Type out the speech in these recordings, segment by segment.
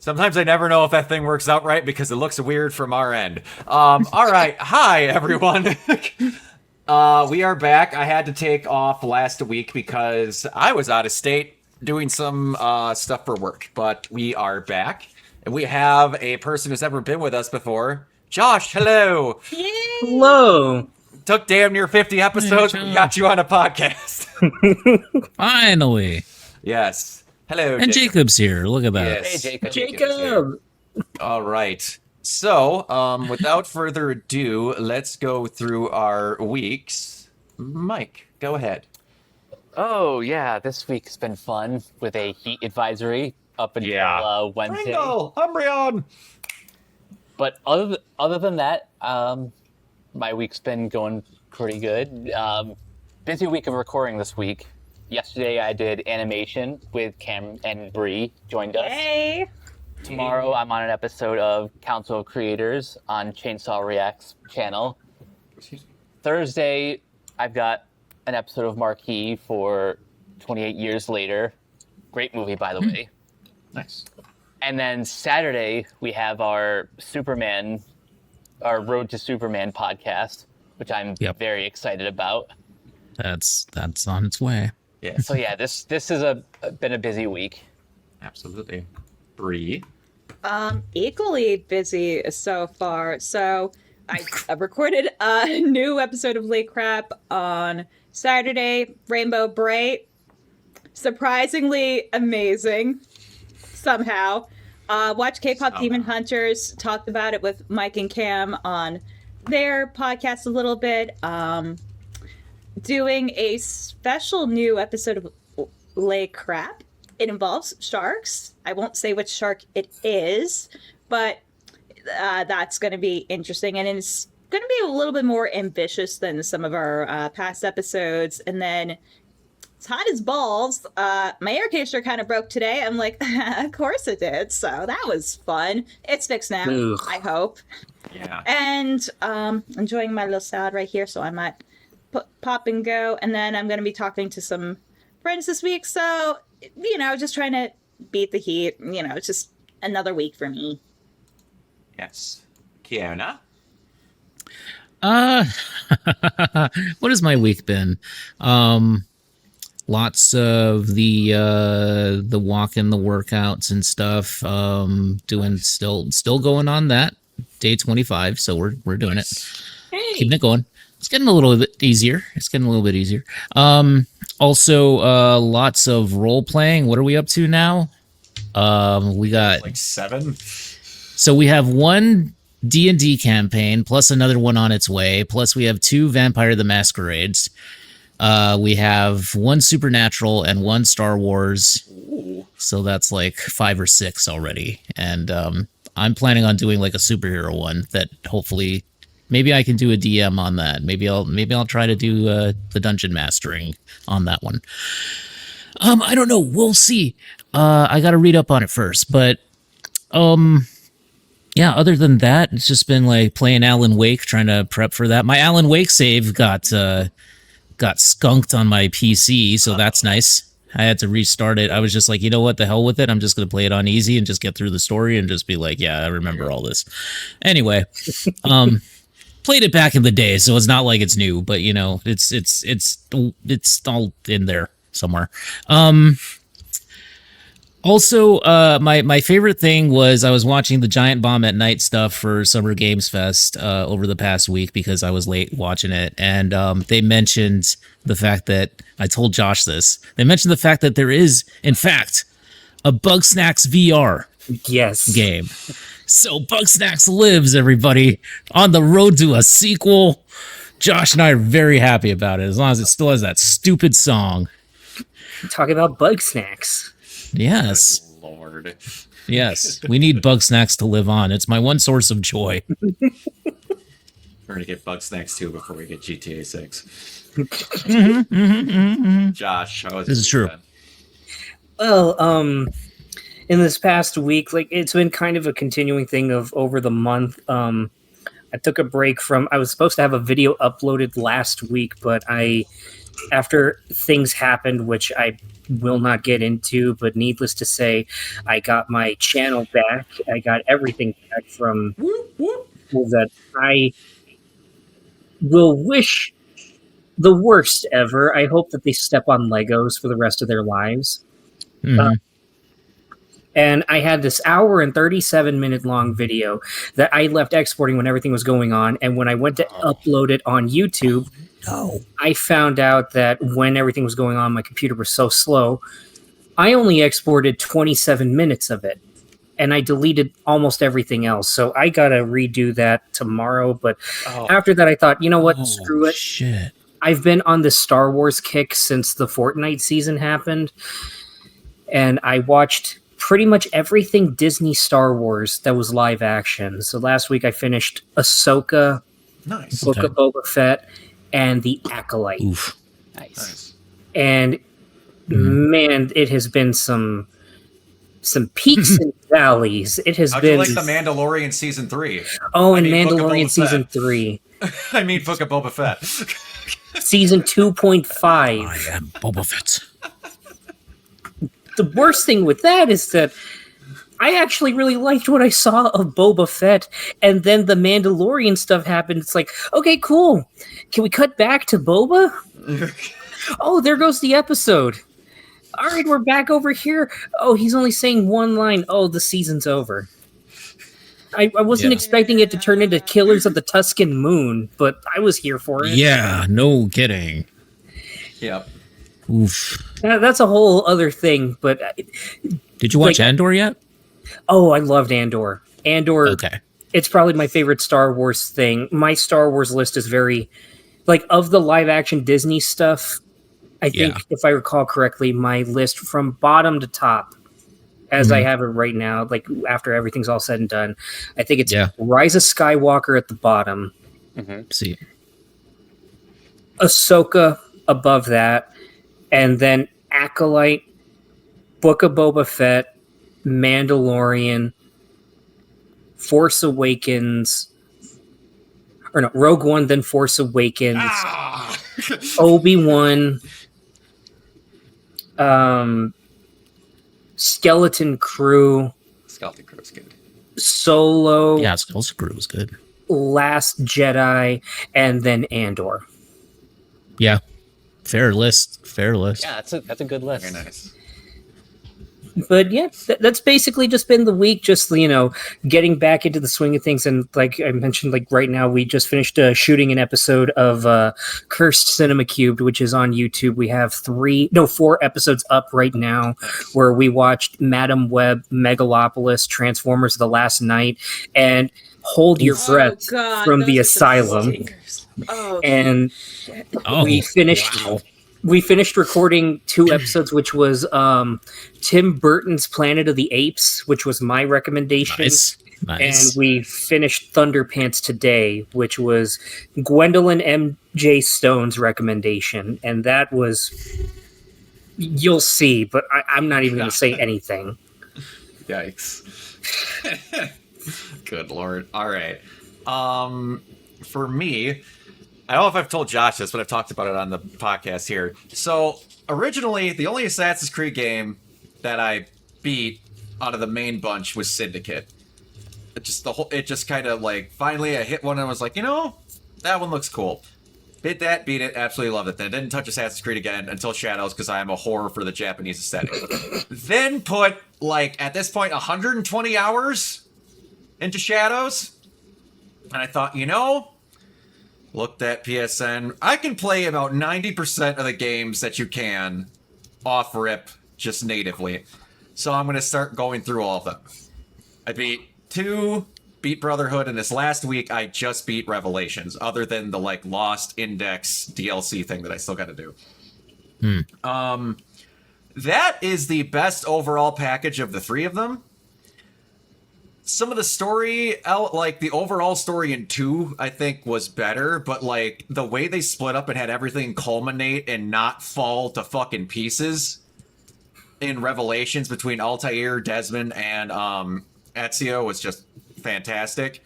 Sometimes I never know if that thing works out right because it looks weird from our end. All right. Hi, everyone. We are back. I had to take off last week because I was out of state doing some stuff for work, but we are back. And we have a person who's never been with us before. Josh, hello. Yay! Hello. Took damn near 50 episodes, but we got you on a podcast. Finally. Yes. Hello, And Jacob. Jacob's here. Look at that. Yes. Hey, Jacob. Jacob. All right. So, without further ado, let's go through our weeks. Mike, go ahead. Oh, yeah, this week's been fun with a heat advisory up until Wednesday. Pringle, Umbreon. But other than that, my week's been going pretty good. Busy week of recording this week. Yesterday I did animation with Cam and Bree joined us. Hey! Tomorrow I'm on an episode of Council of Creators on Chainsaw React's channel. Thursday I've got an episode of Marquee for 28 Years Later. Great movie, by the way. Nice. And then Saturday we have our Road to Superman podcast, which I'm very excited about. That's on its way. Yeah. So yeah, this has been a busy week. Absolutely. Bree. Equally busy so far. So I recorded a new episode of Lake Crap on Saturday, Rainbow Bright. Surprisingly amazing. Somehow. Watch K-Pop Demon Hunters. Talked about it with Mike and Cam on their podcast a little bit. Doing a special new episode of Lake Crap. It involves sharks. I won't say which shark it is, but that's going to be interesting. And it's going to be a little bit more ambitious than some of our past episodes. And then it's hot as balls. My air conditioner kind of broke today. I'm like, of course it did. So that was fun. It's fixed now, Ugh. I hope. Yeah. And enjoying my little salad right here. So I might pop and go. And then I'm going to be talking to some friends this week. So, just trying to beat the heat. It's just another week for me. Yes. Kiona. What has my week been? Lots of the walk and the workouts and stuff. Doing still going on that day 25. So we're doing it. Hey. Keeping it going. It's getting a little bit easier. Also, lots of role playing. What are we up to now? We got Like 7. so we have one D&D campaign plus another one on its way. Plus we have 2 Vampire the Masquerades. We have 1 Supernatural and 1 Star Wars. Ooh. So that's like 5 or 6 already. And I'm planning on doing like a superhero one that hopefully maybe I can do a DM on that. Maybe I'll try to do the dungeon mastering on that one. I don't know. We'll see. I got to read up on it first, but yeah, other than that, it's just been like playing Alan Wake, trying to prep for that. My Alan Wake save got skunked on my PC, so that's nice. I had to restart it. I was just like, you know what, the hell with it. I'm just going to play it on easy and just get through the story and just be like, yeah, I remember all this. Anyway, played it back in the day, so it's not like it's new, but it's all in there somewhere. Also, my favorite thing was I was watching the Giant Bomb at Night stuff for Summer Games Fest over the past week because I was late watching it, and they mentioned the fact that I told Josh this. They mentioned the fact that there is, in fact, a Bugsnax VR game. So Bugsnax lives, everybody, on the road to a sequel. Josh and I are very happy about it, as long as it still has that stupid song. Talk about bug snacks. Yes. Lord. Yes. We need Bugsnax to live on. It's my one source of joy. We're going to get Bugsnax too before we get GTA 6. Josh, how is This is true. Well, in this past week, like it's been kind of a continuing thing of over the month. I took a break from. I was supposed to have a video uploaded last week, but I after things happened, which I will not get into, but needless to say, I got my channel back. I got everything back from that. I will wish the worst ever. I hope that they step on Legos for the rest of their lives. Mhm. And I had this hour and 37-minute long video that I left exporting when everything was going on. And when I went to upload it on YouTube, I found out that when everything was going on, my computer was so slow. I only exported 27 minutes of it. And I deleted almost everything else. So I got to redo that tomorrow. But after that, I thought, you know what? Screw it. Shit. I've been on the Star Wars kick since the Fortnite season happened. And I watched pretty much everything Disney Star Wars that was live action. So last week I finished Ahsoka, Nice. Book of Boba Fett, and The Acolyte. Oof. Nice. And man, it has been some peaks and valleys. It has How'd been you like The Mandalorian Season 3? oh, I and mean, Book of Mandalorian Boba season Fett. 3, I mean, Book of Boba Fett. season 2.5. I am Boba Fett. The worst thing with that is that I actually really liked what I saw of Boba Fett, and then the Mandalorian stuff happened. It's like, okay, cool. Can we cut back to Boba? Oh, there goes the episode. All right, we're back over here. Oh, he's only saying one line. Oh, the season's over. I wasn't Yeah. expecting it to turn into Killers of the Tuscan Moon, but I was here for it. Yeah, no kidding. Yep. Oof. That's a whole other thing, but Did you watch Like- Andor yet? oh, I loved Andor. Andor, Okay. it's probably my favorite Star Wars thing. My Star Wars list is very, like, of the live action Disney stuff, I think, Yeah. if I recall correctly, my list from bottom to top, as I have it right now, like, after everything's all said and done, I think it's Yeah. Rise of Skywalker at the bottom, See. Ahsoka above that, and then Acolyte, Book of Boba Fett, Mandalorian, Force Awakens, or no, Rogue One, then Force Awakens, Ah! Obi-Wan, Skeleton Crew, Skeleton Crew's good. Solo, Yeah, Skull's Crew was good. Last Jedi, and then Andor. Yeah. Fair list. Fair list. Yeah, that's a good list. Very nice. But yeah, that's basically just been the week, just, you know, getting back into the swing of things. And like I mentioned, like right now we just finished shooting an episode of Cursed Cinema Cubed, which is on YouTube. We have 4 episodes up right now, where we watched Madam Web, Megalopolis, Transformers The Last Night, and Hold Your Breath from The Asylum. And Oh, we finished wow. we finished recording 2 episodes, which was Tim Burton's Planet of the Apes, which was my recommendation. Nice. Nice. And we finished Thunderpants today, which was Gwendolyn M.J. Stone's recommendation. And that was, you'll see, but I'm not even going to say anything. Yikes. Good lord. All right. For me, I don't know if I've told Josh this, but I've talked about it on the podcast here. So originally, the only Assassin's Creed game that I beat out of the main bunch was Syndicate. It just kind of like, finally I hit one and I was like, you know, that one looks cool. Beat it, absolutely loved it. Then I didn't touch Assassin's Creed again until Shadows, because I am a horror for the Japanese aesthetic. Then put, like, at this point, 120 hours into Shadows. And I thought, you know, looked at PSN. I can play about 90% of the games that you can off rip, just natively. So I'm going to start going through all of them. I beat 2, beat Brotherhood, and this last week I just beat Revelations, other than the, like, Lost Index DLC thing that I still got to do. That is the best overall package of the 3 of them. Some of the story, like the overall story in 2, I think was better, but like the way they split up and had everything culminate and not fall to fucking pieces in Revelations between Altair, Desmond, and Ezio was just fantastic.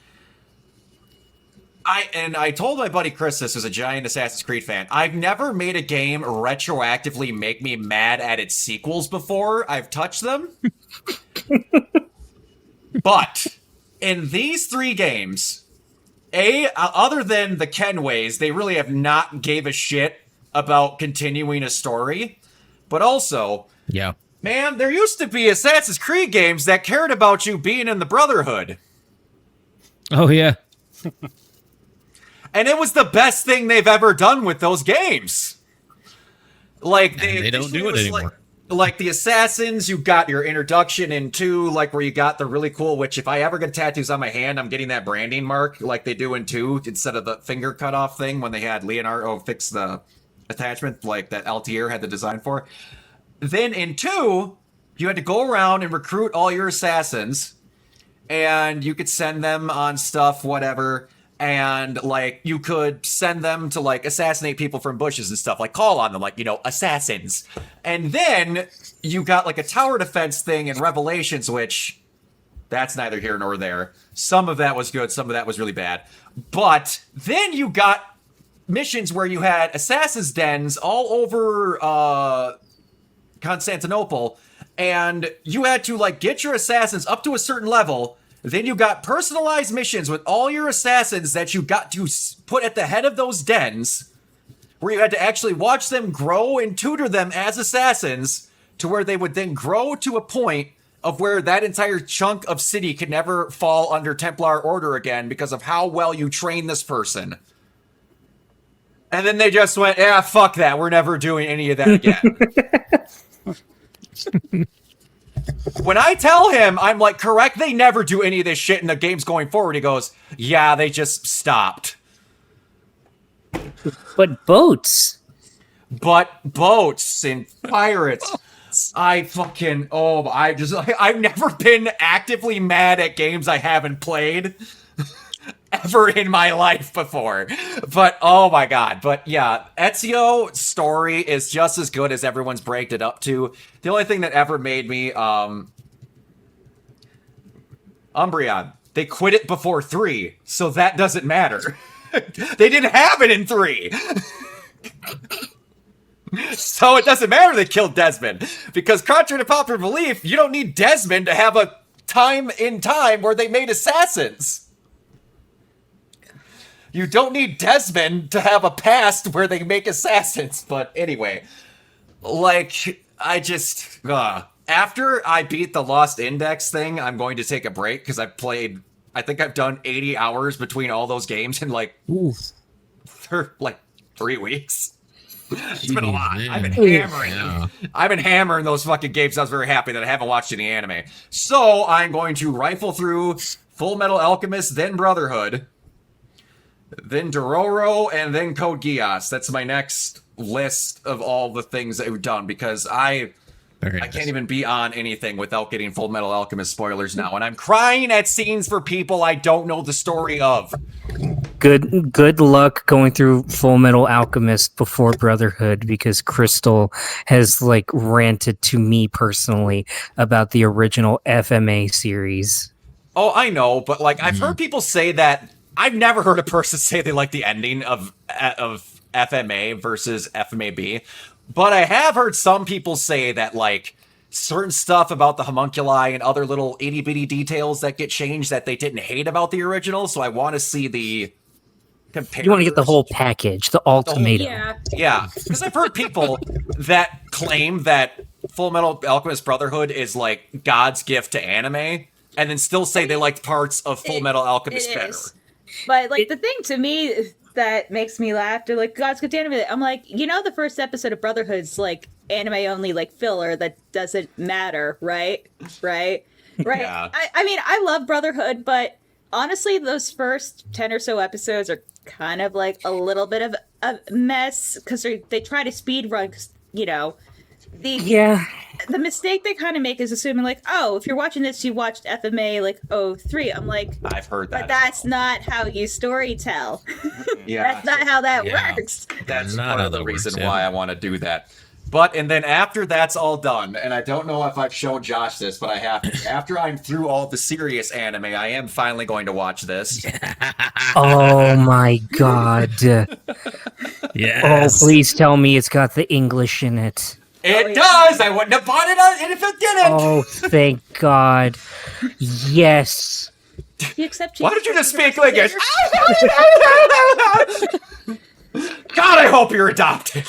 I told my buddy Chris this, who's a giant Assassin's Creed fan. I've never made a game retroactively make me mad at its sequels before I've touched them. But in these 3 games, other than the Kenways, they really have not gave a shit about continuing a story. But also, Yeah. man, there used to be Assassin's Creed games that cared about you being in the Brotherhood. Oh yeah. And it was the best thing they've ever done with those games. Like They don't do it anymore. Like the Assassins, you got your introduction in 2, like where you got the really cool, which if I ever get tattoos on my hand, I'm getting that branding mark like they do in 2 instead of the finger cut off thing when they had Leonardo fix the attachment like that Altair had the design for. Then in 2, you had to go around and recruit all your assassins, and you could send them on stuff, whatever, and like you could send them to like assassinate people from bushes and stuff, like call on them, like, you know, assassins. And then you got like a tower defense thing in Revelations, which that's neither here nor there. Some of that was good, some of that was really bad. But then you got missions where you had assassins' dens all over Constantinople, and you had to like get your assassins up to a certain level. Then you got personalized missions with all your assassins that you got to put at the head of those dens, where you had to actually watch them grow and tutor them as assassins to where they would then grow to a point of where that entire chunk of city could never fall under Templar order again because of how well you train this person. And then they just went, yeah, fuck that. We're never doing any of that again. When I tell him, I'm like, correct, they never do any of this shit in the games going forward. He goes, yeah, they just stopped. But boats. But boats and pirates. I've never been actively mad at games I haven't played ever in my life before. But oh my god. But yeah, Ezio's story is just as good as everyone's bragged it up to. The only thing that ever made me Umbreon, they quit it before 3, so that doesn't matter. They didn't have it in 3. So it doesn't matter they killed Desmond, because contrary to popular belief, you don't need Desmond to have a time where they made assassins. You don't need Desmond to have a past where they make assassins. But anyway, like, after I beat the Lost Index thing, I'm going to take a break because I think I've done 80 hours between all those games in like 3 weeks. It's been a lot. Man. I've been hammering Yeah. them. I've been hammering those fucking games. I was very happy that I haven't watched any anime. So I'm going to rifle through Full Metal Alchemist, then Brotherhood, then Dororo, and then Code Geass. That's my next list of all the things that we've done, because I can't even be on anything without getting Full Metal Alchemist spoilers now. And I'm crying at scenes for people I don't know the story of. Good luck going through Full Metal Alchemist before Brotherhood, because Crystal has like ranted to me personally about the original FMA series. Oh, I know, but like I've heard people say that. I've never heard a person say they like the ending of FMA versus FMAB, but I have heard some people say that like certain stuff about the homunculi and other little itty bitty details that get changed that they didn't hate about the original. So I want to see the comparison. You want to get the whole package, the ultimatum. Yeah, because I've heard people that claim that Full Metal Alchemist Brotherhood is like God's gift to anime, and then still say they liked parts of Full Metal Alchemist better. But like the thing to me that makes me laugh, they're like, God's gift to anime. I'm like, you know, the first episode of Brotherhood's like anime only, like filler that doesn't matter, right? Yeah. I mean, I love Brotherhood, but honestly, those first 10 or so episodes are kind of like a little bit of a mess because they try to speed run, you know. The mistake they kind of make is assuming like, oh, if you're watching this, you watched FMA like 03. I'm like, I've heard that. But that's not how you story tell. Yeah, that's not how that works. That's Not part how of the that reason works, why I want to do that. And then after that's all done, and I don't know if I've shown Josh this, but I have to. After I'm through all the serious anime, I am finally going to watch this. Oh my god. Yes. Oh, please tell me it's got the English in it. It does! I wouldn't have bought it if it didn't! Oh, thank God. Yes. You accept Why Jesus did you just Christ speak like as this? your God, I hope you're adopted.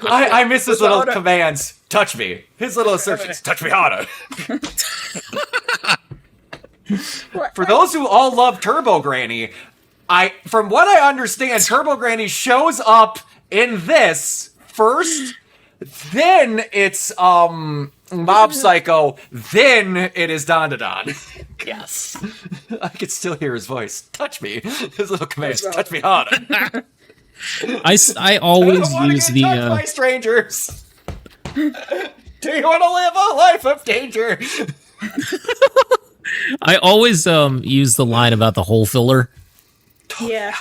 I miss his little commands. Touch me. His little assertions. Touch me harder. For those who all love Turbo Granny, from what I understand, Turbo Granny shows up in this first, then it's Mob Psycho, then it is Don to Don. Yes. I can still hear his voice. Touch me. His little commands. Touch me harder. I always I don't use get the touched by strangers. Do you want to live a life of danger? I always use the line about the hole filler. Yeah.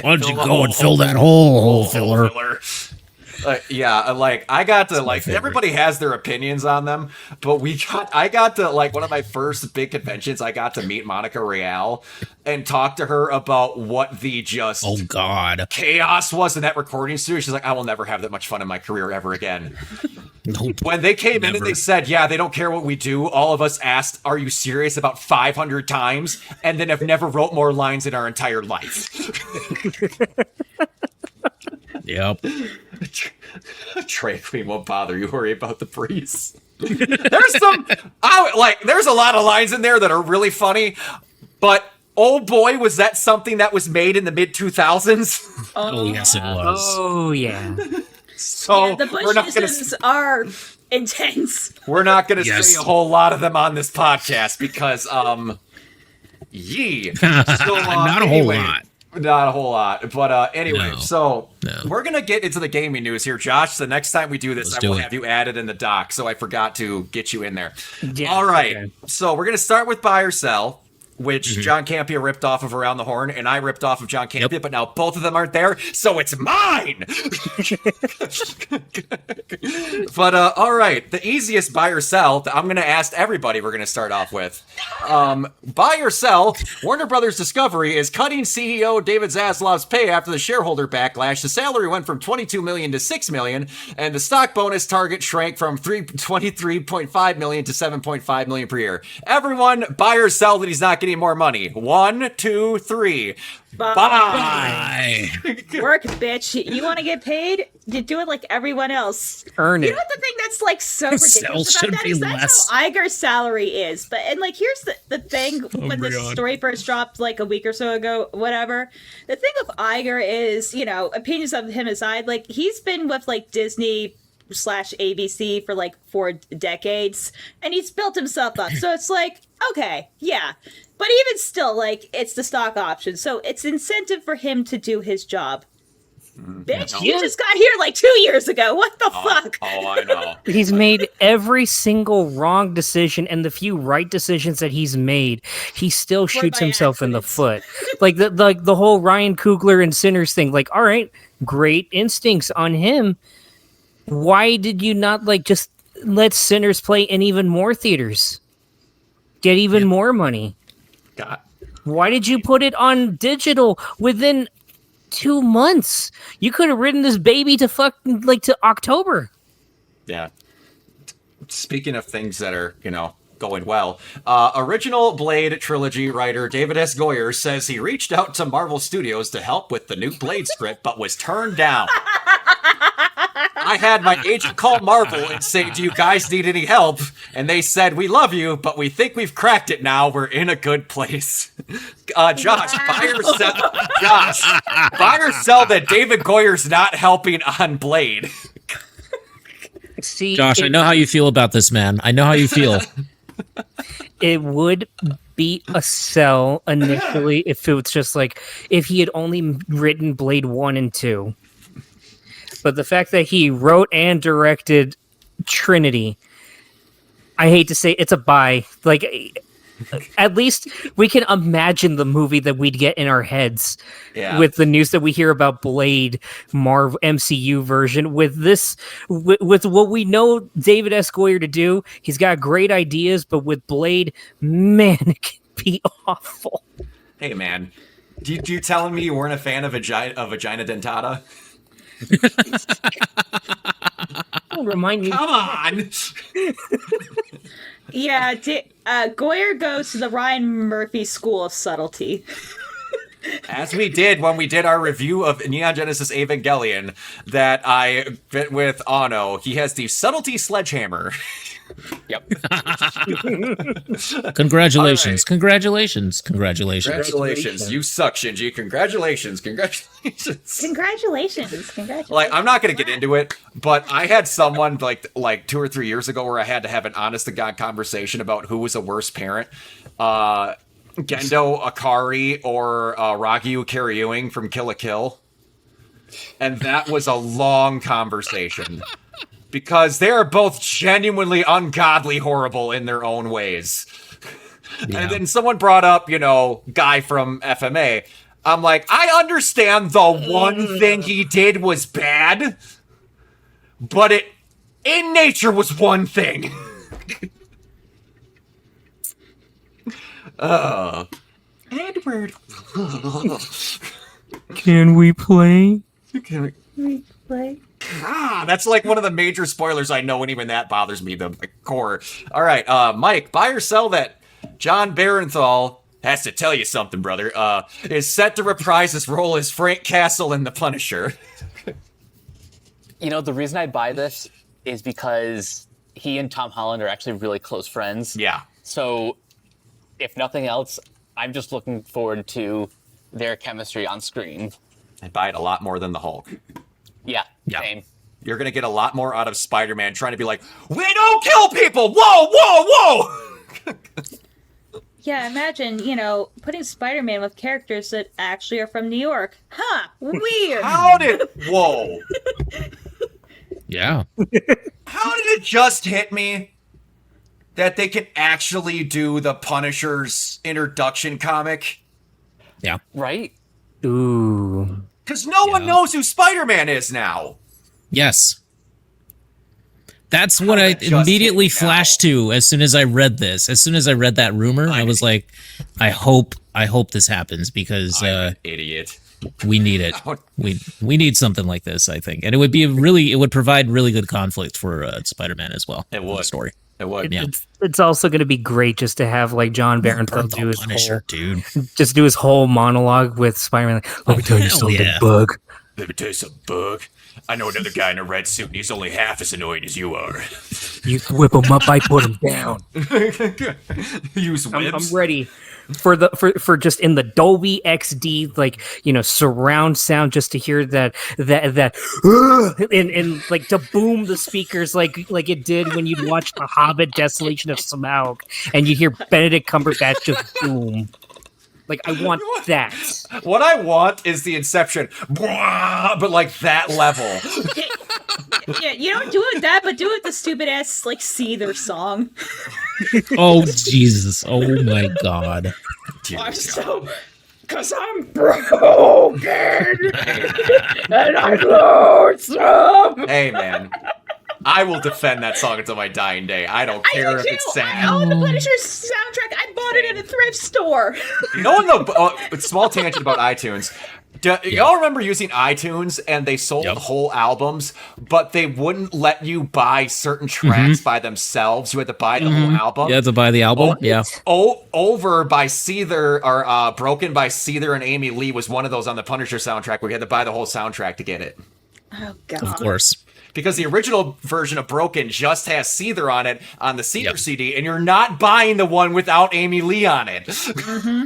Why don't you go and fill that hole filler? I got to my favorite. everybody has their opinions on them, but I got to one of my first big conventions. I got to meet Monica Real and talk to her about what the just Oh God. chaos was in that recording studio. She's like, I will never have that much fun in my career ever again. Nope. When they came in and Never. they said, yeah, they don't care what we do, all of us asked, are you serious, about 500 times, and then have never wrote more lines in our entire life. Yep. Trade Queen won't bother you. Worry about the priest. There's a lot of lines in there that are really funny, but oh boy, was that something that was made in the mid 2000s. Oh yes, it was. Oh, yeah. So Yeah, the Bushisms are intense. we're not gonna Yes. say a whole lot of them on this podcast because yee. So, Not a whole anyway, lot. Not a whole lot, but anyway, No. so No. we're gonna get into the gaming news here, Josh. The next time we do this, Let's I do will it. have you added in the doc, so I forgot to get you in there. Yeah, All right, okay. so we're gonna start with buy or sell, which Mm-hmm. John Campia ripped off of Around the Horn, and I ripped off of John Campia, but now both of them aren't there, so it's mine. But all right, the easiest buy or sell that I'm going to ask everybody we're going to start off with. Buy or sell, Warner Brothers Discovery is cutting CEO David Zaslav's pay after the shareholder backlash. The salary went from $22 million to $6 million, and the stock bonus target shrank from $23.5 million to $7.5 million per year. Everyone, buy or sell that he's not getting more money. 1, 2, 3. Buy. Bye. Work, bitch. You want to get paid? You do it like everyone else. Earn You it. know what the thing that's like so Sell ridiculous should about that be is that's less. how Iger's salary is. But and like here's the thing when my the God. story first dropped like a week or so ago, whatever. The thing with Iger is, opinions of him aside, like he's been with like Disney / ABC for like 4 decades, and he's built himself up. So it's like, okay, yeah. But even still, like, it's the stock option. So it's incentive for him to do his job. Bitch, you just got here like 2 years ago. What the fuck? Oh, I know. He's made every single wrong decision, and the few right decisions that he's made, he still shoots by himself in the accident. foot. Like the whole Ryan Coogler and Sinners thing. Like, all right, great instincts on him. Why did you not just let Sinners play in even more theaters? Get even more money. God. Why did you put it on digital within 2 months? You could have written this baby to to October. Yeah. Speaking of things that are, going well, original Blade trilogy writer David S. Goyer says he reached out to Marvel Studios to help with the new Blade script, but was turned down. I had my agent call Marvel and say, do you guys need any help? And they said, we love you, but we think we've cracked it now. We're in a good place. Josh, buy or sell. Josh, buy or sell that David Goyer's not helping on Blade. See, Josh, I know how you feel about this, man. I know how you feel. it would be a sell initially if it was just if he had only written Blade 1 and 2. But the fact that he wrote and directed Trinity, I hate to say it's a buy. at least we can imagine the movie that we'd get in our heads with the news that we hear about Blade Marvel MCU version. With this, with what we know David S. Goyer to do, he's got great ideas, but with Blade, man, it can be awful. Hey, man, you telling me you weren't a fan of Vagina Dentata? Don't remind me. Come on. Yeah, Goyer goes to the Ryan Murphy School of Subtlety. As we did when we did our review of Neon Genesis Evangelion, that I fit with Ano. He has the subtlety sledgehammer. Yep. Congratulations. Right. Congratulations. You suck, Shinji. Congratulations. Congratulations. Like, I'm not going to get into it, but I had someone like 2 or 3 years ago where I had to have an honest to God conversation about who was a worse parent. Gendo Akari or Ragyu Karyuing from Kill la Kill. And that was a long conversation. Because they are both genuinely ungodly horrible in their own ways. Yeah. And then someone brought up, guy from FMA. I'm like, I understand the one thing he did was bad, but it, in nature, was one thing. Edward. Can we play? Can we play? That's like one of the major spoilers I know, and even that bothers me, the core. All right, Mike, buy or sell that John Barenthal has to tell you something, brother. Is set to reprise his role as Frank Castle in The Punisher. The reason I buy this is because he and Tom Holland are actually really close friends. Yeah. So, if nothing else, I'm just looking forward to their chemistry on screen. I'd buy it a lot more than the Hulk. Yeah, same. You're going to get a lot more out of Spider-Man trying to be like, we don't kill people! Whoa! Yeah, imagine, putting Spider-Man with characters that actually are from New York. Huh, weird. Whoa. Yeah. How did it just hit me that they can actually do the Punisher's introduction comic? Yeah. Right? Ooh. Because no one knows who Spider-Man is now. Yes. That's what I immediately flashed to as soon as I read this. As soon as I read that rumor, I was like, I hope this happens because I'm an idiot. We need it. We need something like this, I think. And it would provide really good conflict for Spider-Man as well. It would. The story. It would. Yeah. It's also going to be great just to have like John Barenthal do his Punisher, dude. Just do his whole monologue with Spider-Man. Let me tell you something, Bug. Let me tell you something, Bug. I know another guy in a red suit, and he's only half as annoying as you are. You whip him up, I put him down. Use whips. I'm ready for just in the Dolby XD surround sound, just to hear that and like to boom the speakers like it did when you'd watch The Hobbit: Desolation of Smaug and you hear Benedict Cumberbatch just boom. Like, I want that. What I want is the Inception, but like that level. Yeah, you don't do it that, but do it the stupid ass Seether song. Oh Jesus! Oh my God! Cause I'm broken and I'm lonesome. Hey man, I will defend that song until my dying day. I don't care if it's sad. I own the Punisher soundtrack. I bought it at a thrift store. Small tangent about iTunes. Y'all remember using iTunes and they sold whole albums, but they wouldn't let you buy certain tracks by themselves. You had to buy the whole album. You had to buy the album. Over by Seether or Broken by Seether and Amy Lee was one of those on the Punisher soundtrack where you had to buy the whole soundtrack to get it. Oh God! Of course. Because the original version of Broken just has Seether on it on the Seether CD, and you're not buying the one without Amy Lee on it.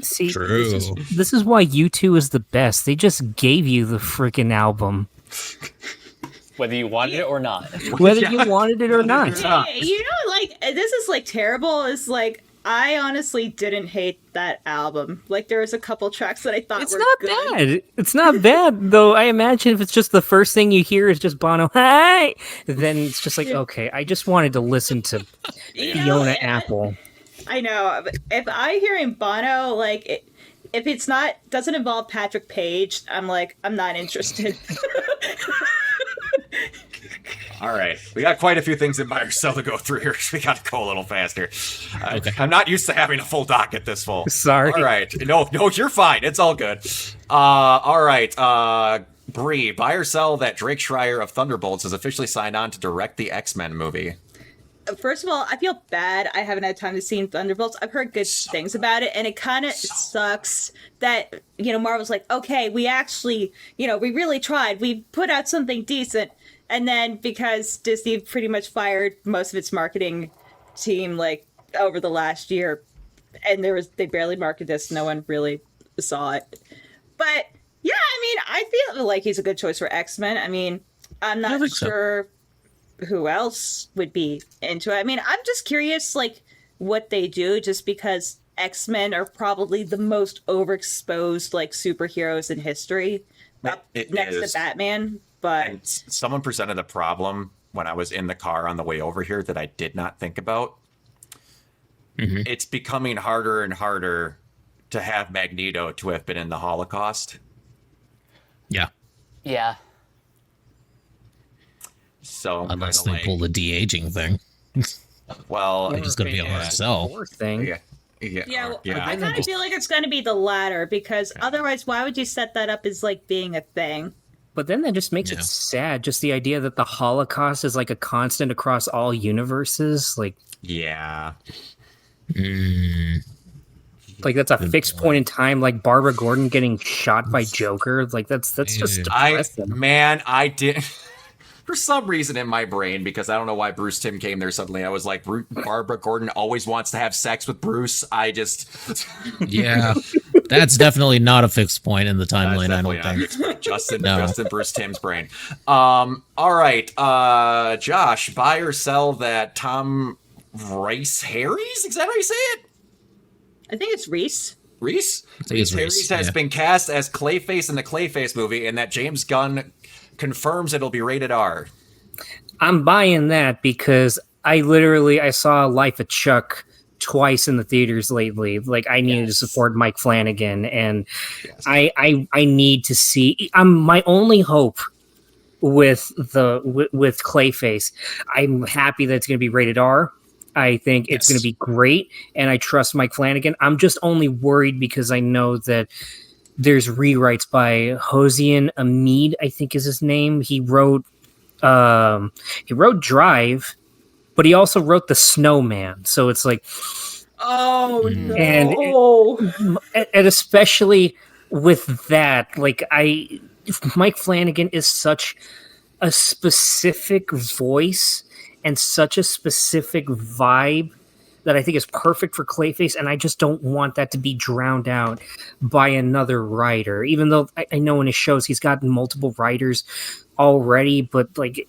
See, True. This is why U2 is the best. They just gave you the freaking album. Whether you wanted it or not. Whether you wanted it or not. This is terrible. Is I honestly didn't hate that album. There was a couple tracks that I thought It's were not good. bad. It's not bad, though. I imagine if it's just the first thing you hear is just Bono, hey, then it's just okay, I just wanted to listen to Fiona Apple. I know. But if I hear in Bono, like, if it's not doesn't involve Patrick Page, I'm like, I'm not interested. All right, we got quite a few things in Buy or Sell to go through here. We got to go a little faster. Okay. I'm not used to having a full docket this full. Sorry. All right, no, you're fine. It's all good. All right, Bree, buy or sell that Drake Schreier of Thunderbolts is officially signed on to direct the X-Men movie. First of all, I feel bad. I haven't had time to see Thunderbolts. I've heard good things about it, and it kind of sucks that Marvel's like, okay, we actually, we really tried. We put out something decent, and then because Disney pretty much fired most of its marketing team like over the last year, and they barely marketed this. No one really saw it, but yeah, I mean, I feel like he's a good choice for X-Men. I mean, I'm not sure. Who else would be into it? I mean, I'm just curious, like, what they do, just because X-Men are probably the most overexposed, like, superheroes in history, next to Batman. But and someone presented a problem when I was in the car on the way over here that I did not think about. Mm-hmm. It's becoming harder and harder to have Magneto to have been in the Holocaust. Yeah. Yeah. So unless they pull the de-aging thing, well, it's just gonna be a hard sell. Thing. Yeah, I kind of feel like it's going to be the latter, because otherwise, why would you set that up as like being a thing? But then that just makes it sad. Just the idea that the Holocaust is like a constant across all universes, like like that's a fixed point in time. Like Barbara Gordon getting shot by Joker, like that's just depressing. I did. For some reason in my brain, because I don't know why Bruce Timm came there suddenly, I was like, Barbara Gordon always wants to have sex with Bruce. I just... Yeah, that's definitely not a fixed point in the timeline, I don't think. Justin Bruce Timm's brain. All right, Josh, buy or sell that Tom Harris? Is that how you say it? I think it's Reese. Reese? Reese Harris has been cast as Clayface in the Clayface movie, and that James Gunn confirms it'll be rated R. I'm buying that because I saw Life of Chuck twice in the theaters lately. Like I needed to support Mike Flanagan, and I need to see. My only hope with Clayface. I'm happy that it's going to be rated R. I think it's going to be great, and I trust Mike Flanagan. I'm just only worried because I know that there's rewrites by Hossein Amid, I think is his name. He wrote Drive, but he also wrote The Snowman. So it's like, oh no, and especially with that, like Mike Flanagan is such a specific voice and such a specific vibe that I think is perfect for Clayface, and I just don't want that to be drowned out by another writer. Even though I know in his shows he's got multiple writers already, but like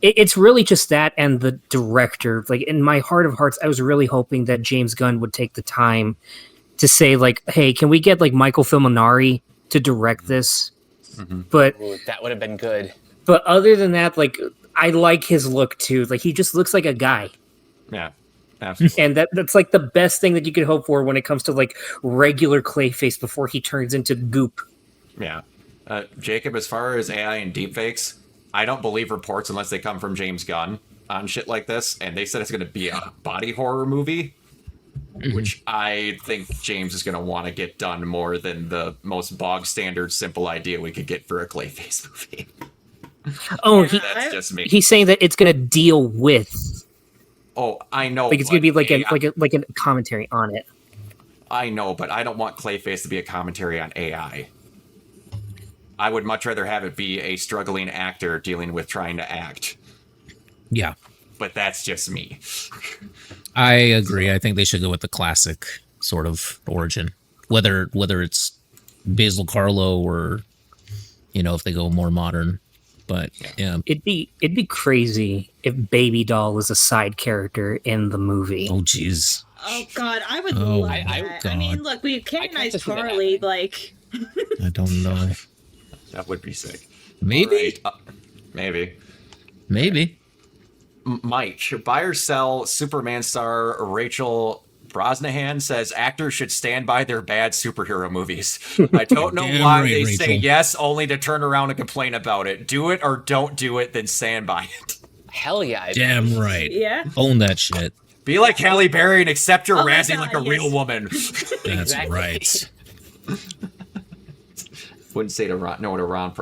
it's really just that and the director. Like in my heart of hearts, I was really hoping that James Gunn would take the time to say like, "Hey, can we get like Michael Filmonari to direct this?" Mm-hmm. But that would have been good. But other than that, like I like his look too. Like he just looks like a guy. Yeah. Absolutely. And that's like the best thing that you could hope for when it comes to like regular Clayface before he turns into goop. Yeah. Jacob, as far as AI and deepfakes, I don't believe reports unless they come from James Gunn on shit like this. And they said it's going to be a body horror movie, which I think James is going to want to get done more than the most bog standard simple idea we could get for a Clayface movie. Oh, that's just me. He's saying that it's going to deal with. Oh, I know. Like it's gonna be like a commentary on it. I know, but I don't want Clayface to be a commentary on AI. I would much rather have it be a struggling actor dealing with trying to act. Yeah. But that's just me. I agree. I think they should go with the classic sort of origin. Whether it's Basil Carlo or if they go more modern. But yeah, it'd be crazy if Baby Doll was a side character in the movie. Oh jeez. Oh God, I would love that. I mean, look, we canonized Harley. Like, I don't know. That would be sick. Maybe. Maybe. Maybe. Mike, buy or sell Superman star Rachel Brosnahan says actors should stand by their bad superhero movies. I don't know Damn why right, they say Rachel. yes only to turn around and complain about it. Do it or don't do it, then stand by it. Hell yeah. I Damn right. Yeah. Own that shit. Be like Halle Berry and accept your Oh my razzing God, like a real yes. woman. That's Exactly. right. Wouldn't say no to Ron.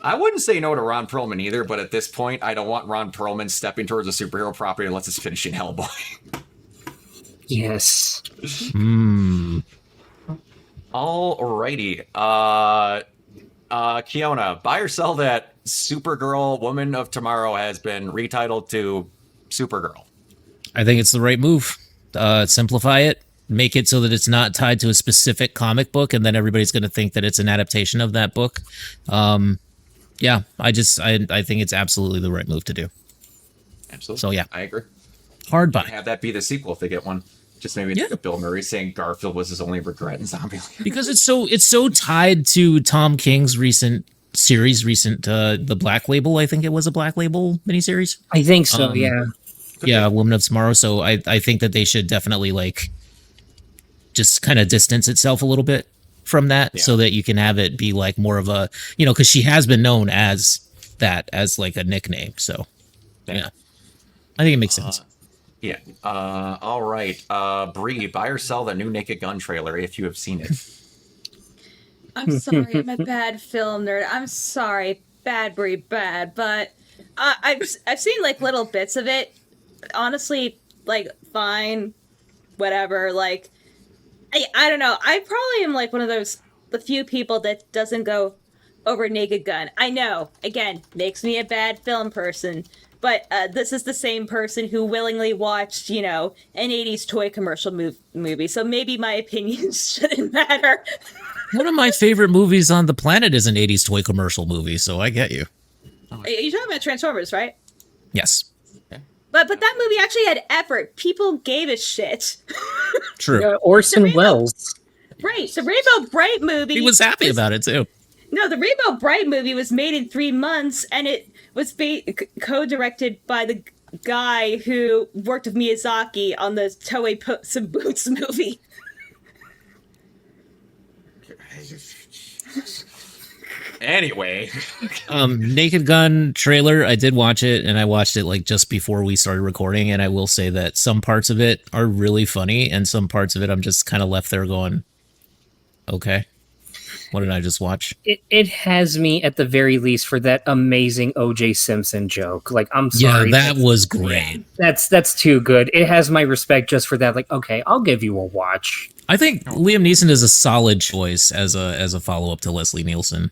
I wouldn't say no to Ron Perlman either, but at this point, I don't want Ron Perlman stepping towards a superhero property unless it's finishing Hellboy. Yes. Hmm. Alrighty. Kiona, buy or sell that Supergirl Woman of Tomorrow has been retitled to Supergirl. I think it's the right move. Simplify it. Make it so that it's not tied to a specific comic book, and then everybody's going to think that it's an adaptation of that book. Yeah, I think it's absolutely the right move to do. Absolutely. So, yeah. I agree. Hard buy. Have that be the sequel if they get one. Just maybe think of Bill Murray saying Garfield was his only regret in Zombieland. Because it's so tied to Tom King's recent the Black Label. I think it was a Black Label miniseries. I think so. Yeah. Yeah, Woman of Tomorrow. So I think that they should definitely like just kind of distance itself a little bit from that, so that you can have it be like more of a, because she has been known as that, as like a nickname. So yeah, I think it makes sense. Yeah. All right. Bree, buy or sell the new Naked Gun trailer if you have seen it. I'm sorry, I'm a bad film nerd. I'm sorry, bad Brie, bad. But I've seen like little bits of it. Honestly, like fine, whatever. Like I don't know. I probably am like one of the few people that doesn't go over Naked Gun. I know. Again, makes me a bad film person. But this is the same person who willingly watched, an 80s toy commercial movie. So maybe my opinions shouldn't matter. One of my favorite movies on the planet is an 80s toy commercial movie, so I get you. You're talking about Transformers, right? Yes. But that movie actually had effort. People gave a shit. True. Orson Rainbow- Welles. Right. The Rainbow Bright movie. He was happy about it too. No, the Rainbow Bright movie was made in 3 months, and it was co-directed by the guy who worked with Miyazaki on the Toei Puss in Boots movie. Anyway. Naked Gun trailer, I did watch it, and I watched it like just before we started recording, and I will say that some parts of it are really funny, and some parts of it I'm just kind of left there going, okay, what did I just watch? It has me at the very least for that amazing O.J. Simpson joke. Like, I'm sorry. Yeah, that was great. That's too good. It has my respect just for that. Like, okay, I'll give you a watch. I think Liam Neeson is a solid choice as a follow-up to Leslie Nielsen.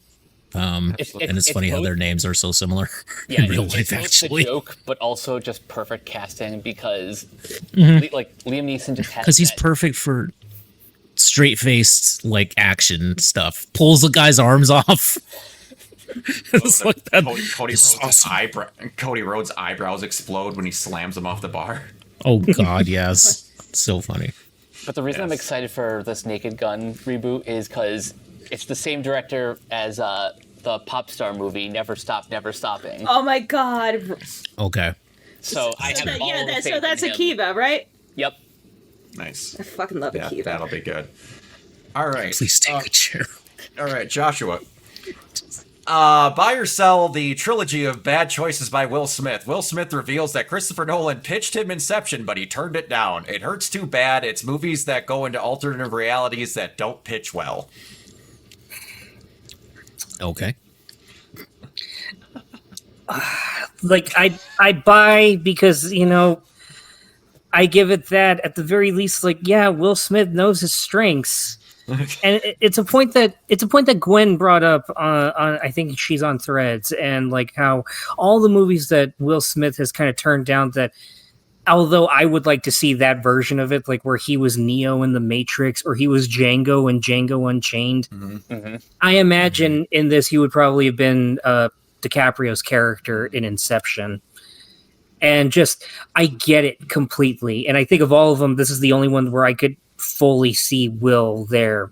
And it's funny how both- their names are so similar Yeah, in real it's life, both actually. the joke, but also just perfect casting because, like Liam Neeson just has Because he's that- perfect for straight-faced like action stuff. Pulls the guy's arms off. It's like that. Cody Rhodes' eyebrows explode when he slams him off the bar. Oh God, yes, so funny. But the reason I'm excited for this Naked Gun reboot is because it's the same director as the pop star movie Never Stop, Never Stopping. Oh my god. Okay. So I have all the faith So that's in him. Akiva, right? Yep. Nice. I fucking love Yeah, Akiva. that'll be good. All right. Please take a chair. All right, Joshua. Buy or sell the trilogy of bad choices by Will Smith. Will Smith reveals that Christopher Nolan pitched him Inception, but he turned it down. It hurts too bad. It's movies that go into alternative realities that don't pitch well. Okay. Like, I buy because, I give it that at the very least. Like, yeah, Will Smith knows his strengths. And it's a point that Gwen brought up on I think she's on Threads, and like how all the movies that Will Smith has kind of turned down, that although I would like to see that version of it, like where he was Neo in the Matrix or he was Django in Django Unchained. I imagine in this he would probably have been DiCaprio's character in Inception. And just, I get it completely. And I think of all of them, this is the only one where I could fully see Will there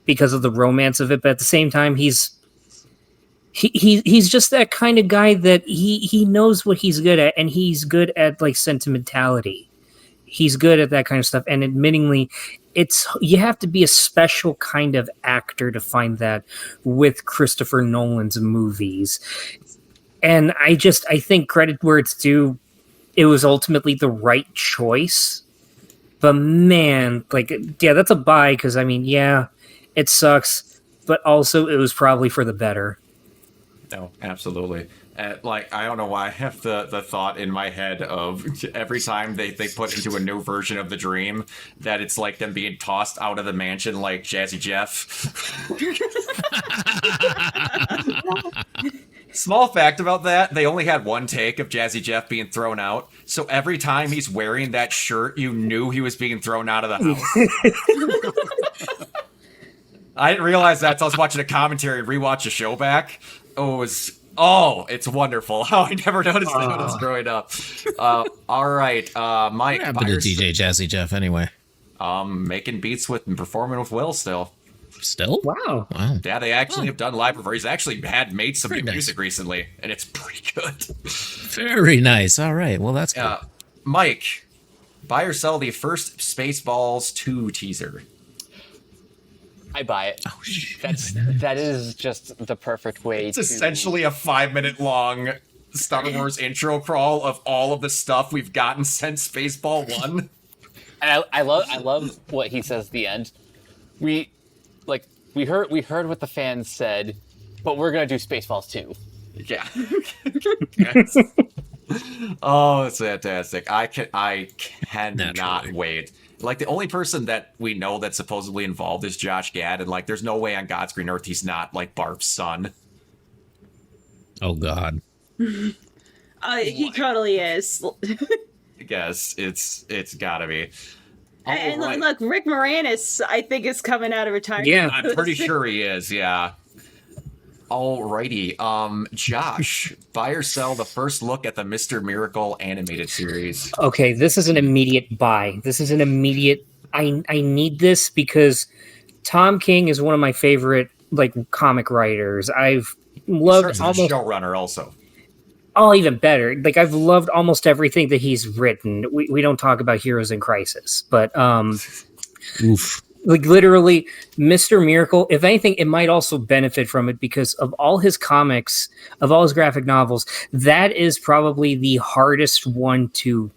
because of the romance of it. But at the same time, he's just that kind of guy that he knows what he's good at, and he's good at like sentimentality. he's good at that kind of stuff. And admittingly, you have to be a special kind of actor to find that with Christopher Nolan's movies. And I think credit where it's due, it was ultimately the right choice. But man, like, yeah, that's a buy, because I mean, yeah, it sucks, but also it was probably for the better. No, absolutely. Like, I don't know why I have the thought in my head of every time they put into a new version of the dream that it's like them being tossed out of the mansion like Jazzy Jeff. Small fact about that, they only had one take of Jazzy Jeff being thrown out, so every time he's wearing that shirt, you knew he was being thrown out of the house. I didn't realize that until I was watching a commentary and rewatch the show back. It's wonderful how I never noticed that when I was growing up. All right, Mike. What happened to DJ Jazzy Jeff anyway? Making beats with and performing with Will still. Still? Wow. Yeah, they actually have done live performances. He's actually made some new nice. music recently, and it's pretty good. Very nice. All right. Well, that's good. Mike, buy or sell the first Spaceballs 2 teaser? I buy it. Oh, shit. That is just the perfect way It's essentially a 5-minute long Star Wars intro crawl of all of the stuff we've gotten since Spaceball 1. And I love what he says at the end. We heard what the fans said, but we're gonna do Spaceballs 2. Yeah. Oh, it's fantastic. I cannot Naturally. wait. Like, the only person that we know that's supposedly involved is Josh Gad, and like, there's no way on God's green earth he's not like Barf's son. Oh, God. He totally is. I guess it's gotta be. And Alright. look, Rick Moranis, I think, is coming out of retirement. Yeah. I'm pretty sure he is, yeah. Alrighty, Josh, buy or sell the first look at the Mr. Miracle animated series? Okay, this is an immediate buy. This is an immediate. I need this because Tom King is one of my favorite like comic writers. I've loved Starts as a showrunner also. Oh, even better. Like, I've loved almost everything that he's written. We don't talk about Heroes in Crisis, but Oof. like, literally, Mr. Miracle, if anything, it might also benefit from it because of all his comics, of all his graphic novels, that is probably the hardest one to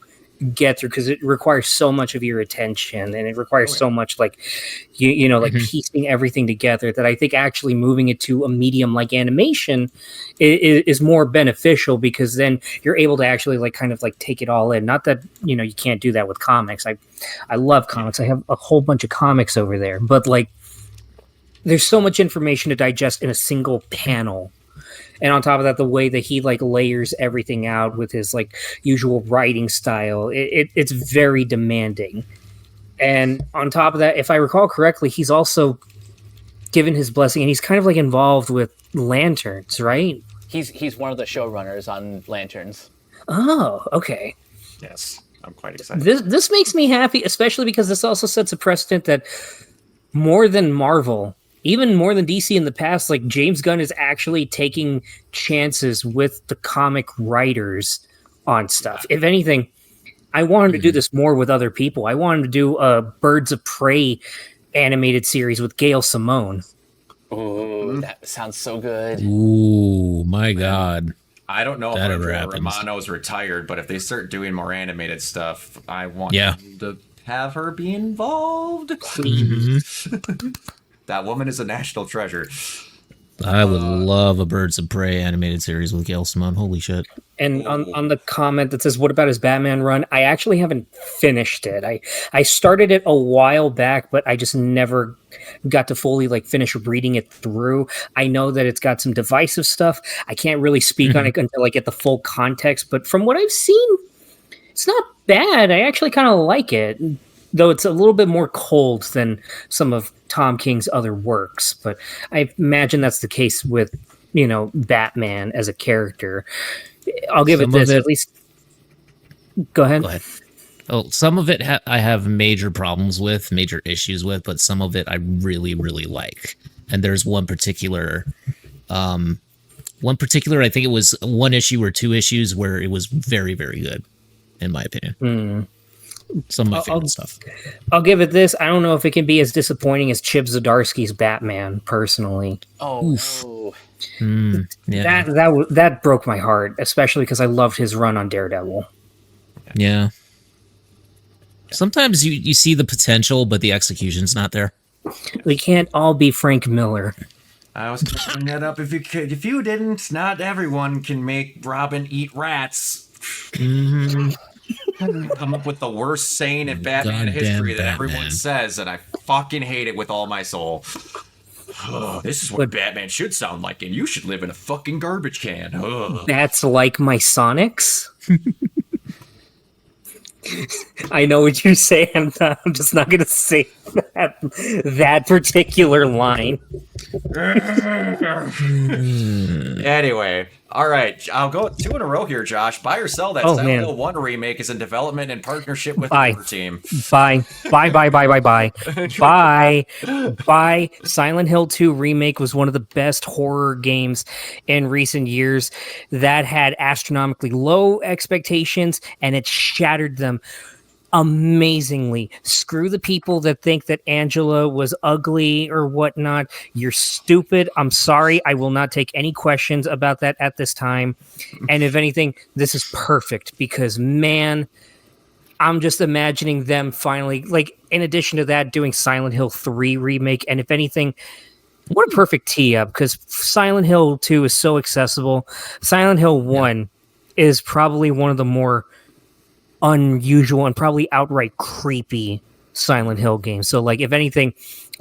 get through because it requires so much of your attention and it requires so much like piecing everything together that I think actually moving it to a medium like animation is more beneficial because then you're able to actually like kind of like take it all in. Not that you can't do that with comics. I love comics. I have a whole bunch of comics over there, but like there's so much information to digest in a single panel. And on top of that, the way that he like layers everything out with his like usual writing style, it's very demanding. And on top of that, if I recall correctly, he's also given his blessing and he's kind of like involved with Lanterns, right? He's one of the showrunners on Lanterns. Oh, okay. Yes, I'm quite excited. This makes me happy, especially because this also sets a precedent that more than Marvel, even more than DC in the past, like James Gunn is actually taking chances with the comic writers on stuff. If anything, I want him to do this more with other people. I want him to do a Birds of Prey animated series with Gail Simone. Ooh, that sounds so good. Ooh, my God. I don't know if That ever Andrea happens. Romano's retired, but if they start doing more animated stuff, I want Yeah. them to have her be involved. That woman is a national treasure. I would love a Birds of Prey animated series with Gail Simone. Holy shit. And on the comment that says, what about his Batman run? I actually haven't finished it. I started it a while back, but I just never got to fully like finish reading it through. I know that it's got some divisive stuff. I can't really speak on it until I get the full context. But from what I've seen, it's not bad. I actually kind of like it, though it's a little bit more cold than some of Tom King's other works. But I imagine that's the case with, Batman as a character. I'll give Some it of this, it- at least. Go ahead. Go ahead. Oh, some of it I have major problems with, major issues with, but some of it I really, really like. And there's one particular, I think it was one issue or two issues where it was very, very good, in my opinion. Some of my I'll- favorite stuff. I'll give it this. I don't know if it can be as disappointing as Chip Zdarsky's Batman, personally. Oh Oof. no. Yeah. That broke my heart, especially because I loved his run on Daredevil. Yeah. Sometimes you see the potential, but the execution's not there. We can't all be Frank Miller. I was going to bring that up. If you didn't, not everyone can make Robin eat rats. Come up with the worst saying in Batman Goddamn history that Batman. everyone says, and I fucking hate it with all my soul. This is what Batman should sound like, and you should live in a fucking garbage can. Ugh. That's like my Sonics. I know what you're saying. I'm just not going to say that particular line. Anyway, all right. I'll go 2 in a row here, Josh. Buy or sell that Oh, Silent man. Hill 1 remake is in development in partnership with Buy. the team. Bye. Silent Hill 2 Remake was one of the best horror games in recent years that had astronomically low expectations, and it shattered them amazingly. Screw the people that think that Angela was ugly or whatnot. You're stupid. I'm sorry. I will not take any questions about that at this time. And if anything, this is perfect because, man, I'm just imagining them finally, like, in addition to that, doing Silent Hill 3 remake. And if anything, what a perfect tee up, because Silent Hill 2 is so accessible. Silent Hill 1 is probably one of the more unusual and probably outright creepy Silent Hill games. So, like, if anything,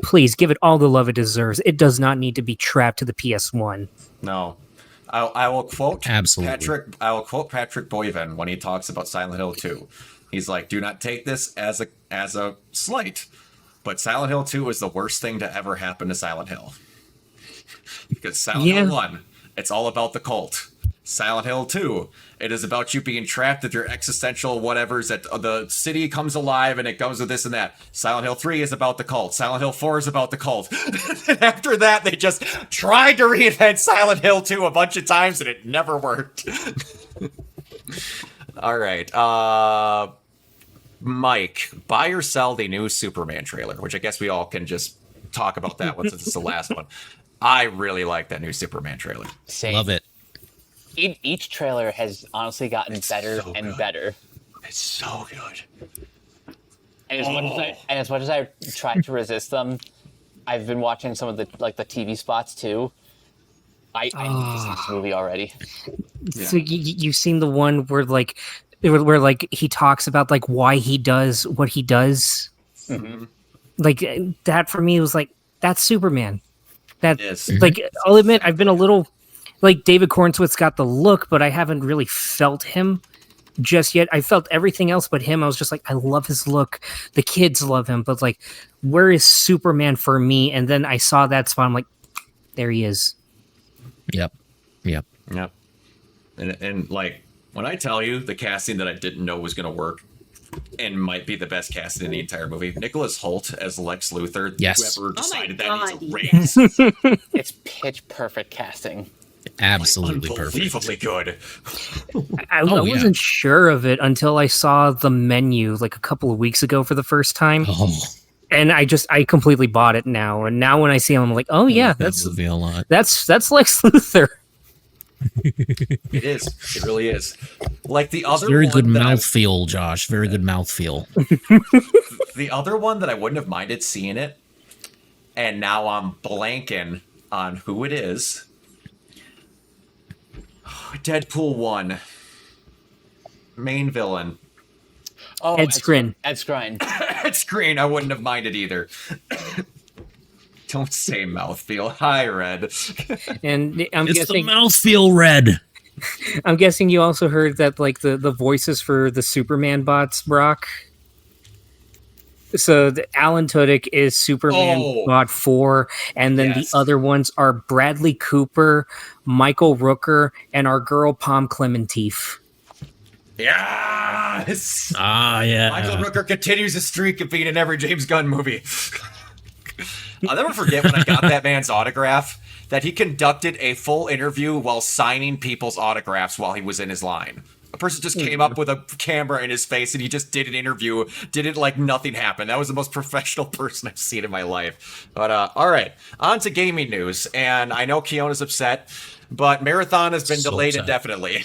please give it all the love it deserves. It does not need to be trapped to the PS1. No. I will quote Absolutely. I will quote Patrick Boyven when he talks about Silent Hill 2. He's like, "Do not take this as a slight, but Silent Hill 2 is the worst thing to ever happen to Silent Hill." Because Silent Hill 1, it's all about the cult. Silent Hill 2, it is about you being trapped with your existential whatevers that the city comes alive and it goes with this and that. Silent Hill 3 is about the cult. Silent Hill 4 is about the cult. And after that, they just tried to reinvent Silent Hill 2 a bunch of times and it never worked. All right. Mike, buy or sell the new Superman trailer, which I guess we all can just talk about that one since it's the last one. I really like that new Superman trailer. Same. Love it. Each trailer has honestly gotten better So and good. better. It's so good. And as much as I tried to resist them, I've been watching some of the TV spots too. I need to see this movie already. So you've seen the one where like he talks about like why he does what he does. Mm-hmm. Like that for me was like, that's Superman. That Yes. like I'll admit I've been a little like David Cornswith's got the look, but I haven't really felt him just yet. I felt everything else but him. I was just like, I love his look. The kids love him, but like, where is Superman for me? And then I saw that spot. I'm like, there he is. Yep. Yep. And like, when I tell you the casting that I didn't know was going to work and might be the best casting in the entire movie, Nicholas Hoult as Lex Luthor. Yes. Whoever decided that God, needs a raise. It's pitch perfect casting. Absolutely perfect. Unbelievably good. I yeah. wasn't sure of it until I saw the menu like a couple of weeks ago for the first time. Oh, And I completely bought it now. And now when I see him, I'm like, oh yeah, that movie a lot. that's Lex Luthor. It is. It really is. Like the other Very one good that I- mouthfeel, Josh. Very good mouthfeel. The other one that I wouldn't have minded seeing it, and now I'm blanking on who it is. Deadpool 1. Main villain. Oh, Ed Skrein. Ed Skrein. It's green. I wouldn't have minded either. Don't say mouthfeel. Hi, Red. And I'm It's the guessing mouthfeel red. I'm guessing you also heard that like the voices for the Superman bots, Brock. So Alan Tudyk is Superman bot 4, and then Yes. the other ones are Bradley Cooper, Michael Rooker, and our girl Palm Clementif. Yes! Ah, yeah. Michael Rooker continues his streak of being in every James Gunn movie. I'll never forget when I got that man's autograph, that he conducted a full interview while signing people's autographs while he was in his line. A person just came up with a camera in his face and he just did an interview, did it like nothing happened. That was the most professional person I've seen in my life. But all right, on to gaming news. And I know Kiona's upset, but Marathon has been So delayed upset. indefinitely.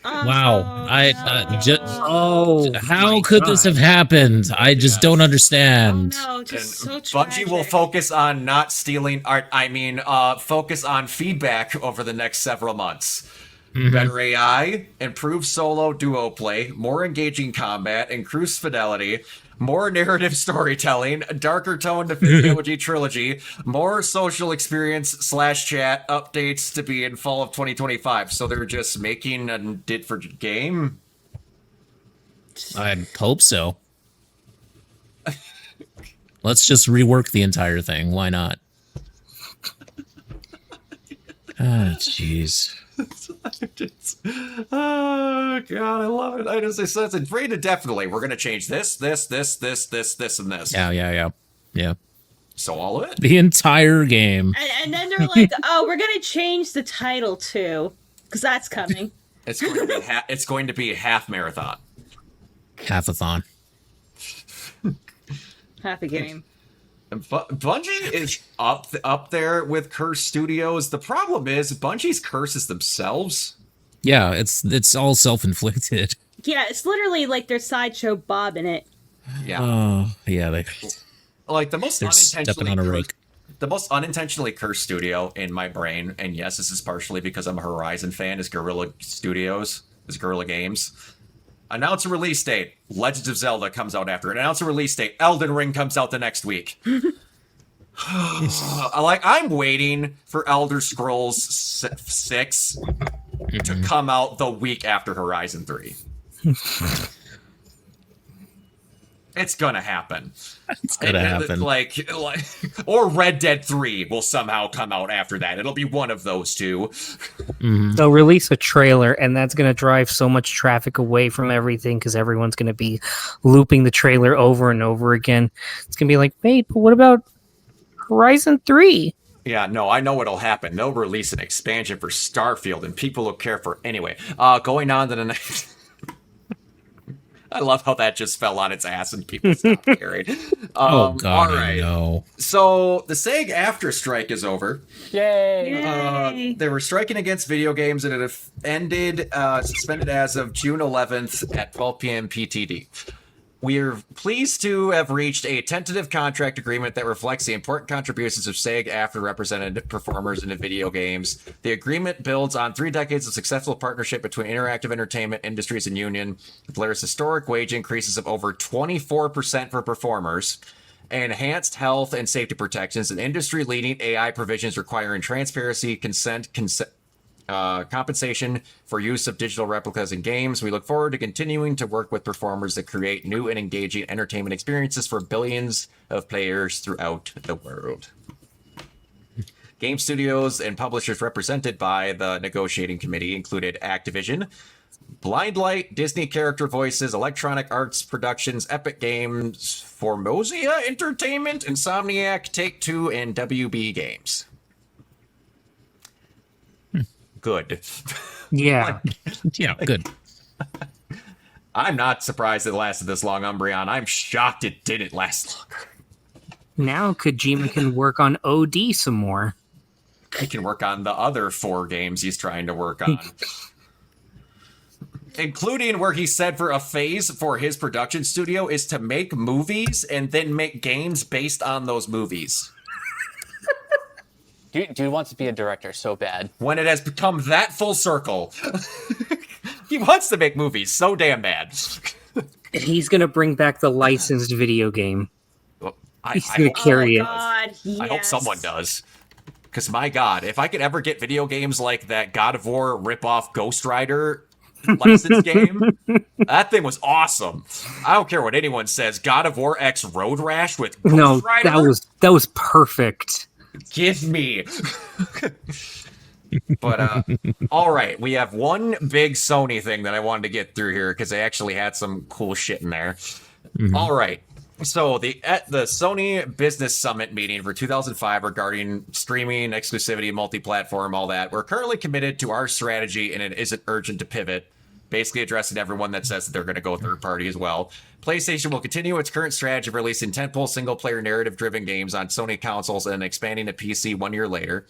Wow. Oh, How my could this God. have happened? I just Yes. don't Oh understand. no, And just so Bungie will tragic. focus on not stealing art. Focus on feedback over the next several months. Better AI, improved solo duo play, more engaging combat, increased fidelity, more narrative storytelling, a darker tone to Physiology Trilogy, more social experience / chat updates to be in fall of 2025. So they're just making a did for game. I hope so. Let's just rework the entire thing. Why not? Ah, jeez. Oh god, I love it. I said it's rated definitely. We're gonna change this, and this. Yeah. So all of it. The entire game. And then they're like, "Oh, we're gonna change the title too, because that's coming." It's going to be it's going to be half marathon. Half-a-thon. Half a game. Bungie is up there with Curse Studios. The problem is Bungie's curses themselves. Yeah, it's all self-inflicted. Yeah, it's literally like their sideshow Bob in it. Yeah, Oh, yeah, they're like the most stepping on a rake. the most unintentionally cursed studio in my brain, and yes, this is partially because I'm a Horizon fan, is Guerrilla Studios, is Guerrilla Games. Announce a release date. Legends of Zelda comes out after it. Announce a release date. Elden Ring comes out the next week. I'm waiting for Elder Scrolls 6 to come out the week after Horizon 3. It's gonna happen. It's gonna happen. Like, or Red Dead 3 will somehow come out after that. It'll be one of those two. They'll release a trailer, and that's going to drive so much traffic away from everything because everyone's going to be looping the trailer over and over again. It's going to be like, wait, but what about Horizon 3? Yeah, no, I know what'll happen. They'll release an expansion for Starfield, and people will care for anyway. Going on to the next. I love how that just fell on its ass and people stopped caring. Oh god, all right. no. So the SAG after strike is over. Yay! Yay. They were striking against video games, and it ended suspended as of June 11th at 12 p.m. PTD. We're pleased to have reached a tentative contract agreement that reflects the important contributions of SAG-AFTRA represented performers in the video games. The agreement builds on 3 decades of successful partnership between interactive entertainment industries and union, declares historic wage increases of over 24% for performers, enhanced health and safety protections, and industry-leading AI provisions requiring transparency, compensation for use of digital replicas in games. We look forward to continuing to work with performers that create new and engaging entertainment experiences for billions of players throughout the world. Game studios and publishers represented by the negotiating committee included Activision, Blindlight, Disney Character Voices, Electronic Arts Productions, Epic Games, Formosia Entertainment, Insomniac, Take-Two, and WB Games. Good. Yeah. Yeah, good. I'm not surprised it lasted this long, Umbreon. I'm shocked it didn't last longer. Now Kojima can work on OD some more. He can work on the other 4 games he's trying to work on. Including where he said for a phase for his production studio is to make movies and then make games based on those movies. Dude wants to be a director so bad. When it has become that full circle, he wants to make movies so damn bad. He's going to bring back the licensed video game. He's I going hope to carry Oh it. God, yes. I hope someone does. Because my God, if I could ever get video games like that God of War ripoff Ghost Rider license game, that thing was awesome. I don't care what anyone says. God of War X Road Rash with Ghost No, Rider. that was perfect. Give me. But all right, we have one big Sony thing that I wanted to get through here because they actually had some cool shit in there. All right. So at the Sony Business Summit meeting for 2005 regarding streaming, exclusivity, multi-platform, all that, we're currently committed to our strategy and it isn't urgent to pivot. basically addressing everyone that says that they're going to go third party as well. PlayStation will continue its current strategy of releasing tentpole single-player narrative-driven games on Sony consoles and expanding to PC 1 year later.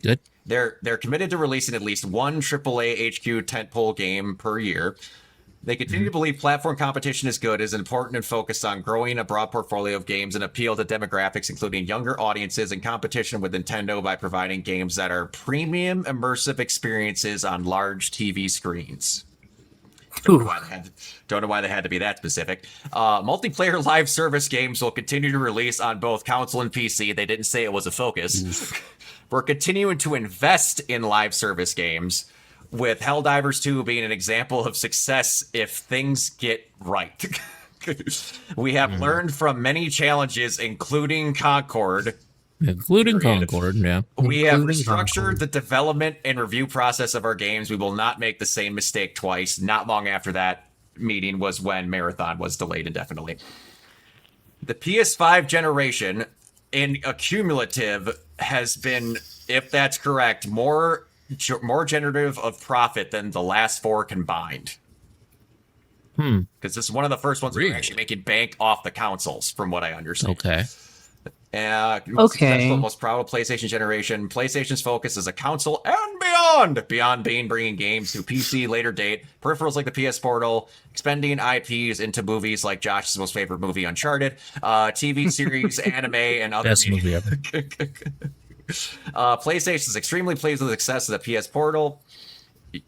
Good. They're committed to releasing at least one AAA HQ tentpole game per year. They continue to believe platform competition is good, is important, and focused on growing a broad portfolio of games and appeal to demographics, including younger audiences, and competition with Nintendo by providing games that are premium, immersive experiences on large TV screens. Don't know why they had to be that specific. Multiplayer live service games will continue to release on both console and PC. They didn't say it was a focus. We're continuing to invest in live service games, with Helldivers 2 being an example of success if things get right. We have learned from many challenges, including Concord. Concord, yeah. We have restructured the development and review process of our games. We will not make the same mistake twice. Not long after that meeting was when Marathon was delayed indefinitely. The PS5 generation, in accumulative, has been, if that's correct, more generative of profit than the last 4 combined. Because this is one of the first ones where we're actually making bank off the consoles, from what I understand. Okay. Successful, most probable PlayStation generation. PlayStation's focus is a console and beyond bringing games to PC later date. Peripherals like the PS Portal, expanding IPs into movies like Josh's most favorite movie, Uncharted, TV series, anime, and other Best movie ever. PlayStation is extremely pleased with the success of the PS Portal.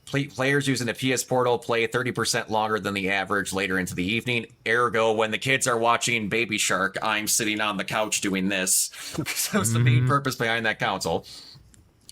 Players using the PS Portal play 30% longer than the average later into the evening. Ergo, when the kids are watching Baby Shark, I'm sitting on the couch doing this. That's the main purpose behind that console.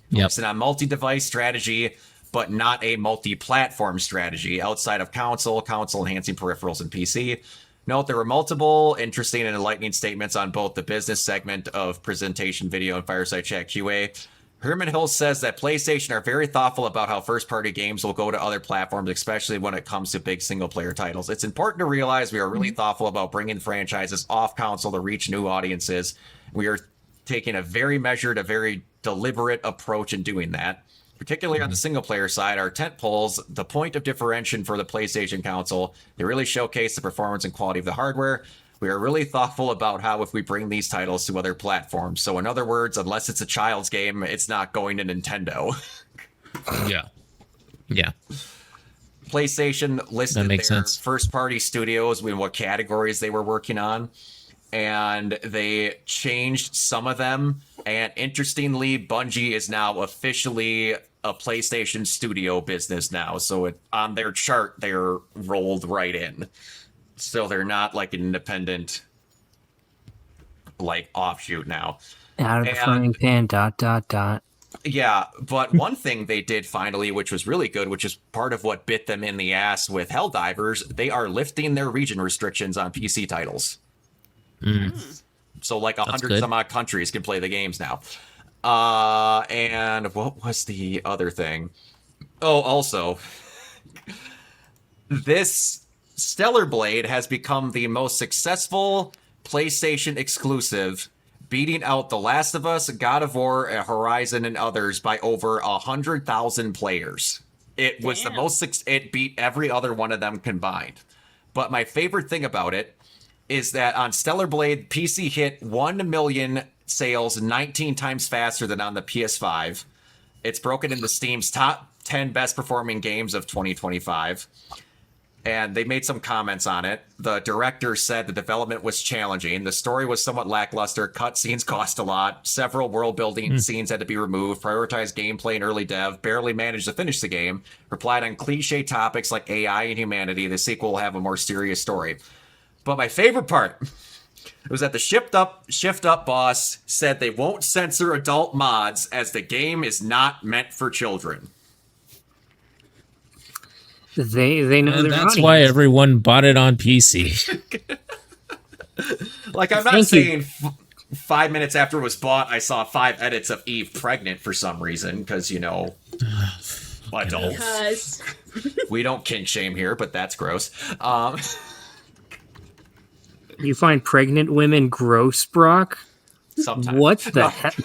Yep. It's a multi-device strategy, but not a multi-platform strategy. Outside of console enhancing peripherals and PC. Note there were multiple interesting and enlightening statements on both the business segment of presentation video and Fireside Chat QA. Herman Hill says that PlayStation are very thoughtful about how first-party games will go to other platforms, especially when it comes to big single-player titles. It's important to realize we are really thoughtful about bringing franchises off console to reach new audiences. We are taking a very measured, a very deliberate approach in doing that. Particularly on the single-player side, our tentpoles, the point of differentiation for the PlayStation console, they really showcase the performance and quality of the hardware. We are really thoughtful about how if we bring these titles to other platforms. So in other words, unless it's a child's game, it's not going to Nintendo. Yeah. PlayStation listed That makes their sense. first-party studios with what categories they were working on. And they changed some of them. And interestingly, Bungie is now officially a PlayStation studio business now. So on their chart, they're rolled right in. So they're not like an independent, like, offshoot now. Out of the frying pan, ... Yeah, but one thing they did finally, which was really good, which is part of what bit them in the ass with Helldivers, they are lifting their region restrictions on PC titles. So like 100 some odd countries can play the games now. And what was the other thing? Oh, also, this Stellar Blade has become the most successful PlayStation exclusive, beating out The Last of Us, God of War, Horizon, and others by over 100,000 players. It was the most, it beat every other one of them combined. But my favorite thing about it is that on Stellar Blade, PC hit 1 million sales 19 times faster than on the PS5. It's broken into Steam's top 10 best performing games of 2025. And they made some comments on it. The director said the development was challenging. The story was somewhat lackluster. Cutscenes cost a lot. Several world-building scenes had to be removed. Prioritized gameplay in early dev. Barely managed to finish the game. Replied on cliche topics like AI and humanity. The sequel will have a more serious story. But my favorite part was that the Shift Up boss said they won't censor adult mods as the game is not meant for children. They know their That's audience. why everyone bought it on PC. Like, I'm not saying 5 minutes after it was bought, I saw 5 edits of Eve pregnant for some reason, because, you know, adults. Because We don't kink shame here, but that's gross. You find pregnant women gross, Brock? Sometimes. What the heck?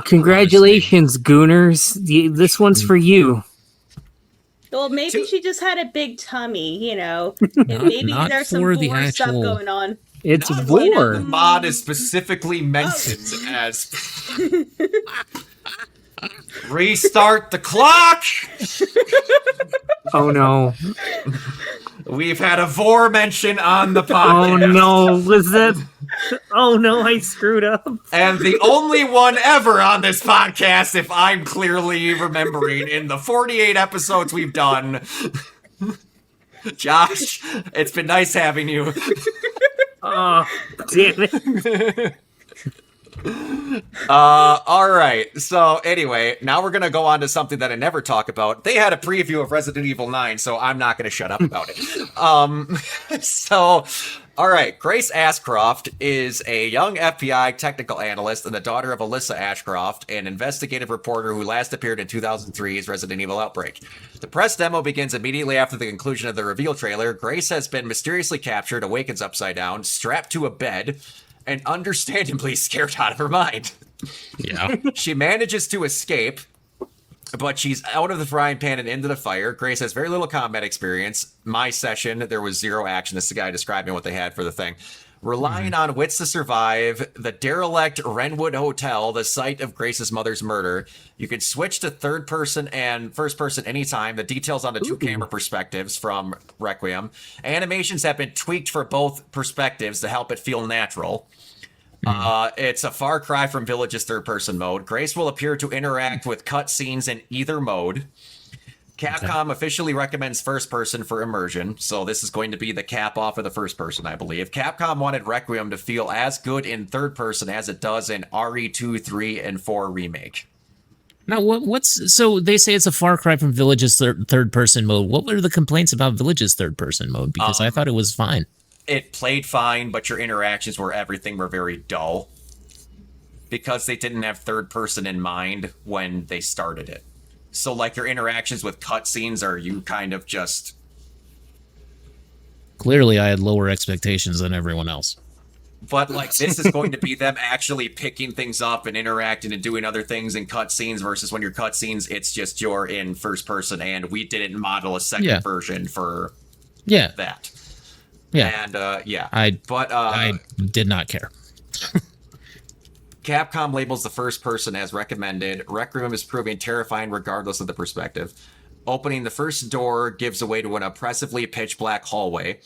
Congratulations, Gooners. This one's for you. Well, maybe Two- she just had a big tummy, and maybe not there's some for the vor stuff actual- going on. It's Not when vor. the mod is specifically mentioned as restart the clock. Oh no. We've had a vor mention on the Oh podcast. no. Was that? Oh no, I screwed up. And the only one ever on this podcast, if I'm clearly remembering, in the 48 episodes we've done. Josh, it's been nice having you. Oh, damn it. All right. So anyway, now we're gonna go on to something that I never talk about. They had a preview of Resident Evil 9, so I'm not gonna shut up about it. So, all right. Grace Ashcroft is a young FBI technical analyst and the daughter of Alyssa Ashcroft, an investigative reporter who last appeared in 2003's Resident Evil Outbreak. The press demo begins immediately after the conclusion of the reveal trailer. Grace has been mysteriously captured, awakens upside down, strapped to a bed, and understandably scared out of her mind. Yeah. She manages to escape, but she's out of the frying pan and into the fire. Grace has very little combat experience. My session, there was zero action. This is the guy describing what they had for the thing. Relying on wits to survive, the derelict Wrenwood Hotel, the site of Grace's mother's murder. You can switch to third person and first person anytime. The details on the two camera perspectives from Requiem. Animations have been tweaked for both perspectives to help it feel natural. It's a far cry from Village's third person mode. Grace will appear to interact with cutscenes in either mode. Capcom officially recommends first person for immersion, so this is going to be the cap off of the first person, I believe. Capcom wanted Requiem to feel as good in third person as it does in RE2, 3, and 4 remake. Now, what's so they say it's a far cry from Village's third person mode. What were the complaints about Village's third person mode? Because I thought it was fine. It played fine, but your interactions were very dull. Because they didn't have third person in mind when they started it. So, like, your interactions with cutscenes are you kind of just... Clearly, I had lower expectations than everyone else. But, like, this is going to be them actually picking things up and interacting and doing other things in cutscenes versus when your cutscenes, it's just you're in first person and we didn't model a second version for that. Yeah. And, yeah. I did not care. Capcom labels the first person as recommended. Requiem is proving terrifying regardless of the perspective. Opening the first door gives away to an oppressively pitch black hallway.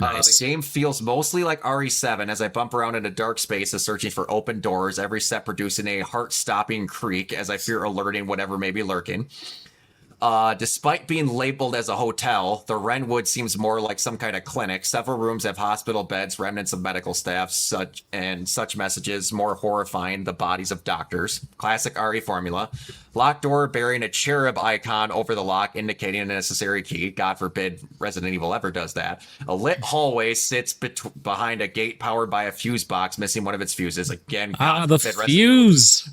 Nice. The game feels mostly like RE7 as I bump around in a dark spaces searching for open doors, every step producing a heart-stopping creak as I fear alerting whatever may be lurking. Despite being labeled as a hotel, the Wrenwood seems more like some kind of clinic. Several rooms have hospital beds, remnants of medical staff, such messages, more horrifying, the bodies of doctors. Classic RE formula. Locked door bearing a cherub icon over the lock indicating a necessary key. God forbid Resident Evil ever does that. A lit hallway sits behind a gate powered by a fuse box, missing one of its fuses. Again, God The forbid fuse.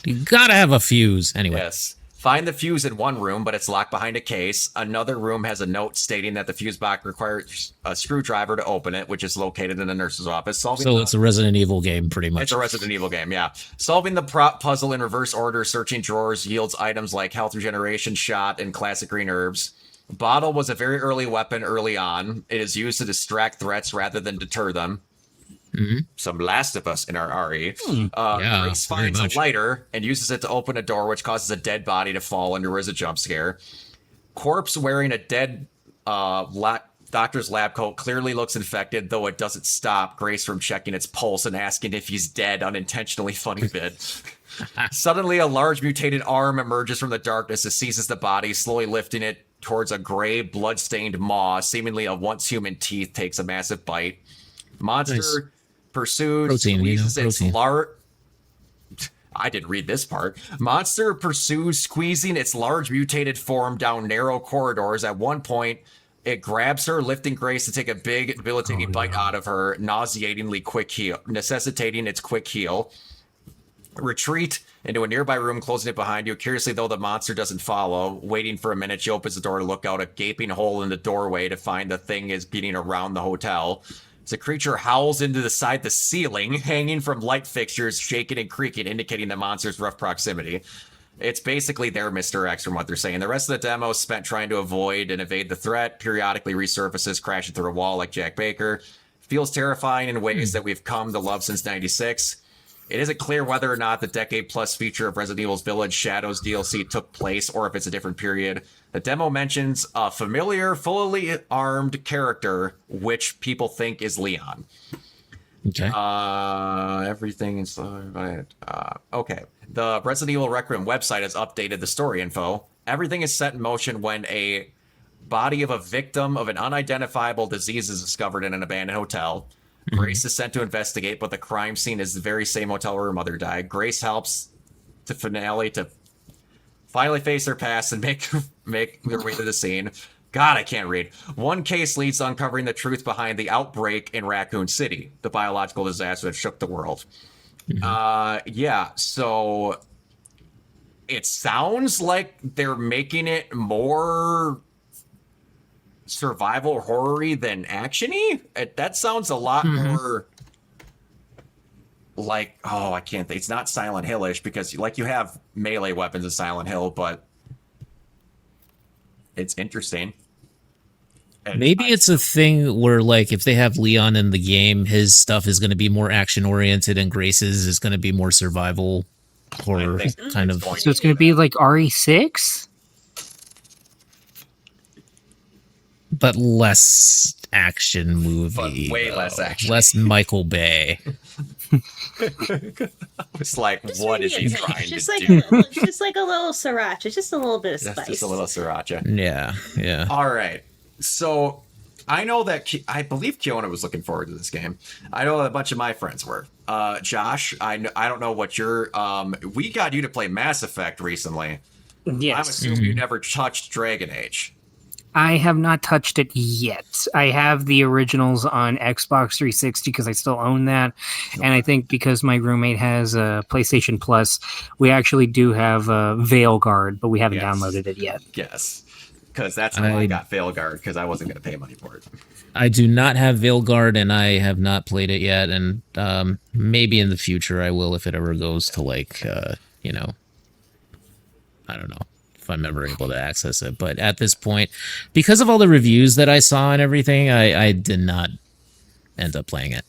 You gotta have a fuse. Anyway. Yes. Find the fuse in one room, but it's locked behind a case. Another room has a note stating that the fuse box requires a screwdriver to open it, which is located in the nurse's office. So it's a Resident Evil game, pretty much. It's a Resident Evil game, yeah. Solving the prop puzzle in reverse order, searching drawers yields items like health regeneration shot and classic green herbs. Bottle was a very early weapon early on. It is used to distract threats rather than deter them. Some Last of Us in our RE. Grace finds a lighter and uses it to open a door, which causes a dead body to fall, and there is a jump scare. Corpse wearing a dead doctor's lab coat clearly looks infected, though it doesn't stop Grace from checking its pulse and asking if he's dead, unintentionally funny bit. Suddenly, a large mutated arm emerges from the darkness and seizes the body, slowly lifting it towards a gray, blood-stained maw. Seemingly a once human teeth takes a massive bite. Monster pursues, squeezes its large... I didn't read this part. Monster pursues, squeezing its large mutated form down narrow corridors. At one point, it grabs her, lifting Grace to take a big, debilitating bite out of her, necessitating its quick heal. Retreat into a nearby room, closing it behind you. Curiously, though, the monster doesn't follow. Waiting for a minute, she opens the door to look out a gaping hole in the doorway to find the thing is beating around the hotel. As a creature howls into the ceiling, hanging from light fixtures, shaking and creaking, indicating the monster's rough proximity. It's basically their Mr. X from what they're saying. The rest of the demo is spent trying to avoid and evade the threat, periodically resurfaces, crashing through a wall like Jack Baker. Feels terrifying in ways that we've come to love since 96. It isn't clear whether or not the decade-plus feature of Resident Evil's Village Shadows DLC took place or if it's a different period. The demo mentions a familiar, fully armed character, which people think is Leon. Okay. Everything is okay. The Resident Evil Requiem website has updated the story info. Everything is set in motion when a body of a victim of an unidentifiable disease is discovered in an abandoned hotel. Grace is sent to investigate, but the crime scene is the very same hotel where her mother died. Grace helps to finally face her past and make their way to the scene. God, I can't read. One case leads to uncovering the truth behind the outbreak in Raccoon City, the biological disaster that shook the world. Yeah, so it sounds like they're making it more survival horror-y than action-y. That sounds a lot more like, I can't think. It's not Silent Hill-ish because like you have melee weapons in Silent Hill, but it's interesting. And Maybe it's a thing where, like, if they have Leon in the game, his stuff is going to be more action-oriented and Grace's is going to be more survival horror kind of. So it's going to be like RE6? But less action movie. But way less action. Less Michael Bay. It's like, what is he trying to do? do? Just like a little sriracha, just a little bit of spice. Just a little sriracha. Yeah. All right. So I know that I believe Kiona was looking forward to this game. I know that a bunch of my friends were. Josh, I don't know what your we got you to play Mass Effect recently. Yes. I'm assuming you never touched Dragon Age. I have not touched it yet. I have the originals on Xbox 360 because I still own that. And I think because my roommate has a PlayStation Plus, we actually do have a Veilguard, but we haven't downloaded it yet. Yes. Because that's how I got Veilguard, because I wasn't going to pay money for it. I do not have Veilguard, and I have not played it yet. And maybe in the future I will if it ever goes to, like, I don't know if I'm ever able to access it. But at this point, because of all the reviews that I saw and everything, I did not end up playing it.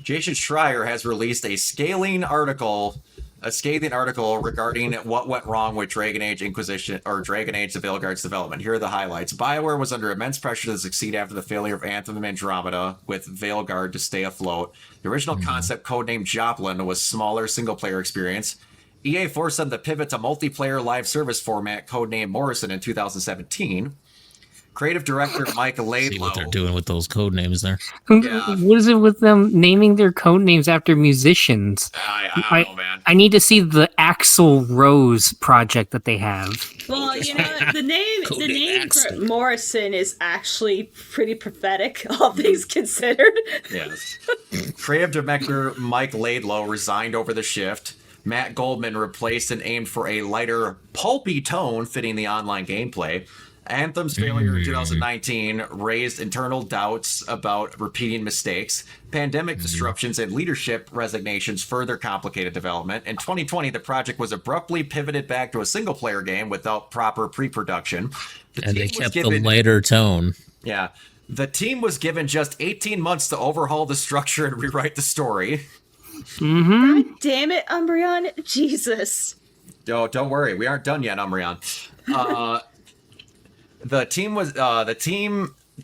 Jason Schreier has released a scathing article regarding what went wrong with Dragon Age Inquisition or Dragon Age the Veilguard's development. Here are the highlights. BioWare was under immense pressure to succeed after the failure of Anthem and Andromeda with Veilguard to stay afloat. The original concept, codenamed Joplin, was smaller single-player experience. EA forced them to pivot to multiplayer live service format, codenamed Morrison, in 2017. Creative director Mike Laidlow. See what they're doing with those code names there. Yeah. What is it with them naming their code names after musicians? I don't know, man. I need to see the Axl Rose project that they have. Well, the name for Morrison is actually pretty prophetic, all things considered. Yes. Creative director Mike Laidlow resigned over the shift. Matt Goldman replaced and aimed for a lighter, pulpy tone fitting the online gameplay. Anthem's failure in 2019 raised internal doubts about repeating mistakes. Pandemic disruptions and leadership resignations further complicated development. In 2020, the project was abruptly pivoted back to a single-player game without proper pre-production. And they kept the lighter tone. Yeah. The team was given just 18 months to overhaul the structure and rewrite the story. God damn it, Umbreon. Jesus. Oh, don't worry. We aren't done yet, Umbreon. The team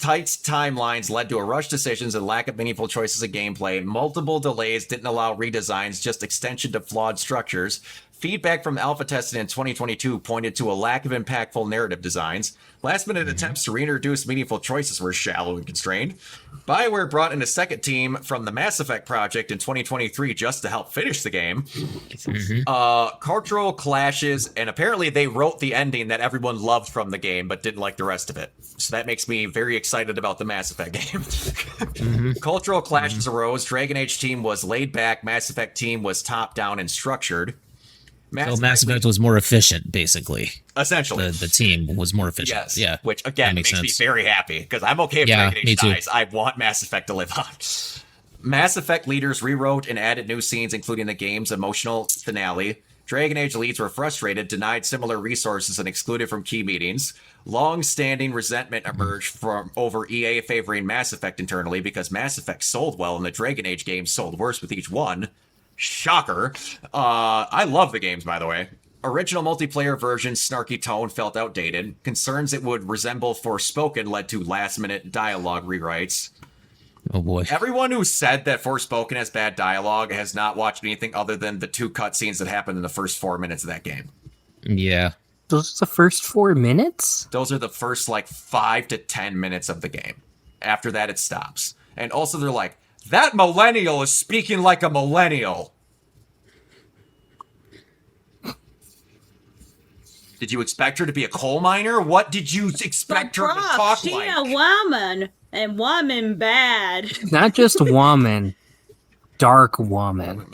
tight timelines led to a rush decisions and lack of meaningful choices of gameplay. Multiple delays didn't allow redesigns, just extension to flawed structures. Feedback from alpha testing in 2022 pointed to a lack of impactful narrative designs. Last-minute attempts to reintroduce meaningful choices were shallow and constrained. BioWare brought in a second team from the Mass Effect project in 2023 just to help finish the game. Cultural clashes, and apparently they wrote the ending that everyone loved from the game but didn't like the rest of it. So that makes me very excited about the Mass Effect game. Cultural clashes arose. Dragon Age team was laid back. Mass Effect team was top-down and structured. Mass Effect was more efficient, basically. Essentially. The team was more efficient. Yes. Yeah. Which, again, makes me very happy, because I'm okay if Dragon Age dies. I want Mass Effect to live on. Mass Effect leaders rewrote and added new scenes, including the game's emotional finale. Dragon Age elites were frustrated, denied similar resources, and excluded from key meetings. Long-standing resentment emerged from over EA favoring Mass Effect internally because Mass Effect sold well and the Dragon Age games sold worse with each one. Shocker. I love the games, by the way. Original multiplayer version's snarky tone felt outdated. Concerns it would resemble Forspoken led to last-minute dialogue rewrites. Oh boy. Everyone who said that Forspoken has bad dialogue has not watched anything other than the 2 cutscenes that happened in the first 4 minutes of that game. Yeah. Those are the first 4 minutes? Those are the first, 5 to 10 minutes of the game. After that, it stops. And also, they're like, that millennial is speaking like a millennial. Did you expect her to be a coal miner? What did you expect her to talk She like? a woman, and woman bad. Not just woman, dark woman.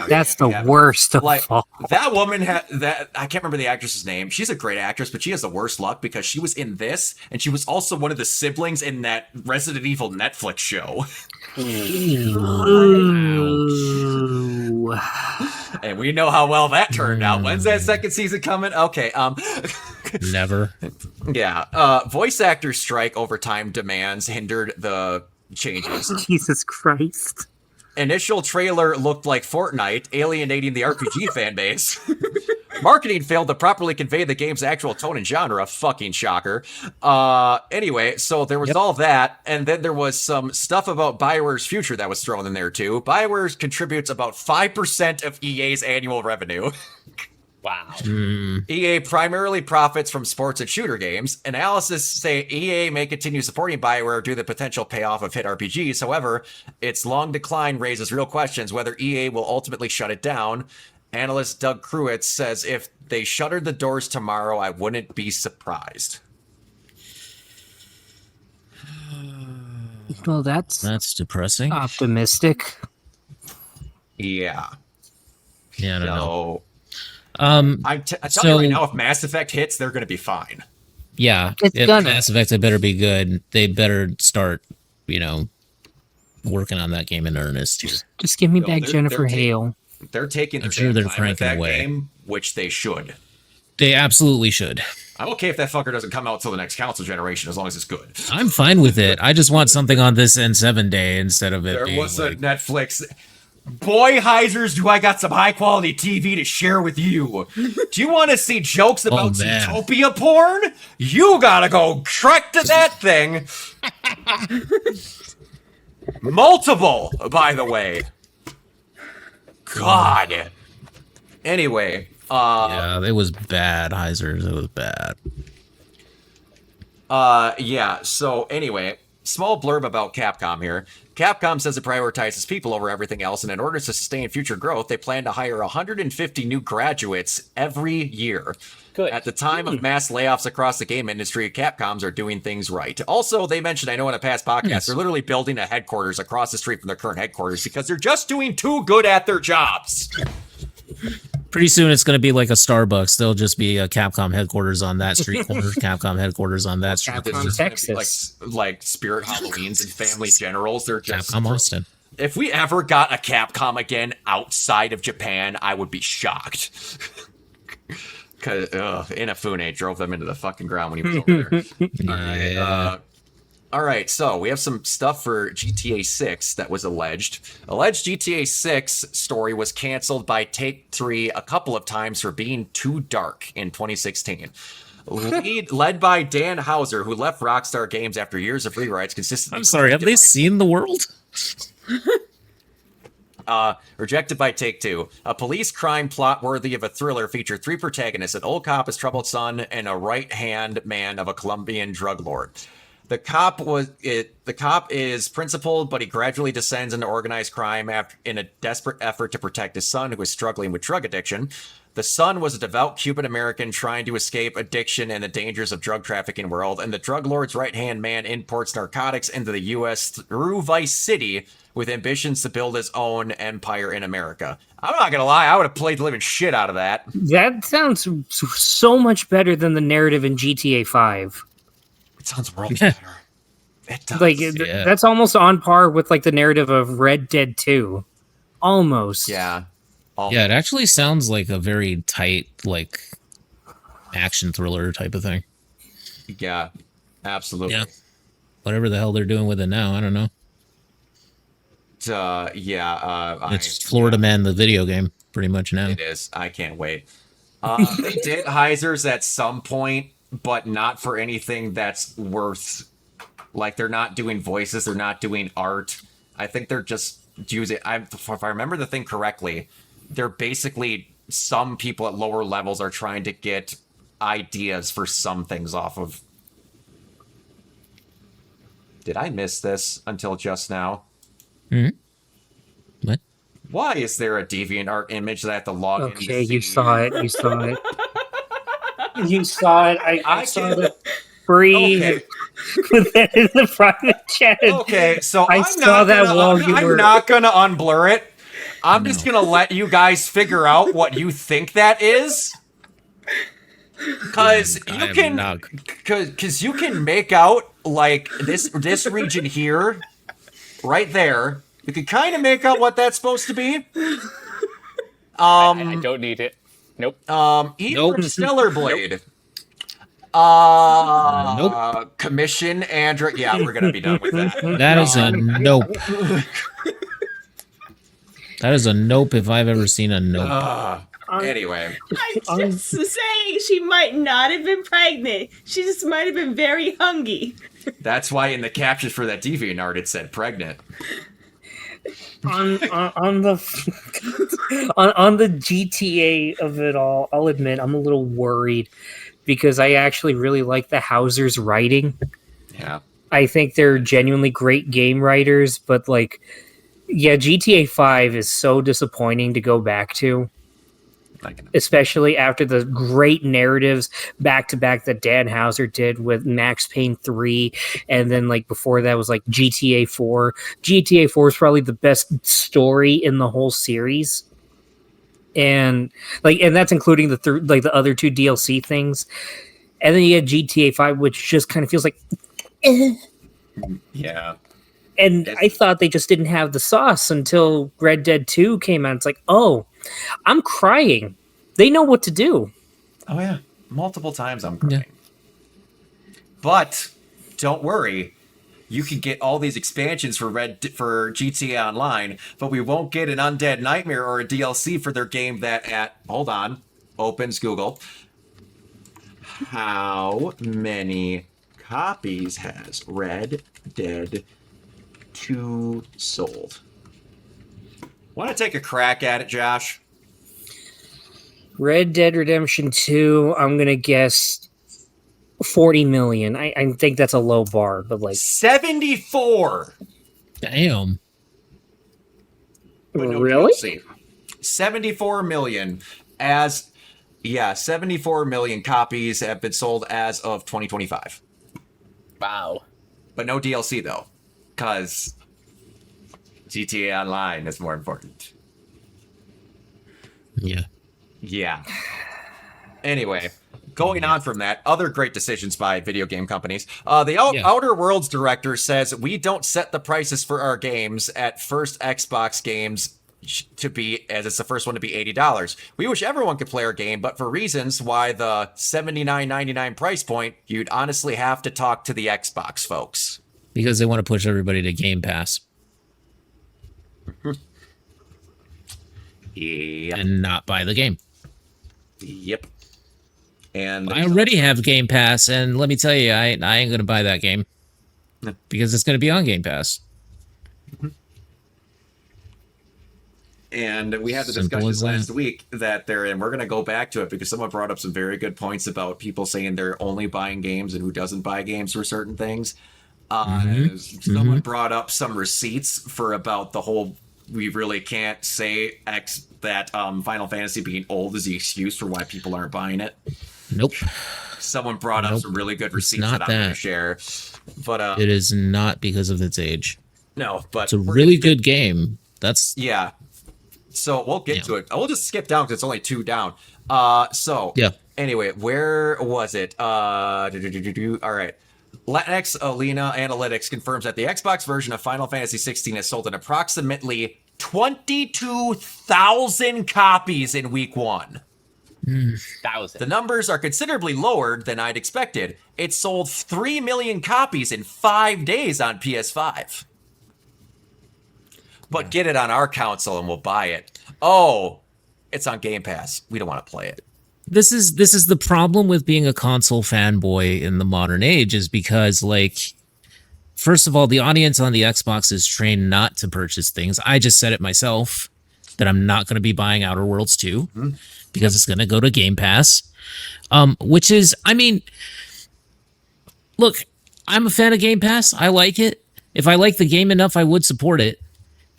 That's the worst of all. That woman I can't remember the actress's name. She's a great actress, but she has the worst luck because she was in this, and she was also one of the siblings in that Resident Evil Netflix show. Ooh. And we know how well that turned out. When's that second season coming? Okay, Never. yeah. Voice actor strike over time demands hindered the changes. Jesus Christ. Initial trailer looked like Fortnite, alienating the RPG fan base. Marketing failed to properly convey the game's actual tone and genre. Fucking shocker. Anyway, so there was all that, and then there was some stuff about BioWare's future that was thrown in there too. BioWare contributes about 5% of EA's annual revenue. Wow. EA primarily profits from sports and shooter games. Analysis say EA may continue supporting BioWare due to the potential payoff of hit RPGs. However, its long decline raises real questions whether EA will ultimately shut it down. Analyst Doug Kruitz says, if they shuttered the doors tomorrow, I wouldn't be surprised. Well, that's depressing. optimistic. Yeah. Yeah, I don't know. I tell you right now, if Mass Effect hits, they're going to be fine. Yeah, It's if gonna. Mass Effect, it better be good. They better start, working on that game in earnest here. Just give me No, back they're Jennifer taking- Hale. They're taking their I'm sure they're time with cranking that away. game, which they should. They absolutely should. I'm okay if that fucker doesn't come out till the next console generation, as long as it's good. I'm fine with it. I just want something on this N7 day instead of it There being was a like, Netflix. Boy, Heisers, do I got some high quality TV to share with you? Do you want to see jokes about man. Zootopia porn? You gotta go trek to that thing. Multiple, by the way. God. Anyway, yeah, it was bad, Heisers. It was bad. yeah, so anyway, small blurb about Capcom here. Capcom says it prioritizes people over everything else, and in order to sustain future growth, they plan to hire 150 new graduates every year. Good. At the time of mass layoffs across the game industry, Capcoms are doing things right. Also, they mentioned, I know in a past podcast, Yes. they're literally building a headquarters across the street from their current headquarters because they're just doing too good at their jobs. Pretty soon it's going to be like a Starbucks. There'll just be a Capcom headquarters on that street corner, Capcom headquarters on that street It's Capcom just gonna be Texas. like Spirit Halloweens and Family Generals. They're just Capcom Austin. If we ever got a Capcom again outside of Japan, I would be shocked. Because Inafune drove them into the fucking ground when he was over there. Yeah. All right, so we have some stuff for GTA 6 that was alleged. Alleged GTA 6 story was canceled by Take-Three a couple of times for being too dark in 2016. Led by Dan Houser, who left Rockstar Games after years of rewrites consistently. I'm sorry, have they seen the world? Rejected by Take-Two. A police crime plot worthy of a thriller featured 3 protagonists, an old cop, his troubled son, and a right-hand man of a Colombian drug lord. The cop is principled, but he gradually descends into organized crime in a desperate effort to protect his son, who is struggling with drug addiction. The son was a devout Cuban American trying to escape addiction and the dangers of drug trafficking world, and the drug lord's right-hand man imports narcotics into the U.S. through Vice City with ambitions to build his own empire in America. I'm not gonna lie, I would have played the living shit out of that. That sounds so much better than the narrative in GTA 5. It sounds world better. It does. Like Yeah. that's almost on par with like the narrative of Red Dead 2. Almost. Yeah. Yeah, it actually sounds like a very tight, like action thriller type of thing. Yeah, absolutely. Yeah. Whatever the hell they're doing with it now, I don't know. It's It's Florida Man, the video game, pretty much now. It is. I can't wait. They did Heisers at some point, but not for anything that's worth. Like, they're not doing voices, they're not doing art. I think they're just using. If I remember the thing correctly, they're basically some people at lower levels are trying to get ideas for some things off of. Did I miss this until just now? What? Why is there a DeviantArt image that I have to log in to Okay, see? you saw it. You saw it. You saw it. I saw the free Okay. with that in the private chat. Okay, so I I'm saw not that gonna, while you I'm were. not gonna unblur it. I'm just gonna let you guys figure out what you think that is. Cause I you am can, not- cause you can make out like this region here, right there. You can kind of make out what that's supposed to be. I don't need it. Nope. Even Nope. Stellar Blade. Commission Android. Yeah, we're gonna be done with that. That is a nope. That is a nope if I've ever seen a nope. Anyway, I'm just saying she might not have been pregnant. She just might have been very hungry. that's why in the captions for that DeviantArt it said pregnant. on the on the GTA of it all, I'll admit I'm a little worried because I actually really like the Hauser's writing. Yeah. I think they're genuinely great game writers, but like, yeah, GTA 5 is so disappointing to go back to, especially after the great narratives back to back that Dan Hauser did with Max Payne 3, and then like before that was like GTA 4. GTA 4 is probably the best story in the whole series, and that's including the other two DLC things, and then you had GTA 5, which just kind of feels like. Yeah. And I thought they just didn't have the sauce until Red Dead 2 came out. It's like, oh, I'm crying. They know what to do. Oh yeah. Multiple times I'm crying. But don't worry. You can get all these expansions for GTA Online, but we won't get an Undead Nightmare or a DLC for their game that hold on, opens Google. How many copies has Red Dead 2 sold? Want to take a crack at it, Josh? Red Dead Redemption 2, I'm going to guess 40 million. I think that's a low bar, but like 74. Damn. But no really? DLC. 74 million 74 million copies have been sold as of 2025. Wow. But no DLC though, because GTA Online is more important. Yeah. Yeah. Anyway, going on from that, other great decisions by video game companies. The Outer Worlds director says we don't set the prices for our games at first Xbox games to be, as it's the first one to be $80. We wish everyone could play our game, but for reasons why the $79.99 price point, you'd honestly have to talk to the Xbox folks. Because they want to push everybody to Game Pass. Yep. And not buy the game. Yep. And I already have Game Pass, and let me tell you, I ain't going to buy that game. Because it's going to be on Game Pass. And we had the Simple discussion as that. last week and we're going to go back to it because someone brought up some very good points about people saying they're only buying games and who doesn't buy games for certain things. Someone brought up some receipts for about the whole, we really can't say that Final Fantasy being old is the excuse for why people aren't buying it. Nope. Someone brought up some really good receipts not that I'm going to that. share. But It is not because of its age. no, but It's a really good game. That's yeah. So we'll get to it. We'll just skip down because it's only 2 down. Yeah. Anyway, where was it? All right. Latinx Alina Analytics confirms that the Xbox version of Final Fantasy XVI has sold an approximately 22,000 copies in week 1. 1,000. The numbers are considerably lower than I'd expected. It sold 3 million copies in 5 days on PS5. But get it on our console and we'll buy it. Oh, it's on Game Pass. We don't want to play it. This is the problem with being a console fanboy in the modern age, is because, like, first of all, the audience on the Xbox is trained not to purchase things. I just said it myself that I'm not going to be buying Outer Worlds 2 because it's going to go to Game Pass. Which is, I mean, look, I'm a fan of Game Pass. I like it. If I like the game enough, I would support it.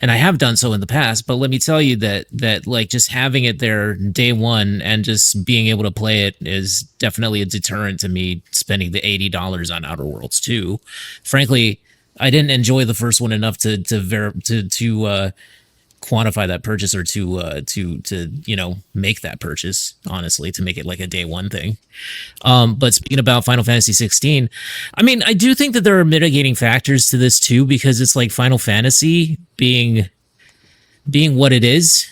And I have done so in the past, but let me tell you that like just having it there day one and just being able to play it is definitely a deterrent to me spending the $80 on Outer Worlds 2. Frankly, I didn't enjoy the first one enough to quantify that purchase or to make that purchase, honestly, to make it like a day one thing. But speaking about Final Fantasy 16, I mean, I do think that there are mitigating factors to this too, because it's like Final Fantasy being what it is.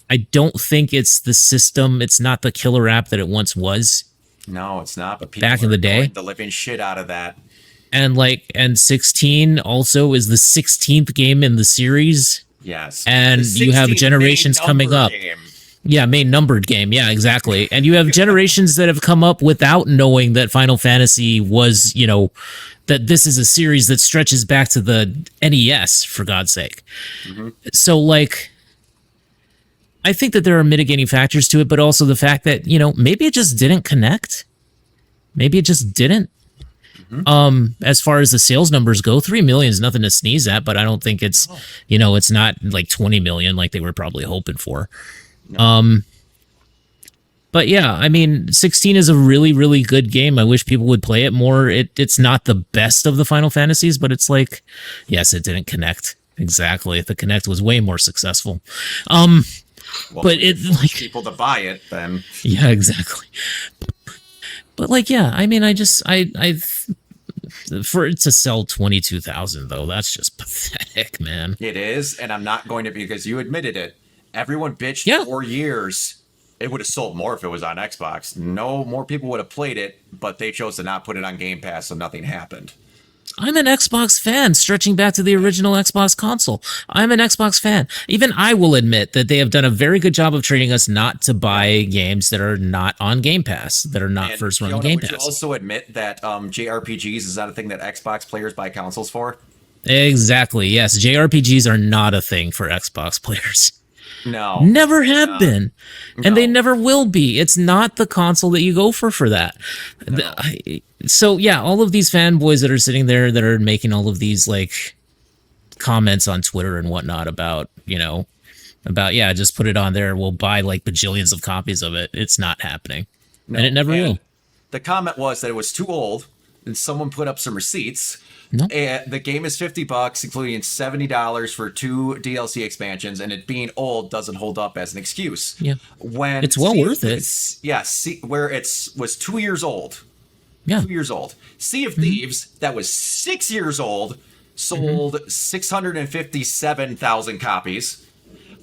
I don't think it's the system. It's not the killer app that it once was. No, it's not. But people back in the day, the living shit out of that. And 16 also is the 16th game in the series. Yes. And you have generations coming up. Game. Yeah, main numbered game. Yeah, exactly. And you have generations that have come up without knowing that Final Fantasy was, that this is a series that stretches back to the NES, for God's sake. Mm-hmm. So, I think that there are mitigating factors to it, but also the fact that, maybe it just didn't connect. Maybe it just didn't. As far as the sales numbers go, 3 million is nothing to sneeze at, but I don't think it's, it's not like 20 million like they were probably hoping for. No. But yeah, I mean, 16 is a really, really good game. I wish people would play it more. It's not the best of the Final Fantasies, but it's like, yes, it didn't connect. Exactly. The Connect was way more successul. Well, but it like people to buy it then. Yeah, exactly. But yeah, I mean, I for it to sell 22,000 though, that's just pathetic, man. It is, and I'm not going to, because you admitted it. Everyone bitched 4 years. It would have sold more if it was on Xbox. No more people would have played it, but they chose to not put it on Game Pass, so nothing happened. I'm an Xbox fan, stretching back to the original Xbox console. I'm an Xbox fan. Even I will admit that they have done a very good job of training us not to buy games that are not on Game Pass, that are not first run Game Pass. Would you also admit that JRPGs is not a thing that Xbox players buy consoles for? Exactly, yes. JRPGs are not a thing for Xbox players. No. Never have been. And they never will be. It's not the console that you go for that. No. So, yeah, all of these fanboys that are sitting there that are making all of these, comments on Twitter and whatnot about, just put it on there. We'll buy, bajillions of copies of it. It's not happening. No. And it never will. The comment was that it was too old, and someone put up some receipts. No. And the game is $50, including $70 for 2 DLC expansions, and it being old doesn't hold up as an excuse. Yeah. When it's well worth it. Yeah, where it was 2 years old. Yeah. 2 years old. Sea of Thieves, that was 6 years old, sold 657,000 copies.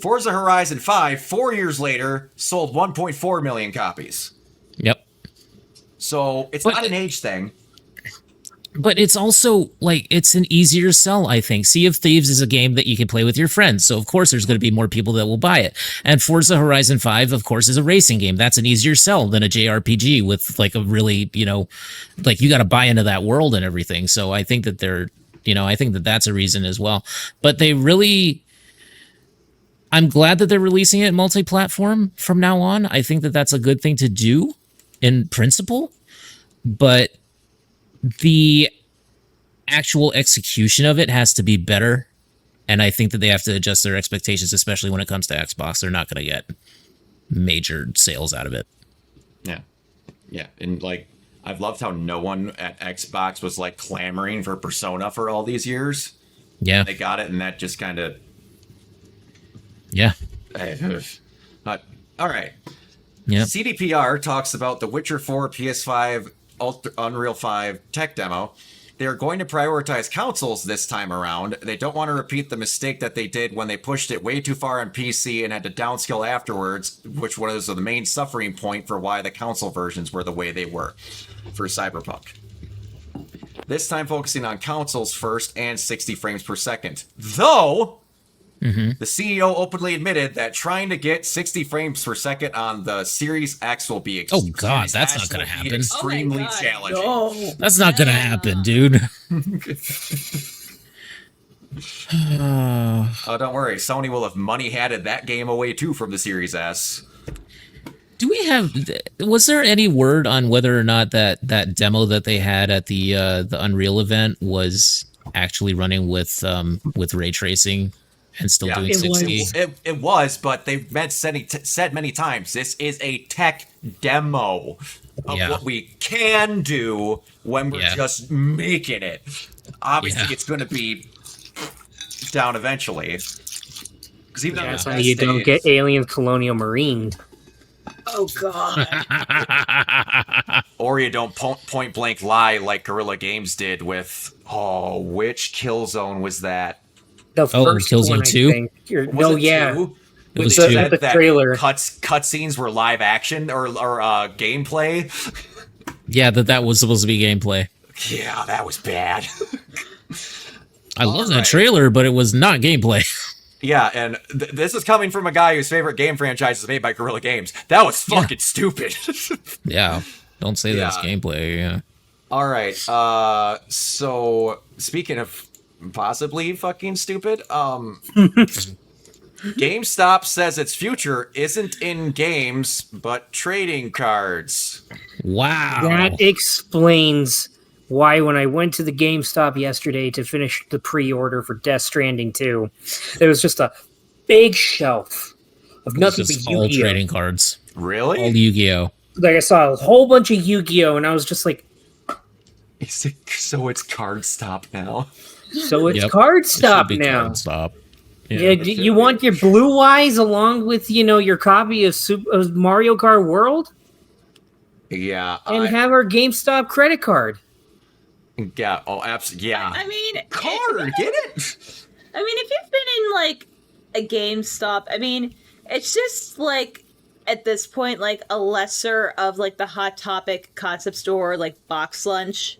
Forza Horizon 5, 4 years later, sold 1.4 million copies. Yep. So it's not an age thing. But it's also, it's an easier sell, I think. Sea of Thieves is a game that you can play with your friends, so of course there's going to be more people that will buy it. And Forza Horizon 5, of course, is a racing game. That's an easier sell than a JRPG with, a really, you got to buy into that world and everything. So I think that I think that that's a reason as well. But I'm glad that they're releasing it multi-platform from now on. I think that that's a good thing to do in principle, but the actual execution of it has to be better, and I think that they have to adjust their expectations, especially when it comes to Xbox. They're not going to get major sales out of it. Yeah, and I've loved how no one at Xbox was clamoring for Persona for all these years. Yeah, they got it, and that just kind of all right. Yeah. CDPR talks about the Witcher 4 PS5 Unreal 5 tech demo. they're going to prioritize consoles this time around. They don't want to repeat the mistake that they did when they pushed it way too far on PC and had to downscale afterwards, which was the main suffering point for why the console versions were the way they were for Cyberpunk. This time focusing on consoles first and 60 frames per second. Though, the CEO openly admitted that trying to get 60 frames per second on the Series X will be Oh God, that's not gonna happen. extremely Oh my God, challenging. no. That's not gonna happen, dude. Oh, don't worry. Sony will have money-hatted that game away, too, from the Series S. Do we have? Was there any word on whether or not that demo that they had at the Unreal event was actually running with ray tracing and still doing It 60? It was, but they've said many times, this is a tech demo of what we can do when we're just making it. Obviously, it's going to be down eventually. Because even That's how you don't get Alien Colonial Marine. Oh god. Or you don't point blank lie like Guerrilla Games did with, which Killzone was that? The first Killzone one, 2? I think. Was it 2? It was They 2. said The that trailer. cutscenes were live action or gameplay. Yeah, that was supposed to be gameplay. Yeah, that was bad. I love that trailer, but it was not gameplay. Yeah, and this is coming from a guy whose favorite game franchise is made by Guerrilla Games. That was fucking stupid. Yeah, don't say that's gameplay. Yeah. All right. So speaking of possibly fucking stupid, GameStop says its future isn't in games but trading cards. Wow. That explains why when I went to the GameStop yesterday to finish the pre-order for Death Stranding 2, there was just a big shelf of nothing Just but all Yu-Gi-Oh. trading cards. Really? All Yu-Gi-Oh. Like I saw a whole bunch of Yu-Gi-Oh, and I was just like, So it's Card Stop now. so it's Yep. Card It should Stop be now. Card Stop. Yeah, you want your Blue Eyes along with your copy of Mario Kart World, Yeah. and have our GameStop credit card. Yeah. Oh, absolutely. Yeah. I mean, Card, get it? I mean, if you've been in like a GameStop, I mean, it's just like at this point like a lesser of like the Hot Topic concept store, like Box Lunch.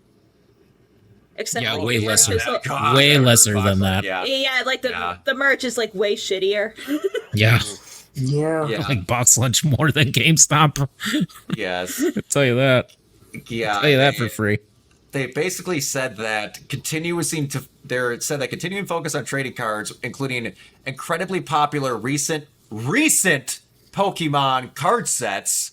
Except Yeah, like, way the merch lesser. is, like- God, Way I remember lesser Box than Lunch, that. Yeah. Yeah, like the merch is like way shittier. Yeah. Yeah. Yeah. Like Box Lunch more than GameStop. Yes. I'll tell you that. Yeah. I'll tell you that for free. They basically said that continuing focus on trading cards, including incredibly popular recent Pokemon card sets,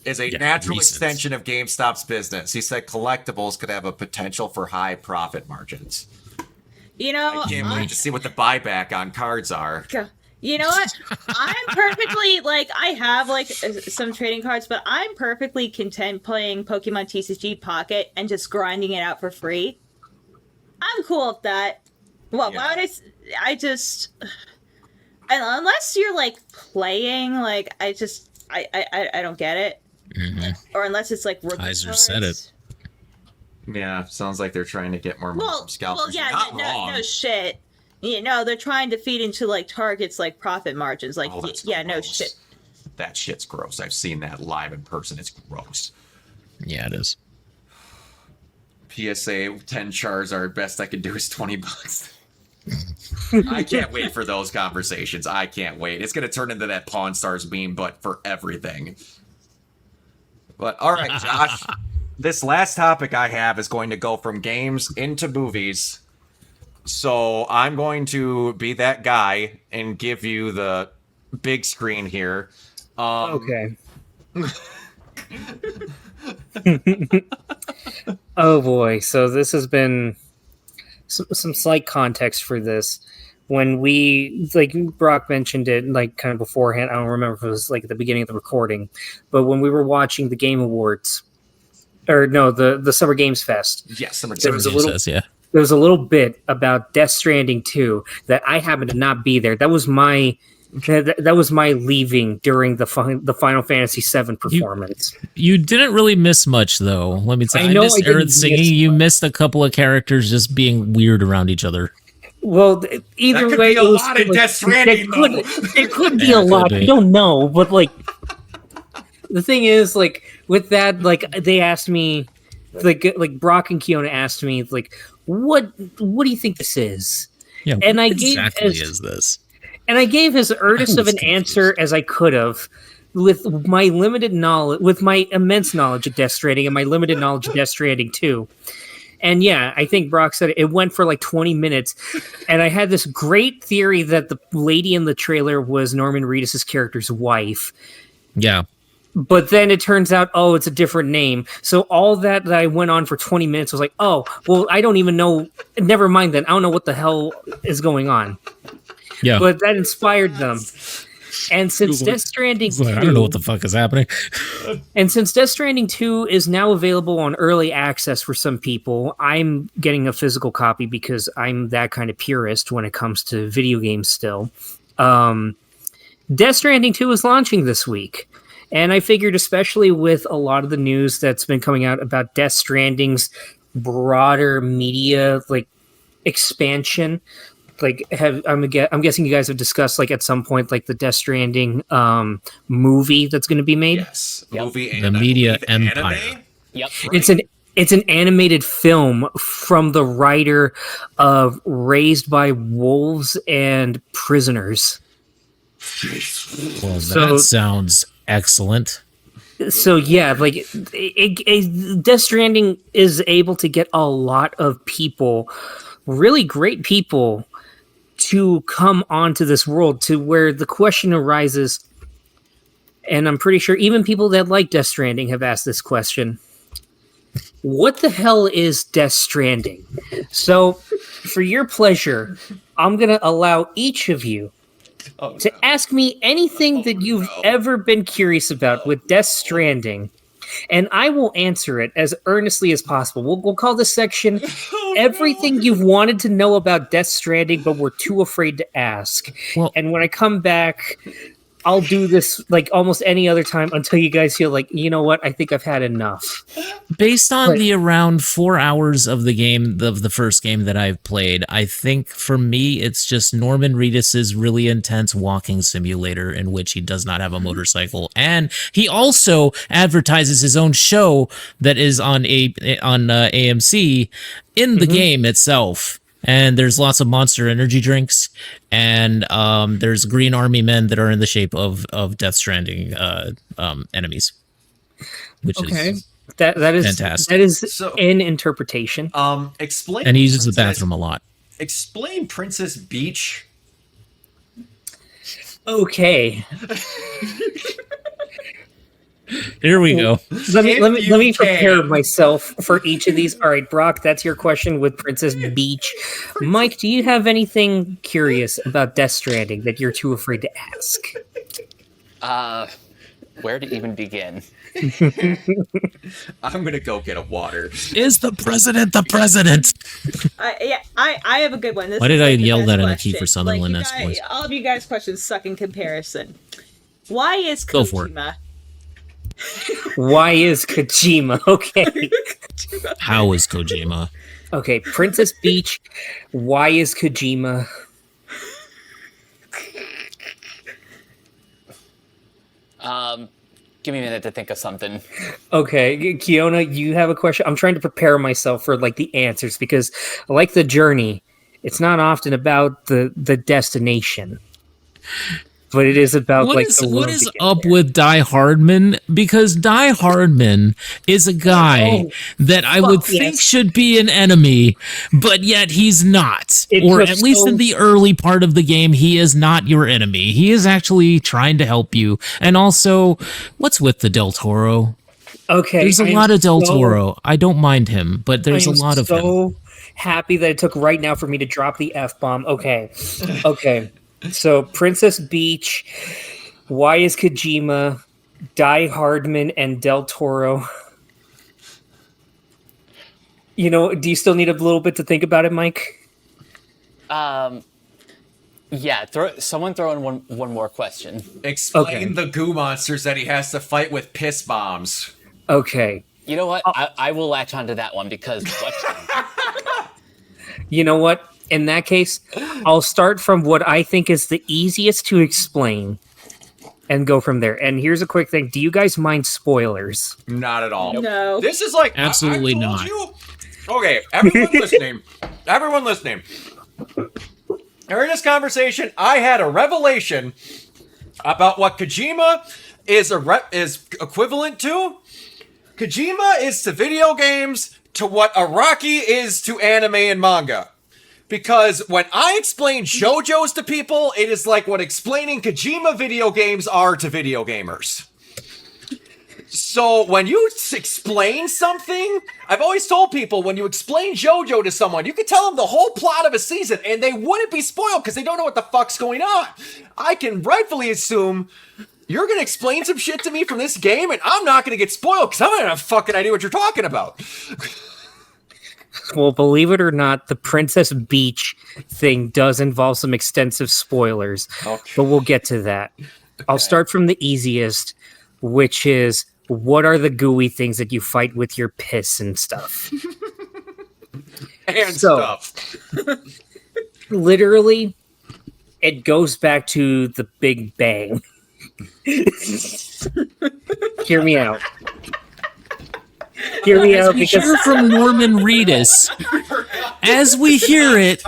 is a natural recent. extension of GameStop's business. He said collectibles could have a potential for high profit margins. I can't wait to see what the buyback on cards are. You know what? I'm perfectly like I have like some trading cards, but I'm perfectly content playing Pokemon TCG Pocket and just grinding it out for free. I'm cool with that. Well, why would I just unless you're like playing, like I don't get it. Or unless it's like rookie Kaiser cards. said it. Yeah, sounds like they're trying to get more money from scalpers. Well, yeah, You're not wrong. no shit. They're trying to feed into like Target's like profit margins. Like, That's no gross. shit. That shit's gross. I've seen that live in person. It's gross. Yeah, it is. PSA 10 Charizard, best I can do is $20. I can't wait for those conversations. I can't wait. It's going to turn into that Pawn Stars meme, but for everything. But all right, Josh, this last topic I have is going to go from games into movies. So I'm going to be that guy and give you the big screen here. Okay. Oh boy, so this has been some slight context for this. When we, like Brock mentioned it, like kind of beforehand, I don't remember if it was like at the beginning of the recording, but when we were watching the Game Awards, or no, the Summer Games Fest, Yes, there was a little, Says, yeah. there was a little bit about Death Stranding 2 that I happened to not be there. That was my That was my leaving during the Final Fantasy VII performance. You didn't really miss much, though. Let me say, I know missed I didn't Aerith singing. miss You missed a couple of characters just being weird around each other. Well, either That could way, be a it was lot in like, Death Stranding, It could be Yeah, a it could lot. be. I don't know, but like the thing is, like with that, like they asked me, like Brock and Kiona asked me, like, what do you think this is? Yeah, And what I exactly gave is this? And I gave as earnest I of was an answer as I could have, with my limited knowledge, with my immense knowledge of Death Stranding and my limited knowledge of Death Stranding 2. And yeah, I think Brock said it went for like 20 minutes. And I had this great theory that the lady in the trailer was Norman Reedus' character's wife. Yeah. But then it turns out, oh, it's a different name. So all that I went on for 20 minutes was like, oh, well, I don't even know. Never mind then. I don't know what the hell is going on. Yeah. But that inspired them. And since Death Stranding 2, I don't know what the fuck is happening. and since Death Stranding 2 is now available on early access for some people, I'm getting a physical copy because I'm that kind of purist when it comes to video games still. Death Stranding 2 is launching this week. And I figured, especially with a lot of the news that's been coming out about Death Stranding's broader media like expansion, like I'm guessing you guys have discussed like at some point like the Death Stranding movie that's going to be made. Yes, Yep. movie The and I media believe empire. anime? Yep. It's an animated film from the writer of Raised by Wolves and Prisoners. Well, So- that sounds excellent. So yeah, like Death Stranding is able to get a lot of people, really great people, to come onto this world, to where the question arises, and I'm pretty sure even people that like Death Stranding have asked this question: what the hell is Death Stranding? So, for your pleasure, I'm gonna allow each of you to ask me anything that you've ever been curious about with Death Stranding, and I will answer it as earnestly as possible. We'll call this section everything you've wanted to know about Death Stranding, but were too afraid to ask. Well- And when I come back, I'll do this like almost any other time until you guys feel like, you know what, I think I've had enough. Based on Right. the around 4 hours of the game, of the first game that I've played, I think for me, it's just Norman Reedus's really intense walking simulator in which he does not have a motorcycle. And he also advertises his own show that is on AMC in the game itself. And there's lots of Monster energy drinks, and there's green army men that are in the shape of Death Stranding enemies, which is That is fantastic. That is So- an interpretation. Explain. and he uses the Princess- bathroom a lot. Explain Princess Beach. Okay. Here we go. Let me If you prepare can. myself for each of these. All right, Brock, that's your question with Princess Beach. Mike, do you have anything curious about Death Stranding that you're too afraid to ask? Where to even begin? I'm gonna go get a water. Is the president the president? I have a good one. This Why is, did I like, the yell best that in a question. Kiefer Sutherland you esque guys- voice? All of you guys' questions suck in comparison. Why is Go for it. Kojima? Why is Kojima? Okay. How is Kojima? Okay, Princess Beach. Why is Kojima? Give me a minute to think of something. Okay, Kiona, you have a question? I'm trying to prepare myself for like the answers because like the journey, it's not often about the destination. But it is about What like is the what road is to get up there. with Die Hardman? Because Die Hardman is a guy Oh, that I would fuck think yes. should be an enemy, but yet he's not. It Or took at least so- in the early part of the game, he is not your enemy. He is actually trying to help you. And also, what's with the Del Toro? Okay, There's a I'm lot of Del so- Toro. I don't mind him, but there's I'm a lot of him. so happy that it took right now for me to drop the F bomb. Okay. Okay. So Princess Beach, why is Kojima, Die Hardman, and Del Toro? You know, do you still need a little bit to think about it, Mike? Yeah, someone throw in one more question. Explain the goo monsters that he has to fight with piss bombs. Okay. You know what? I will latch onto that one because You know what? In that case, I'll start from what I think is the easiest to explain and go from there. And here's a quick thing. Do you guys mind spoilers? Not at all. No. This is like Absolutely I told not. You. Okay, everyone listening. Everyone listening. During this conversation, I had a revelation about what Kojima is equivalent to. Kojima is to video games to what Araki is to anime and manga. Because when I explain JoJo's to people, it is like what explaining Kojima video games are to video gamers. So when you explain something, I've always told people when you explain JoJo to someone, you could tell them the whole plot of a season and they wouldn't be spoiled because they don't know what the fuck's going on. I can rightfully assume you're going to explain some shit to me from this game and I'm not going to get spoiled because I don't have a fucking idea what you're talking about. Well, believe it or not, the Princess Beach thing does involve some extensive spoilers, but we'll get to that. I'll start from the easiest, which is what are the gooey things that you fight with your piss and stuff? And stuff. Literally, it goes back to the Big Bang. Hear me out. Hear me out We hear from Norman Reedus. As we hear it,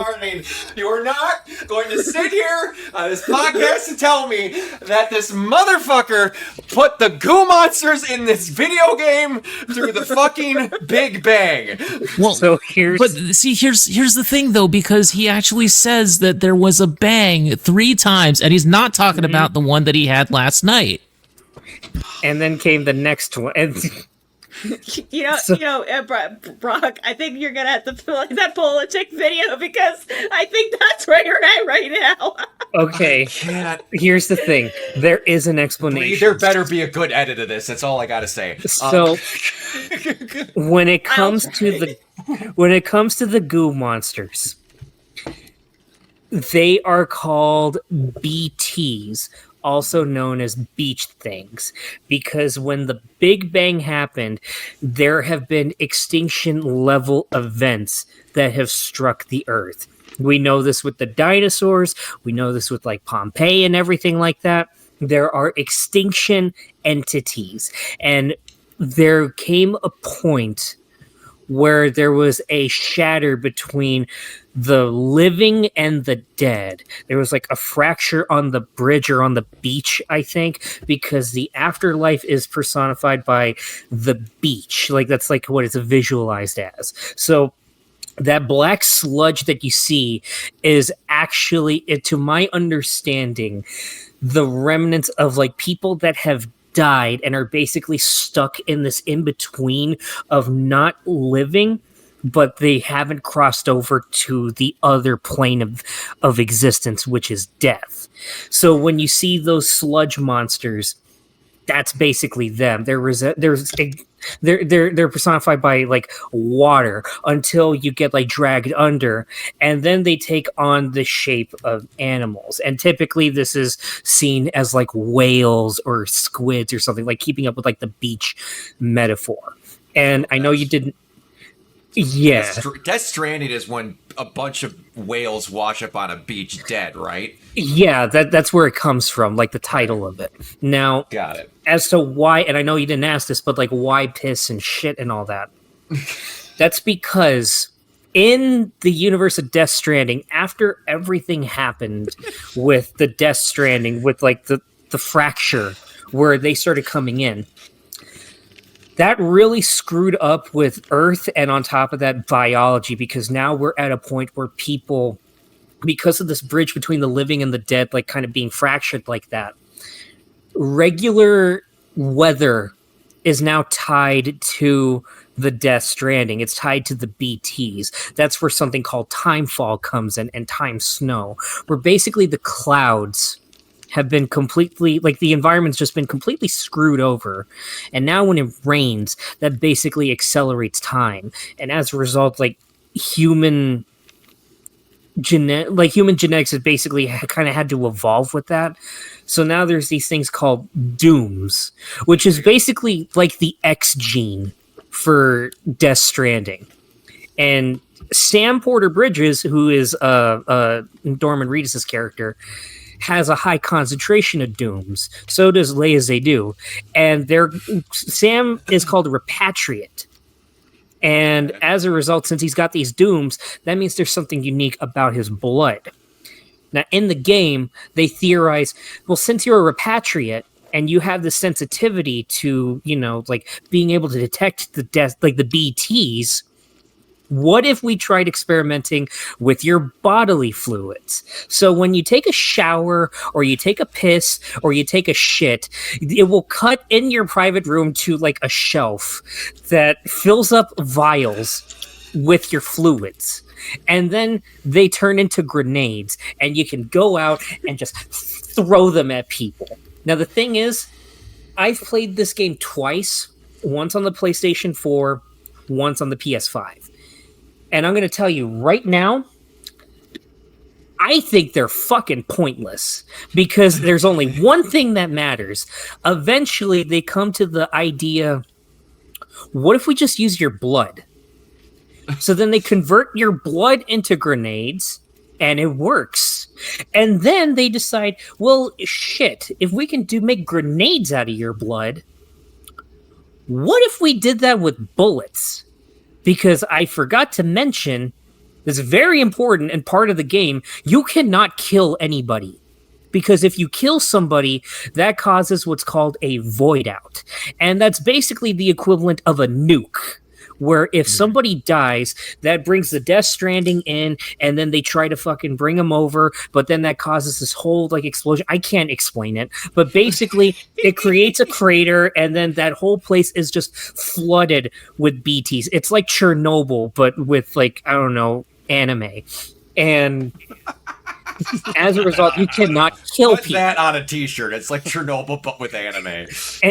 You are not going to sit here on this podcast and tell me that this motherfucker put the goo monsters in this video game through the fucking Big Bang. well, So here's but see, here's the thing though, because he actually says that there was a bang 3 times, and he's not talking about the one that he had last night. and then came the next one. And Brock, I think you're gonna have to play that politic video because I think that's where you're at right now. okay, Can't. here's the thing. There is an explanation. There better be a good edit of this. That's all I gotta say. So when it comes to the goo monsters, they are called BTs, also known as beach things, because when the Big Bang happened, there have been extinction level events that have struck the Earth. We know this with the dinosaurs. We know this with like Pompeii and everything like that. There are extinction entities, and there came a point where there was a shatter between the living and the dead. There was like a fracture on the bridge or on the beach, I think, because the afterlife is personified by the beach. Like that's like what it's visualized as. So that black sludge that you see is actually, to my understanding, the remnants of like people that have died and are basically stuck in this in between of not living, but they haven't crossed over to the other plane of existence, which is death. So when you see those sludge monsters, that's basically them. They're personified by like water until you get like dragged under, and then they take on the shape of animals. And typically this is seen as like whales or squids or something, like keeping up with like the beach metaphor. And I know you didn't. Yeah. Death Stranding is when a bunch of whales wash up on a beach dead, right? Yeah, that's where it comes from, like the title of it. Now, Got it. as to why, and I know you didn't ask this, but like why piss and shit and all that. That's because in the universe of Death Stranding, after everything happened with the Death Stranding, with like the fracture where they started coming in, that really screwed up with Earth, and on top of that, biology, because now we're at a point where people, because of this bridge between the living and the dead, like kind of being fractured like that, regular weather is now tied to the Death Stranding. It's tied to the BTs. That's where something called timefall comes in, and time snow, where basically the clouds have been completely, like the environment's just been completely screwed over. And now when it rains, that basically accelerates time. And as a result, like human human genetics has basically kind of had to evolve with that. So now there's these things called dooms, which is basically like the X gene for Death Stranding. And Sam Porter Bridges, who is Norman Reedus' character, has a high concentration of dooms. So does Leia Zaydu. And Sam is called a repatriate. And as a result, since he's got these dooms, that means there's something unique about his blood. Now, in the game, they theorize, well, since you're a repatriate and you have the sensitivity to, like being able to detect the death, like the BTs, what if we tried experimenting with your bodily fluids? So when you take a shower or you take a piss or you take a shit, it will cut in your private room to like a shelf that fills up vials with your fluids. And then they turn into grenades and you can go out and just throw them at people. Now, the thing is, I've played this game twice, once on the PlayStation 4, once on the PS5. And I'm going to tell you right now, I think they're fucking pointless because there's only one thing that matters. Eventually, they come to the idea, what if we just use your blood? So then they convert your blood into grenades, and it works. And then they decide, well, shit, if we can make grenades out of your blood, what if we did that with bullets? Because I forgot to mention, this is very important and part of the game, you cannot kill anybody. Because if you kill somebody, that causes what's called a void out. And that's basically the equivalent of a nuke. Where if somebody dies, that brings the Death Stranding in, and then they try to fucking bring them over, but then that causes this whole like explosion. I can't explain it, but basically it creates a crater, and then that whole place is just flooded with BTs. It's like Chernobyl, but with like, I don't know, anime. And as a result, you cannot kill Put people. that on a t-shirt. It's like Chernobyl, but with anime.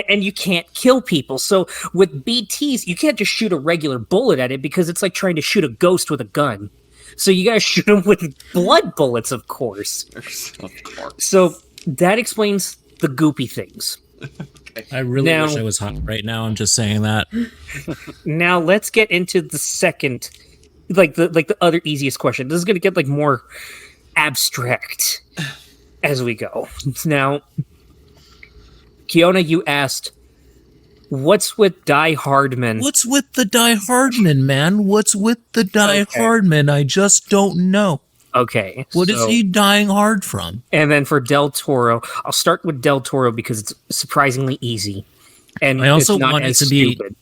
And you can't kill people. So with BTs, you can't just shoot a regular bullet at it because it's like trying to shoot a ghost with a gun. So you gotta shoot them with blood bullets, of course. Of course. So that explains the goopy things. I really Now- wish I was hot right now. I'm just saying that. Now let's get into the second, like the other easiest question. This is gonna get like more abstract as we go. Now, Kiona, you asked, what's with Die Hardman? What's with the Die Hardman, man? What's with the Die Hardman? I just don't know. Okay. What is he dying hard from? And then for Del Toro, I'll start with Del Toro because it's surprisingly easy. And I also it's not want it as to be- stupid.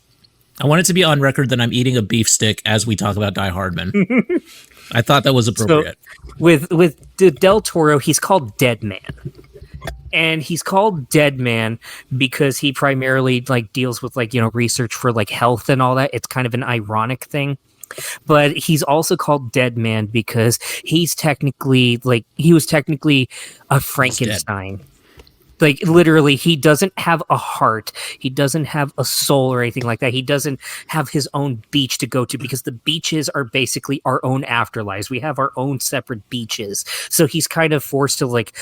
I want it to be on record that I'm eating a beef stick as we talk about Die Hardman. I thought that was appropriate. With Del Toro, he's called Dead Man. And he's called Dead Man because he primarily like deals with like, research for like health and all that. It's kind of an ironic thing. But he's also called Dead Man because he was technically a Frankenstein. Like literally, he doesn't have a heart. He doesn't have a soul or anything like that. He doesn't have his own beach to go to because the beaches are basically our own afterlives. We have our own separate beaches. So he's kind of forced to like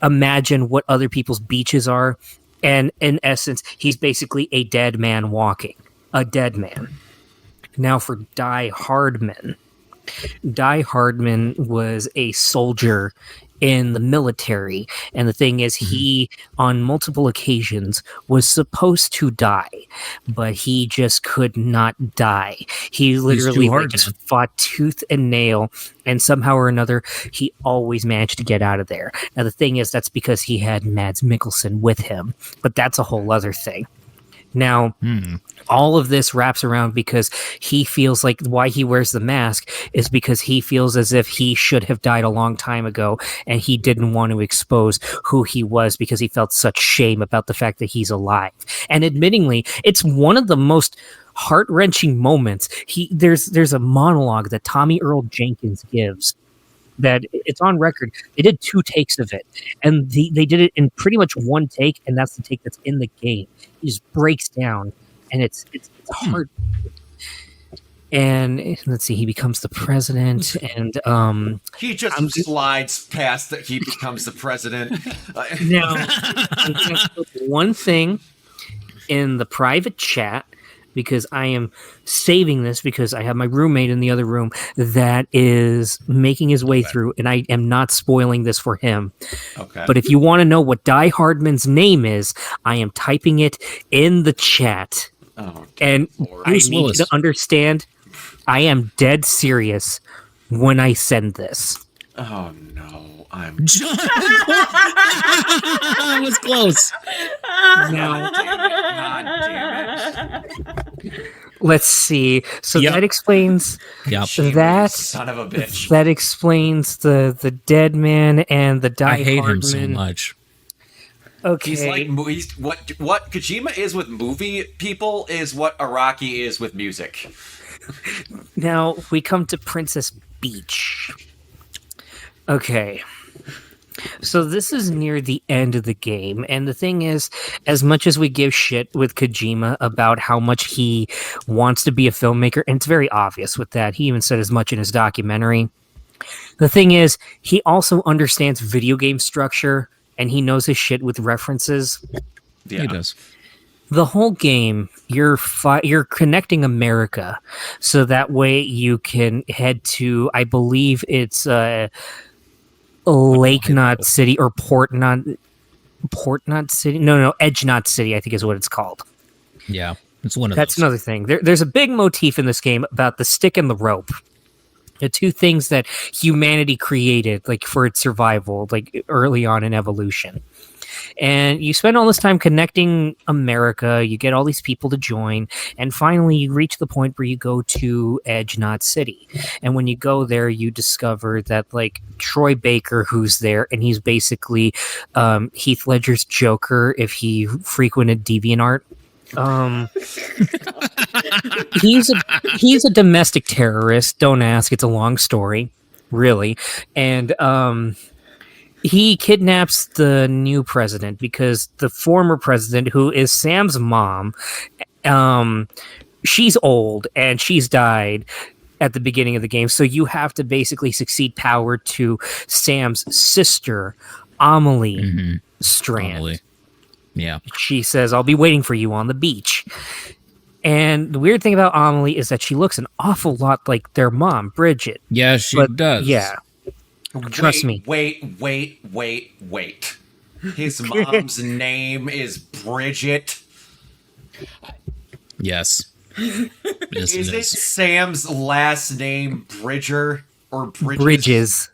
imagine what other people's beaches are. And in essence, he's basically a dead man walking, a dead man. Now for Die Hardman. Die Hardman was a soldier in the military, and the thing is, he on multiple occasions was supposed to die, but he just could not die. He literally just fought tooth and nail, and somehow or another he always managed to get out of there. Now the thing is, that's because he had Mads Mikkelsen with him, but that's a whole other thing. Now, all of this wraps around because he feels like why he wears the mask is because he feels as if he should have died a long time ago, and he didn't want to expose who he was because he felt such shame about the fact that he's alive. And admittingly, it's one of the most heart-wrenching moments. There's a monologue that Tommy Earl Jenkins gives that it's on record. They did 2 takes of it, and they did it in pretty much one take, and that's the take that's in the game. He just breaks down, and it's hard. And let's see, he becomes the president, and He just slides past that he becomes the president. now I'm gonna put one thing in the private chat because I am saving this because I have my roommate in the other room that is making his way through, and I am not spoiling this for him. Okay. But if you want to know what Die Hardman's name is, I am typing it in the chat. Oh, and Lord. I need you to understand, I am dead serious when I send this. Oh no, I'm. I was close. Now, God damn it. let's see. So Yep. that explains Yep. that. Son of a bitch. That explains the dead man and the Die I hate him Hardman. so much. Okay. He's like he's what Kojima is with movie people is what Araki is with music. Now we come to Princess Beach. Okay. So this is near the end of the game, and the thing is, as much as we give shit with Kojima about how much he wants to be a filmmaker, and it's very obvious with that, he even said as much in his documentary. The thing is, he also understands video game structure, and he knows his shit with references. Yeah. He does. The whole game, you're connecting America, so that way you can head to, I believe it's Lake Knot City or Port Knot City. No, Edge Knot City, I think is what it's called. Yeah, it's one of That's those. another thing. There's a big motif in this game about the stick and the rope. The two things that humanity created, like for its survival, like early on in evolution. And you spend all this time connecting America, you get all these people to join, and finally you reach the point where you go to Edge Knot City. And when you go there, you discover that like Troy Baker, who's there, and he's basically Heath Ledger's Joker if he frequented DeviantArt. He's a domestic terrorist. Don't ask. It's a long story, really. And he kidnaps the new president because the former president, who is Sam's mom, she's old and she's died at the beginning of the game. So you have to basically succeed power to Sam's sister, Amelie Strand. Probably. Yeah. She says, "I'll be waiting for you on the beach." And the weird thing about Amelie is that she looks an awful lot like their mom, Bridget. Yeah, she does. Yeah. Trust me. Wait. His mom's name is Bridget. Yes. Yes, Is it it is. Sam's last name Bridger or Bridges? Bridges.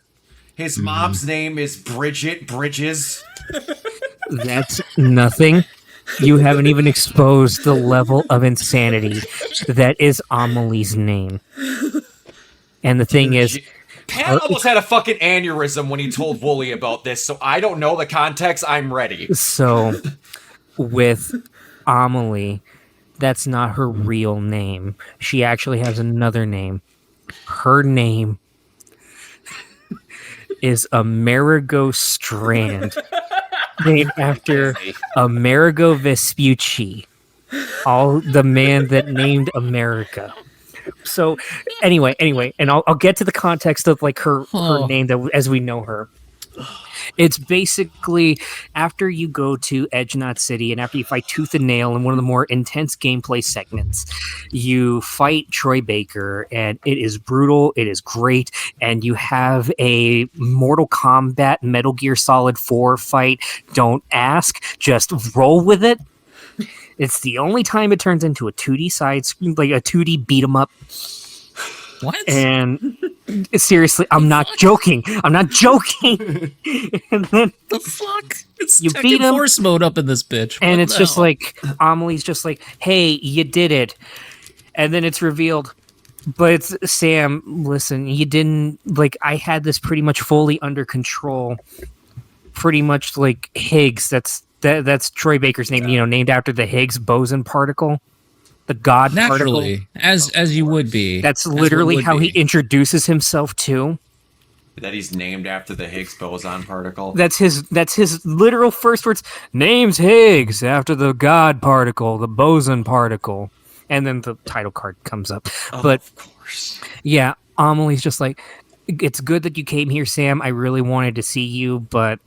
His mom's name is Bridget Bridges. That's nothing. You haven't even exposed the level of insanity that is Amelie's name. And the thing is, Pat almost had a fucking aneurysm when he told Wooly about this, so I don't know the context. I'm ready. so with Amelie, that's not her real name. She actually has another name. Her name is Amerigo Strand, named after Amerigo Vespucci, the man that named America. So anyway, and I'll get to the context of like her name that as we know her. It's basically after you go to Edge Knot City and after you fight Tooth and Nail in one of the more intense gameplay segments, you fight Troy Baker, and it is brutal, it is great, and you have a Mortal Kombat Metal Gear Solid 4 fight. Don't ask, just roll with it. It's the only time it turns into a 2D side screen, like a 2D beat 'em up. What? And seriously, I'm not joking. I'm not joking. And then the fuck? It's you Tekken beat him, Force mode up in this bitch. and What it's the just hell? like Amelie's just like, "Hey, you did it," and then it's revealed. But it's Sam. Listen, you didn't like. I had this pretty much fully under control. Pretty much like Higgs. That's Troy Baker's name. You know, named after the Higgs boson particle, the God particle. naturally, as you would be. That's As one literally would how he be. introduces himself too. That he's named after the Higgs boson particle. That's his literal first words. Name's Higgs after the God particle, the boson particle. and then the title card comes up. Oh, But of course. yeah, Amelie's just like, it's good that you came here, Sam. I really wanted to see you, but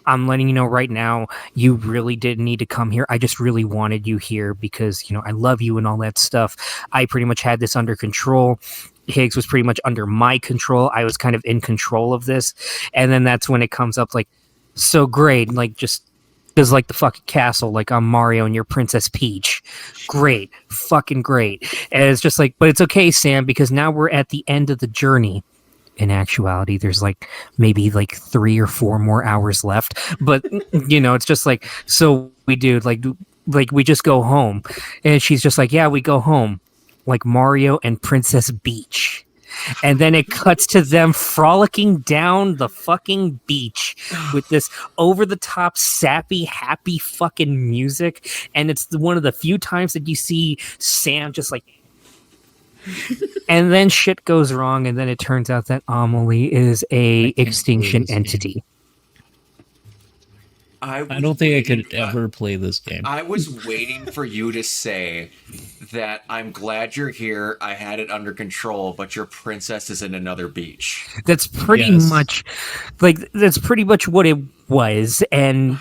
I'm letting you know right now, you really didn't need to come here. I just really wanted you here because, I love you and all that stuff. I pretty much had this under control. Higgs was pretty much under my control. I was kind of in control of this. And then that's when it comes up like, so great. Like, just because like the fucking castle, like I'm Mario and you're Princess Peach. Great. Fucking great. And it's just like, but it's okay, Sam, because now we're at the end of the journey. In actuality, there's like maybe like 3 or 4 more hours left, but it's just like, so we do like we just go home. And she's just like, yeah, we go home like Mario and Princess Beach. And then it cuts to them frolicking down the fucking beach with this over the top sappy happy fucking music. And it's one of the few times that you see Sam just like, and then shit goes wrong, and then it turns out that Amelie is a extinction entity. I don't think I could ever play this game. I was waiting for you to say that I'm glad you're here. I had it under control, but your princess is in another beach. That's pretty much what it was. And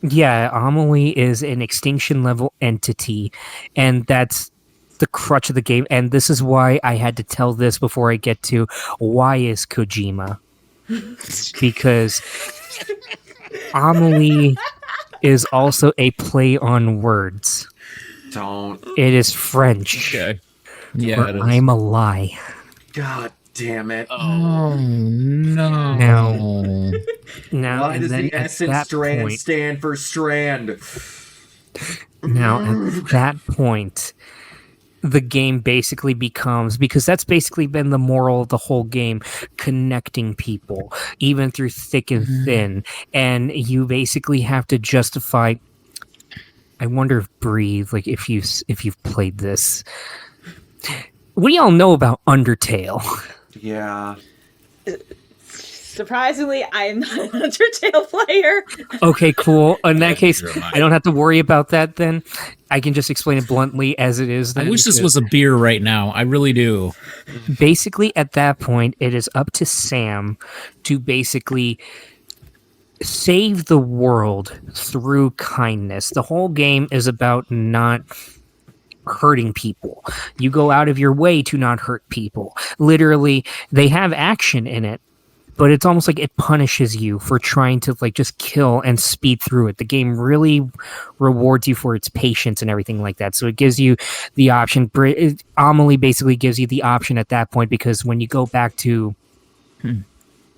yeah, Amelie is an extinction level entity, and that's the crutch of the game. And this is why I had to tell this before I get to why is Kojima, because Amelie is also a play on words. Don't. It is French. Okay. Yeah, it is. I'm a lie. God damn it. Oh no. Now Why and does then the at essence that strand point, stand for strand? now at that point, the game basically becomes, because that's basically been the moral of the whole game, connecting people even through thick and thin. And you basically have to justify. I wonder if Breathe, like if you've played this, what do y'all know about Undertale? Yeah. Surprisingly, I'm not an Undertale player. Okay, cool. In that case, Neither am I. I don't have to worry about that then. I can just explain it bluntly as it is. I Then, wish this because was a beer right now. I really do. basically at that point, it is up to Sam to basically save the world through kindness. The whole game is about not hurting people. You go out of your way to not hurt people. Literally, they have action in it, but it's almost like it punishes you for trying to like just kill and speed through it. The game really rewards you for its patience and everything like that. So it gives you the option. Amelie basically gives you the option at that point, because when you go back to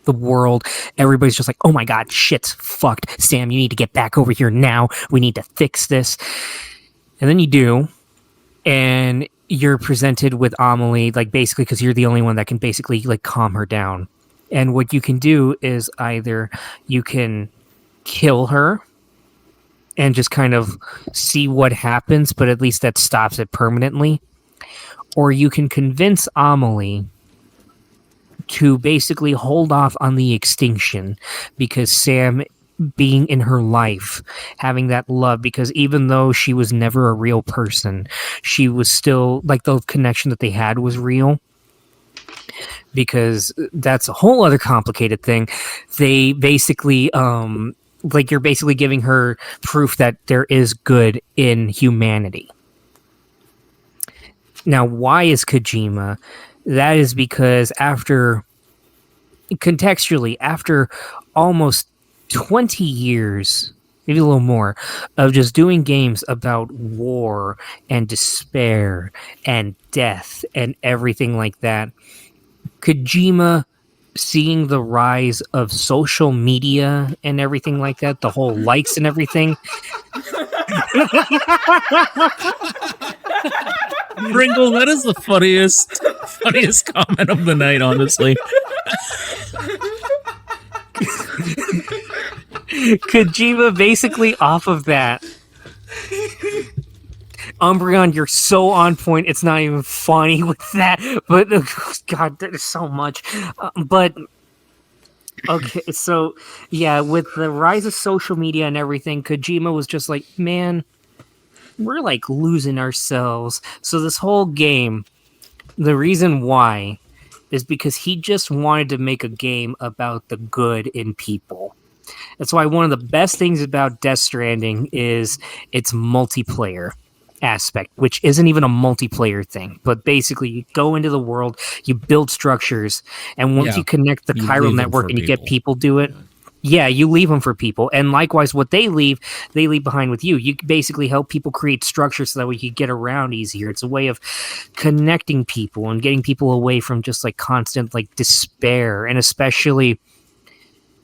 the world, everybody's just like, oh my god, shit's fucked. Sam, you need to get back over here now. We need to fix this. And then you do, and you're presented with Amelie, like basically because you're the only one that can basically like calm her down. And what you can do is either you can kill her and just kind of see what happens, but at least that stops it permanently. Or you can convince Amelie to basically hold off on the extinction, because Sam being in her life, having that love, because even though she was never a real person, she was still like the connection that they had was real. Because that's a whole other complicated thing. They basically like you're basically giving her proof that there is good in humanity. Now, why is Kojima? That is because contextually, after almost 20 years, maybe a little more, of just doing games about war and despair and death and everything like that, Kojima, seeing the rise of social media and everything like that, the whole likes and everything. Pringle, that is the funniest comment of the night, honestly. Kojima basically off of that. Umbreon, you're so on point. It's not even funny with that. But God, there's so much. But okay, so yeah, with the rise of social media and everything, Kojima was just like, man, we're like losing ourselves. So this whole game, the reason why is because he just wanted to make a game about the good in people. That's why one of the best things about Death Stranding is its multiplayer aspect, which isn't even a multiplayer thing, but basically you go into the world, you build structures, and once Yeah. you connect the You chiral leave them network for and you get people. people do it, yeah, you leave them for people. And likewise, what they leave behind with you. You basically help people create structures so that way you can get around easier. It's a way of connecting people and getting people away from just like constant like despair. And especially,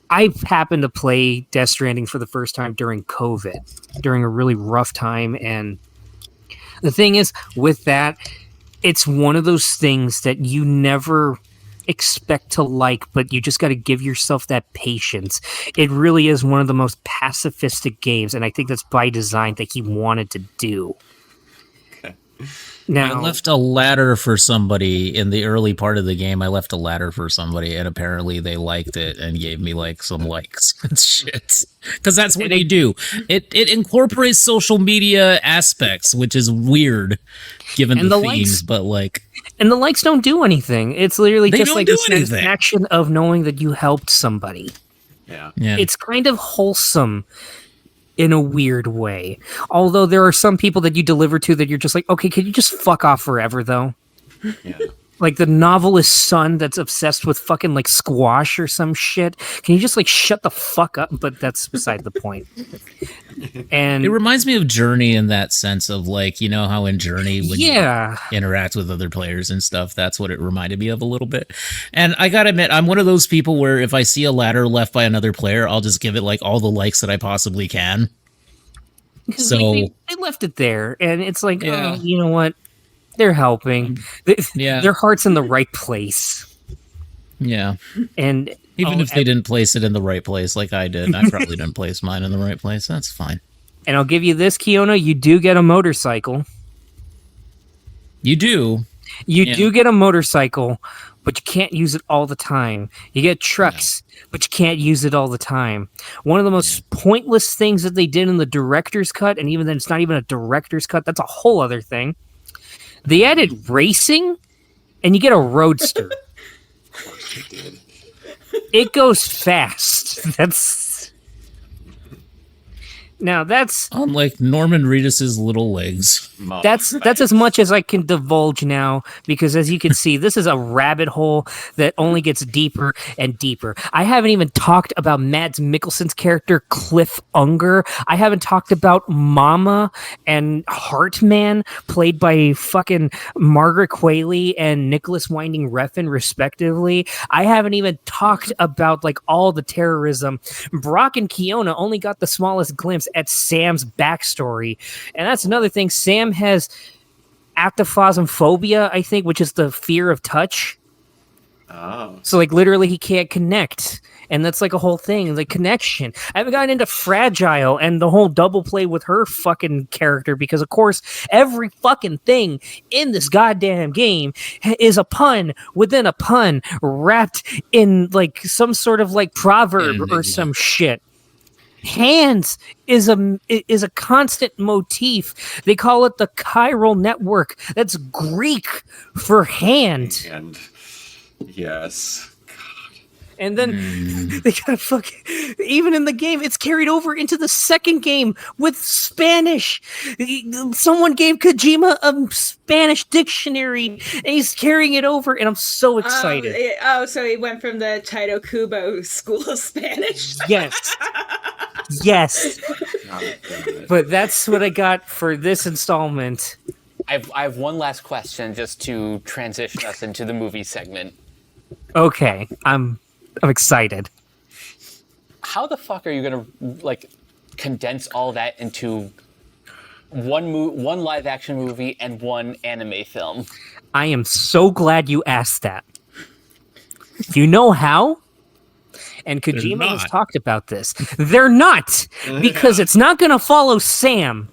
I happened to play Death Stranding for the first time during COVID, during a really rough time. And the thing is, with that, it's one of those things that you never expect to like, but you just got to give yourself that patience. It really is one of the most pacifistic games, and I think that's by design that he wanted to do. I Now, left a ladder for somebody in the early part of the game. I left a ladder for somebody, and apparently they liked it and gave me like some likes and shit. Because that's what you do. It incorporates social media aspects, which is weird given And the the themes. likes- But like, and the likes don't do anything. It's literally They just don't like do the anything. satisfaction of knowing that you helped somebody. Yeah. yeah, It's kind of wholesome in a weird way. Although there are some people that you deliver to that you're just like, okay, can you just fuck off forever though? Yeah. Like the novelist son that's obsessed with fucking like squash or some shit. Can you just like shut the fuck up? But that's beside the point. And it reminds me of Journey in that sense of like, you know how in Journey when yeah, you interact with other players and stuff, that's what it reminded me of a little bit. And I gotta admit, I'm one of those people where if I see a ladder left by another player, I'll just give it like all the likes that I possibly can. because So- like, they left it there, and it's like, Yeah. oh, you know what? They're helping. Yeah. Their heart's in the right place, Yeah. and Even oh, if they didn't place it in the right place like I did, I probably didn't place mine in the right place. That's fine. and I'll give you this, Kiona. You do get a motorcycle. You do. You Yeah. do get a motorcycle, but you can't use it all the time. You get trucks, but you can't use it all the time. One of the most pointless things that they did in the director's cut, and even then it's not even a director's cut, that's a whole other thing. They added racing, and you get a roadster. It goes fast. That's Unlike Norman Reedus's little legs. that's as much as I can divulge now, because as you can see, this is a rabbit hole that only gets deeper and deeper. I haven't even talked about Mads Mikkelsen's character Cliff Unger. I haven't talked about Mama and Heartman, played by fucking Margaret Qualley and Nicholas Winding Refn, respectively. I haven't even talked about like all the terrorism. Brock and Kiona only got the smallest glimpse at Sam's backstory, and that's another thing. Sam has actophosmophobia, I think, which is the fear of touch. Oh. So like literally he can't connect, and that's like a whole thing, like connection. I haven't gotten into Fragile and the whole double play with her fucking character, because of course every fucking thing in this goddamn game is a pun within a pun, wrapped in like some sort of like proverb or Enigma. some shit. Hands is a constant motif. They call it the chiral network. That's Greek for hand. And yes. And then they got fucking, even in the game, it's carried over into the second game with Spanish. Someone gave Kojima a Spanish dictionary, and he's carrying it over, and I'm so excited. So he went from the Taito Kubo school of Spanish. Yes. Yes. God damn it. But that's what I got for this installment. I have one last question just to transition us into the movie segment. Okay, I'm excited. How the fuck are you gonna like condense all that into one live action movie and one anime film? I am so glad you asked that. You know how? And Kojima has not. talked about this. They're not, because it's not going to follow Sam.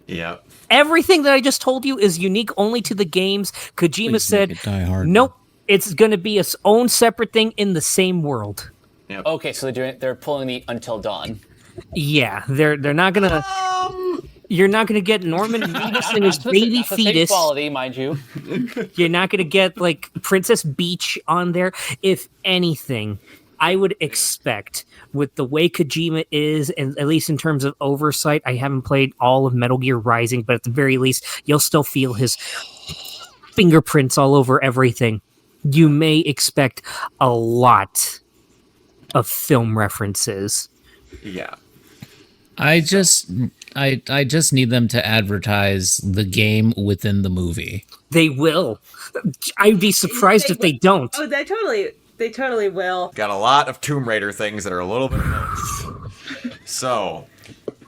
Yeah. Everything that I just told you is unique only to the games. Kojima Please said, make it Die Hard. nope, it's going to be its own separate thing in the same world. Okay, so they're pulling the Until Dawn. Yeah, they're not going to... You're not going to get Norman Reedus and his baby That's the same fetus. quality, mind you. You're not going to get like Princess Beach on there. If anything, I would expect with the way Kojima is, and at least in terms of oversight, I haven't played all of Metal Gear Rising, but at the very least, you'll still feel his fingerprints all over everything. You may expect a lot of film references. Yeah. I just need them to advertise the game within the movie. They will. I'd be surprised if they don't. Oh, they totally will. Got a lot of Tomb Raider things that are a little bit close. So,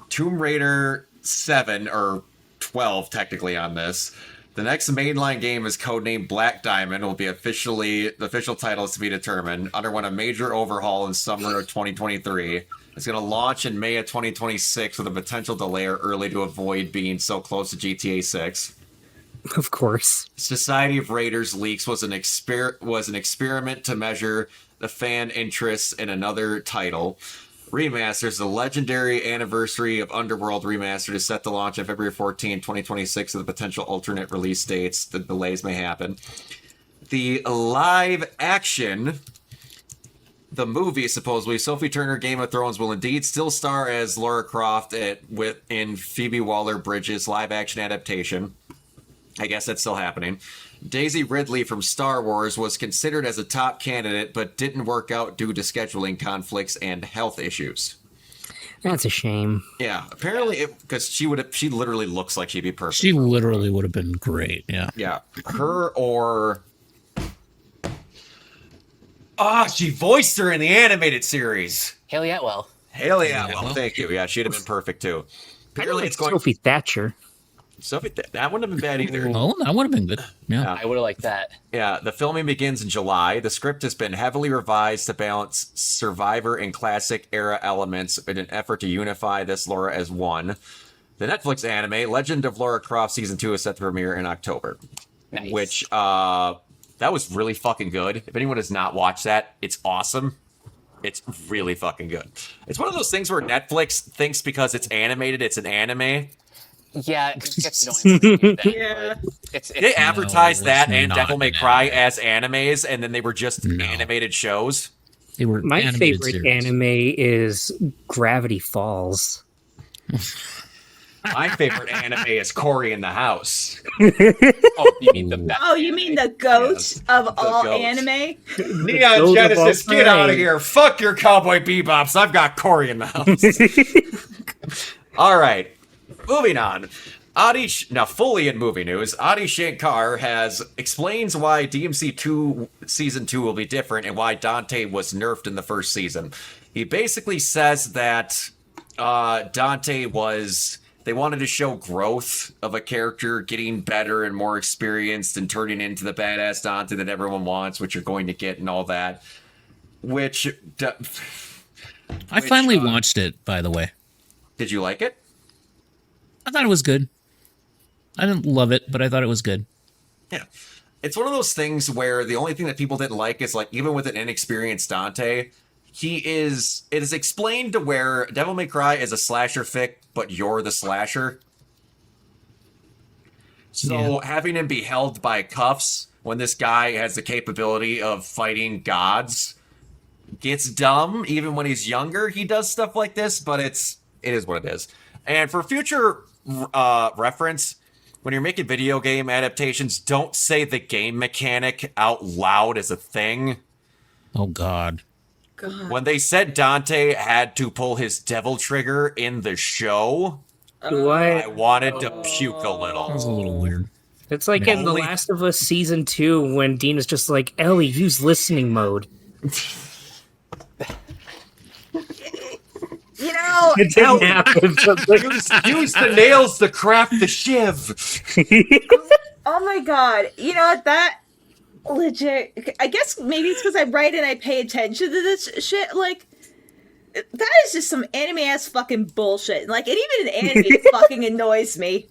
Tomb Raider 7, or 12 technically on this. The next mainline game is codenamed Black Diamond. Will be the official title is to be determined. Underwent a major overhaul in summer of 2023. It's going to launch in May of 2026 with a potential delay or early to avoid being so close to GTA 6. Of course. Society of Raiders leaks was an experiment to measure the fan interest in another title. Remasters, the legendary anniversary of Underworld Remastered is set to launch on February 14, 2026 with potential alternate release dates. The delays may happen. The live action, the movie, supposedly, Sophie Turner, Game of Thrones, will indeed still star as Lara Croft in Phoebe Waller-Bridge's live action adaptation. I guess that's still happening. Daisy Ridley from Star Wars was considered as a top candidate, but didn't work out due to scheduling conflicts and health issues. That's a shame. Yeah, apparently, because she literally looks like she'd be perfect. She literally would have been great. Yeah. Yeah, her or she voiced her in the animated series. Haley Atwell. Haley Atwell, thank you. Yeah, she'd have been perfect too. Apparently, it's going. Sophie Thatcher. Sophie, that wouldn't have been bad either. Oh, that would have been good. Yeah. I would have liked that. Yeah, the filming begins in July. The script has been heavily revised to balance Survivor and classic era elements in an effort to unify this Laura as one. The Netflix anime, Legend of Lara Croft Season 2 is set to premiere in October. Nice. Which, that was really fucking good. If anyone has not watched that, it's awesome. It's really fucking good. It's one of those things where Netflix thinks because it's animated, it's an anime. Yeah, it gets annoying. Yeah. They advertised that and not Devil May an Cry anime. as animes, and then they were just animated shows. They were My animated favorite series. anime is Gravity Falls. My favorite anime is Cory in the House. Oh, you mean the best? Oh, you mean the goat Yes, of the all goat. anime? Neon Those Genesis, of all get out of time. here. Fuck your Cowboy Bebops. I've got Cory in the house. All right, moving on. Now, fully in movie news, Adi Shankar explains why DMC 2 Season 2 will be different and why Dante was nerfed in the first season. He basically says that Dante they wanted to show growth of a character getting better and more experienced and turning into the badass Dante that everyone wants, which you're going to get and all that. I finally watched it, by the way. Did you like it? I thought it was good. I didn't love it, but I thought it was good. Yeah. It's one of those things where the only thing that people didn't like is, like, even with an inexperienced Dante, it is explained to where Devil May Cry is a slasher fic, but you're the slasher. So having him be held by cuffs when this guy has the capability of fighting gods gets dumb. Even when he's younger, he does stuff like this, but it is what it is. And for future reference, when you're making video game adaptations, don't say the game mechanic out loud as a thing. Oh, God. God. When they said Dante had to pull his devil trigger in the show, I What? wanted to puke a That was a little. little weird. It's like in The Only- Last of Us Season 2 when Dean is just like, Ellie, use listening mode. You know, It didn't happen. Use the nails to craft the shiv. oh my god. You know, that legit. I guess maybe it's because I write and I pay attention to this shit. Like, that is just some anime ass fucking bullshit. Like, and even in anime fucking annoys me.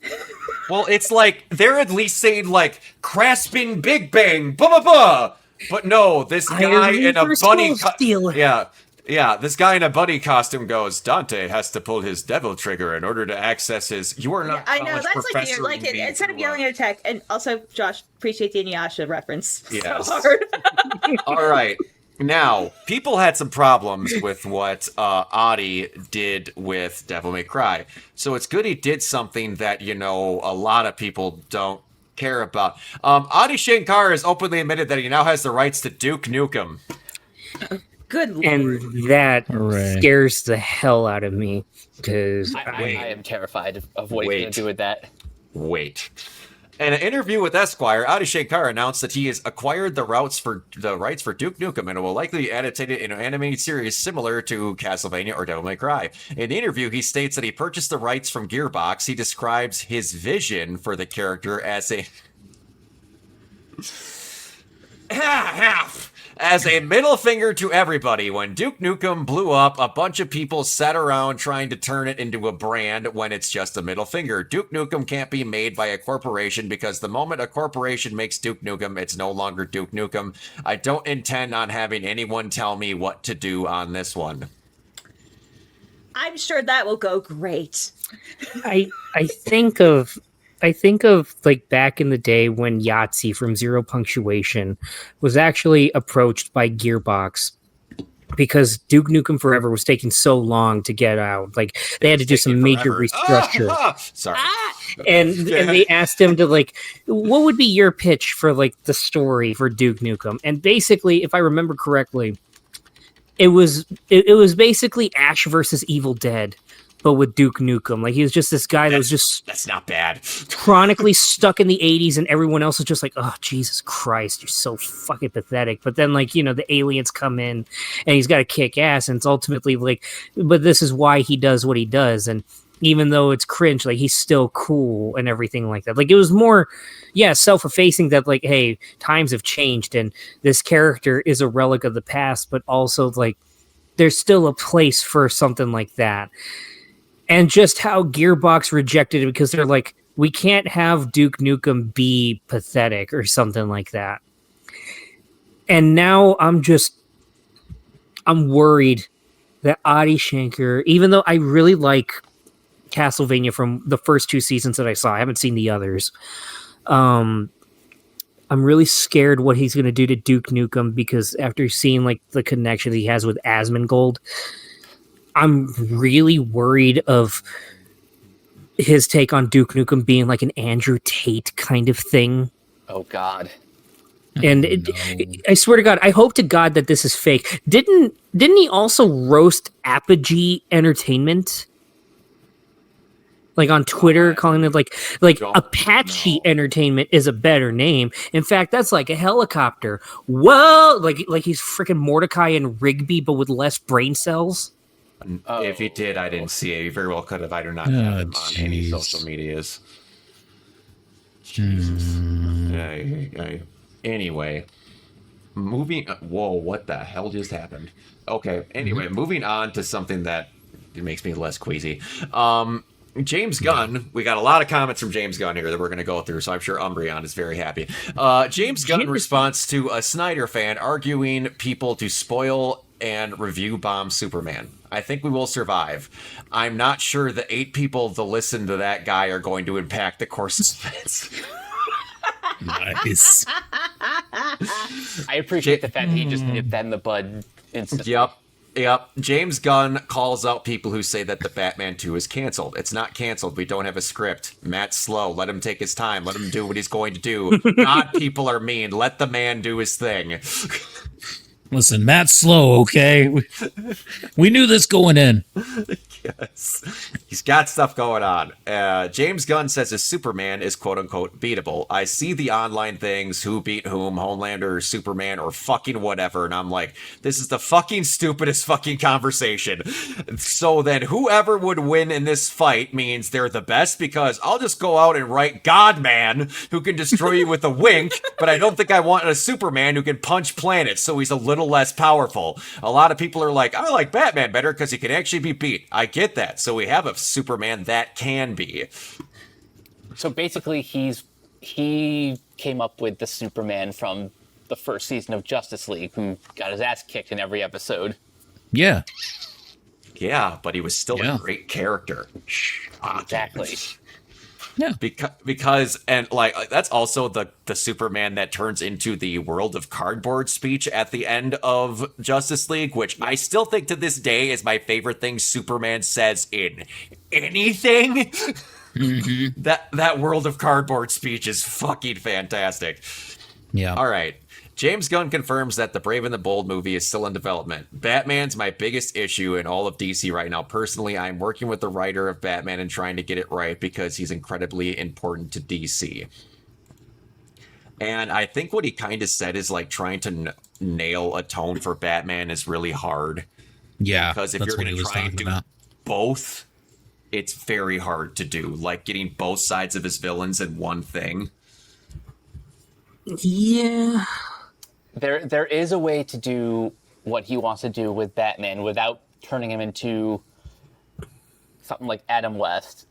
Well, it's like they're at least saying like Craspin Big Bang, blah blah blah. But no, this guy in a Universal bunny. Steel. Yeah, Yeah, this guy in a bunny costume goes, Dante has to pull his devil trigger in order to access his. You are not. I know, college that's like professor, you're like you need instead of to, yelling at a tech, and also Josh, appreciate the Inuyasha reference Yes. so hard. All right. Now, people had some problems with what Adi did with Devil May Cry. So it's good he did something that, a lot of people don't care about. Adi Shankar has openly admitted that he now has the rights to Duke Nukem. Good lord. And that Hooray. scares the hell out of me because I am terrified of what he's going to do with that. Wait. In an interview with Esquire, Adi Shankar announced that he has acquired the rights for Duke Nukem and will likely be adapted in an animated series similar to Castlevania or Devil May Cry. In the interview, he states that he purchased the rights from Gearbox. He describes his vision for the character as a as a middle finger to everybody. When Duke Nukem blew up, a bunch of people sat around trying to turn it into a brand when it's just a middle finger. Duke Nukem can't be made by a corporation because the moment a corporation makes Duke Nukem, it's no longer Duke Nukem. I don't intend on having anyone tell me what to do on this one. I'm sure that will go great. I think of like back in the day when Yahtzee from Zero Punctuation was actually approached by Gearbox because Duke Nukem Forever was taking so long to get out. Like they had to do some major restructure. Sorry. And they asked him to like, what would be your pitch for like the story for Duke Nukem? And basically, if I remember correctly, it was basically Ash versus Evil Dead, but with Duke Nukem. Like he was just this guy that was just that's not bad. chronically stuck in the 80s, and everyone else is just like, oh Jesus Christ, you're so fucking pathetic. But then like, the aliens come in and he's got to kick ass, and it's ultimately like, but this is why he does what he does. And even though it's cringe, like he's still cool and everything like that. Like it was more, self-effacing that like, hey, times have changed and this character is a relic of the past, but also like there's still a place for something like that. And just how Gearbox rejected it because they're like, we can't have Duke Nukem be pathetic or something like that. And now I'm worried that Adi Shankar, even though I really like Castlevania from the first 2 seasons that I saw, I haven't seen the others. I'm really scared what he's going to do to Duke Nukem because after seeing like the connection that he has with Asmongold, I'm really worried of his take on Duke Nukem being like an Andrew Tate kind of thing. Oh God. And I swear to God, I hope to God that this is fake. Didn't he also roast Apogee Entertainment? Like on Twitter, calling it like Apache Entertainment is a better name. In fact, that's like a helicopter. Whoa! Like he's freaking Mordecai and Rigby, but with less brain cells. If he did, I didn't see it. He very well could have. I do not have him on any social medias. Anyway, moving. Whoa! What the hell just happened? Okay. Anyway, moving on to something that makes me less queasy. James Gunn, we got a lot of comments from James Gunn here that we're going to go through, so I'm sure Umbreon is very happy. James Gunn in response to a Snyder fan arguing people to spoil and review bomb Superman. I think we will survive. I'm not sure the 8 people that listen to that guy are going to impact the course of events. Nice. I appreciate the fact that he just nipped that in the bud instantly. Yep. James Gunn calls out people who say that the Batman 2 is canceled. It's not canceled. We don't have a script. Matt's slow. Let him take his time. Let him do what he's going to do. God, people are mean. Let the man do his thing. Listen, Matt's slow, okay? We knew this going in. Yes. He's got stuff going on. James Gunn says his Superman is quote-unquote beatable. I see the online things, who beat whom, Homelander or Superman or fucking whatever, and I'm like, this is the fucking stupidest fucking conversation. So then whoever would win in this fight means they're the best, because I'll just go out and write God-Man, who can destroy you with a wink, but I don't think I want a Superman who can punch planets, so he's a little less powerful. A lot of people are like, I like Batman better because he can actually be beat. I get that. So we have a Superman that can be. So basically, he came up with the Superman from the first season of Justice League, who got his ass kicked in every episode. Yeah. Yeah, but he was still Yeah. a great character. Exactly. Yeah. Because and like that's also the Superman that turns into the World of Cardboard speech at the end of Justice League, which I still think to this day is my favorite thing Superman says in anything. Mm-hmm. That World of Cardboard speech is fucking fantastic. Yeah. All right. James Gunn confirms that the Brave and the Bold movie is still in development. Batman's my biggest issue in all of DC right now. Personally, I'm working with the writer of Batman and trying to get it right because he's incredibly important to DC. And I think what he kind of said is like trying to nail a tone for Batman is really hard. Yeah. Because if that's you're what going he to was try and talking do about. both, it's very hard to do. Like getting both sides of his villains in one thing. Yeah. There is a way to do what he wants to do with Batman without turning him into something like Adam West.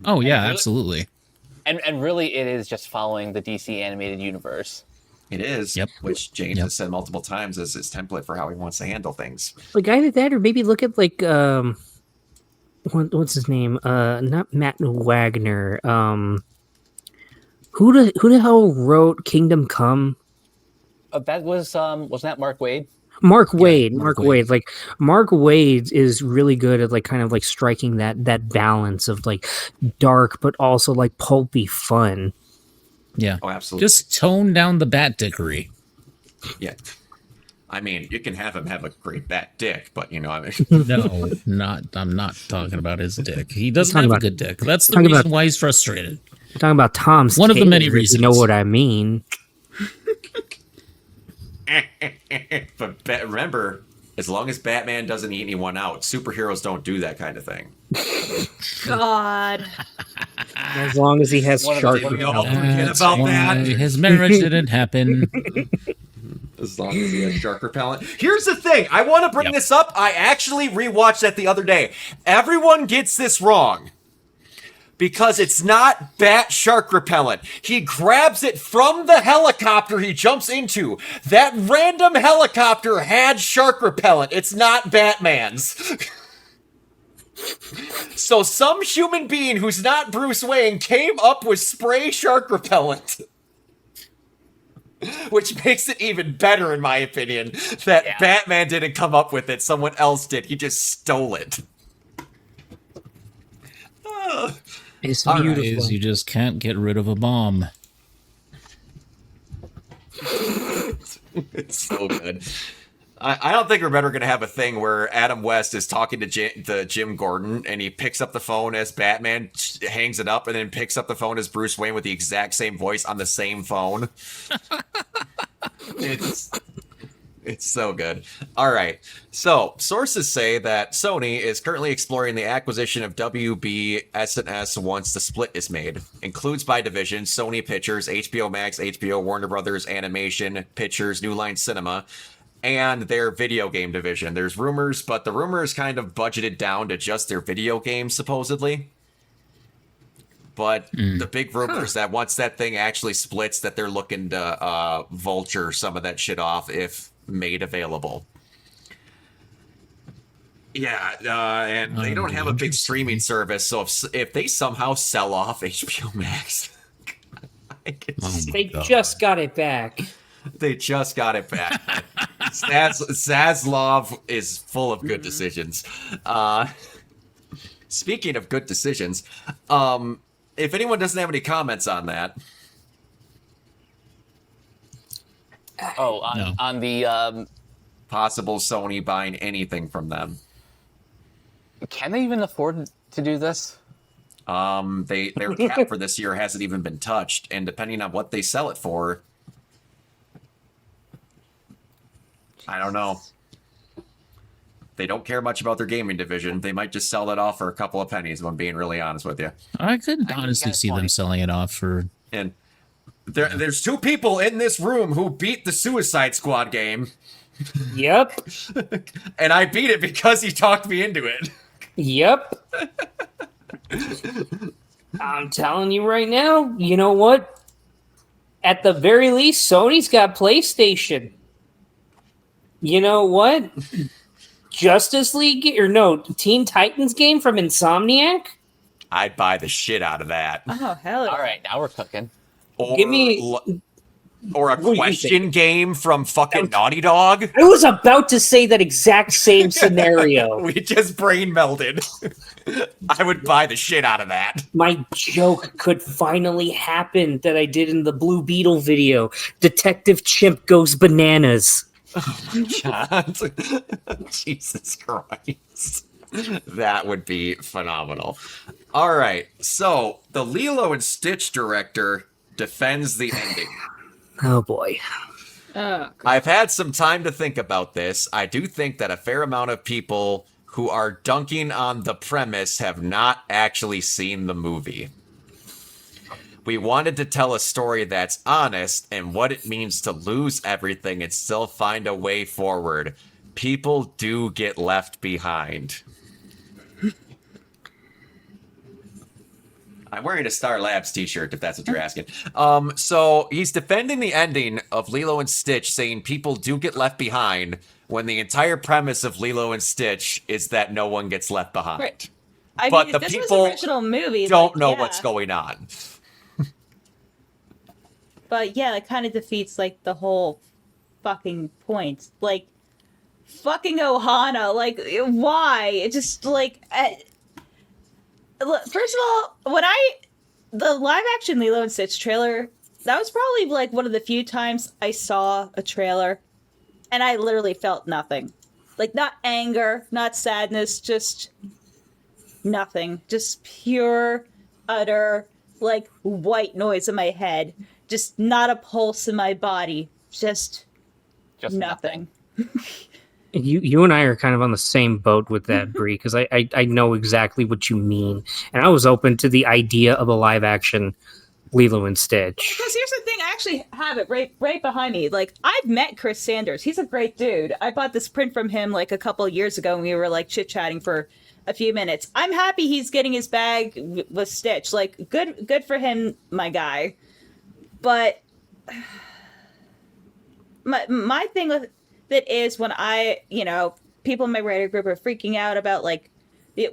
Oh yeah, really- absolutely. And really, it is just following the DC animated universe. It is, Yep. which James Yep. has said multiple times as his template for how he wants to handle things. Like either that or maybe look at like what's his name? Not Matt Wagner. Who the hell wrote Kingdom Come? That was wasn't that Mark Waid? Mark Wade. Mark Mark Wade. Like Mark Wade is really good at like kind of like striking that balance of like dark but also like pulpy fun. Yeah. Oh, absolutely. Just tone down the bat dickery. Yeah. I mean, you can have him have a great bat dick, but you know, I mean, No, I'm not talking about his dick. He doesn't Talking have a about- good dick. That's the talking reason about- why he's frustrated. Talking about Tom's One of the many tater, if you know reasons. what I mean. but remember, as long as Batman doesn't eat anyone out, superheroes don't do that kind of thing. God. As long as he has One of sharp the- We all repellent. forget That's about why that. his marriage didn't happen. As long as he has shark repellent. Here's the thing. I want to bring Yep. this up. I actually rewatched that the other day. Everyone gets this wrong. Because it's not bat shark repellent. He grabs it from the helicopter he jumps into. That random helicopter had shark repellent. It's not Batman's. So some human being who's not Bruce Wayne came up with spray shark repellent. Which makes it even better, in my opinion, that Yeah. Batman didn't come up with it. Someone else did. He just stole it. It's All right. beautiful. Is you just can't get rid of a bomb. It's so good. I don't think we're ever going to have a thing where Adam West is talking to Jim Gordon and he picks up the phone as Batman, hangs it up, and then picks up the phone as Bruce Wayne with the exact same voice on the same phone. It's so good. All right. So, sources say that Sony is currently exploring the acquisition of WB S&S once the split is made. Includes by division Sony Pictures, HBO Max, HBO Warner Brothers Animation, Pictures, New Line Cinema, and their video game division. There's rumors, but the rumor is kind of budgeted down to just their video games, supposedly. But the big rumor is that once that thing actually splits, that they're looking to vulture some of that shit off if made available. Yeah, and they don't have a big streaming service, so if they somehow sell off HBO Max, I can Oh see- my They God. just got it back. they just got it back. Zaslav is full of good decisions. Speaking of good decisions, if anyone doesn't have any comments on that, Oh, No. on the possible Sony buying anything from them. can they even afford to do this? Their cap for this year hasn't even been touched, and depending on what they sell it for, I don't know. They don't care much about their gaming division. They might just sell that off for a couple of pennies, if I'm being really honest with you. I could you honestly got a see them point. selling it off for. And there's two people in this room who beat the Suicide Squad game, Yep. and I beat it because he talked me into it. Yep. I'm telling you right now, you know what? At the very least, Sony's got PlayStation. You know what? Justice League or no Teen Titans game from Insomniac? I'd buy the shit out of that. Oh hell yeah. All right, now we're cooking. Or, Give me- or a What do you question think? game from fucking Naughty Dog. I was about to say that exact same scenario. We just brain melded. I would buy the shit out of that. My joke could finally happen that I did in the Blue Beetle video. Detective Chimp goes bananas. God. Jesus Christ. That would be phenomenal. All right. So the Lilo and Stitch director defends the ending. Oh boy. I've had some time to think about this. I do think that a fair amount of people who are dunking on the premise have not actually seen the movie. We wanted to tell a story that's honest and what it means to lose everything and still find a way forward. People do get left behind. I'm wearing a Star Labs t-shirt, if that's what you're asking. So he's defending the ending of Lilo and Stitch, saying people do get left behind when the entire premise of Lilo and Stitch is that no one gets left behind. Right. I But mean, the if this people was an original movie, Don't like, know yeah. what's going on. But yeah, it kind of defeats like the whole fucking point. Like, fucking Ohana. Like, why? It just like. Look, first of all, the live action Lilo and Stitch trailer, that was probably like one of the few times I saw a trailer, and I literally felt nothing. Like, not anger, not sadness, just nothing. Just pure, utter, like, white noise in my head. Just not a pulse in my body. Just nothing. You and I are kind of on the same boat with that, Bree, because I know exactly what you mean. And I was open to the idea of a live action Lilo and Stitch. Because here's the thing, I actually have it right behind me. Like, I've met Chris Sanders. He's a great dude. I bought this print from him like a couple of years ago, and we were like chit-chatting for a few minutes. I'm happy he's getting his bag with Stitch. Like, good for him, my guy. But my thing with that is when people in my writer group are freaking out about like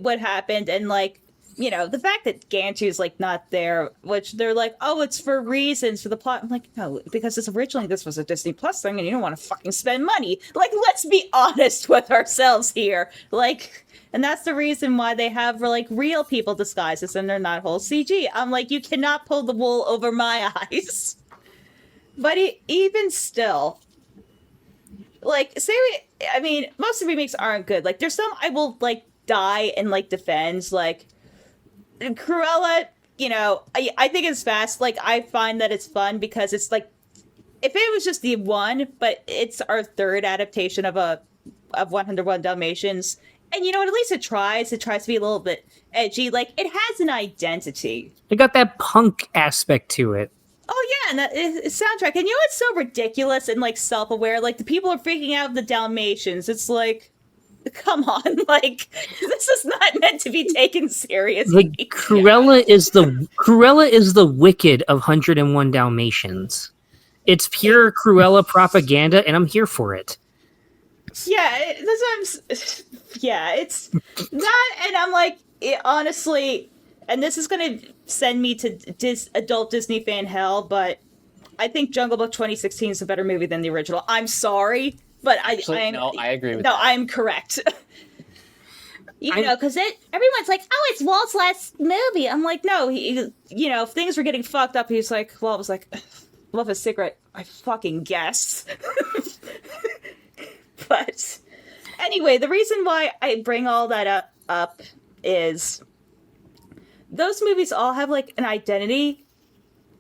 what happened, and like, the fact that Gantu's like not there, which they're like, oh, it's for reasons for the plot. I'm like, no, because this was a Disney Plus thing and you don't want to fucking spend money. Like, let's be honest with ourselves here. Like, and that's the reason why they have like real people disguises and they're not whole CG. I'm like, you cannot pull the wool over my eyes. But even still, like, most of the remakes aren't good. Like, there's some I will like die and like defend, like Cruella. I think it's fast. Like, I find that it's fun because it's like, if it was just the one, but it's our third adaptation of 101 Dalmatians, and at least it tries to be a little bit edgy. Like, it has an identity. It got that punk aspect to it. Oh yeah, and that soundtrack. And it's so ridiculous and like self-aware. Like, the people are freaking out of the Dalmatians. It's like, come on, like, this is not meant to be taken seriously. Like, Cruella is the Wicked of 101 Dalmatians. It's pure Cruella propaganda, and I'm here for it. Yeah, it's that, and I'm like, honestly, and this is gonna send me to adult Disney fan hell, but I think Jungle Book 2016 is a better movie than the original. I'm sorry, but I agree with no, that. I'm correct. Because everyone's like, oh, it's Walt's last movie. I'm like, no, if things were getting fucked up, he's like, Walt was like, love a cigarette. I fucking guess. But anyway, the reason why I bring all that up is those movies all have like an identity.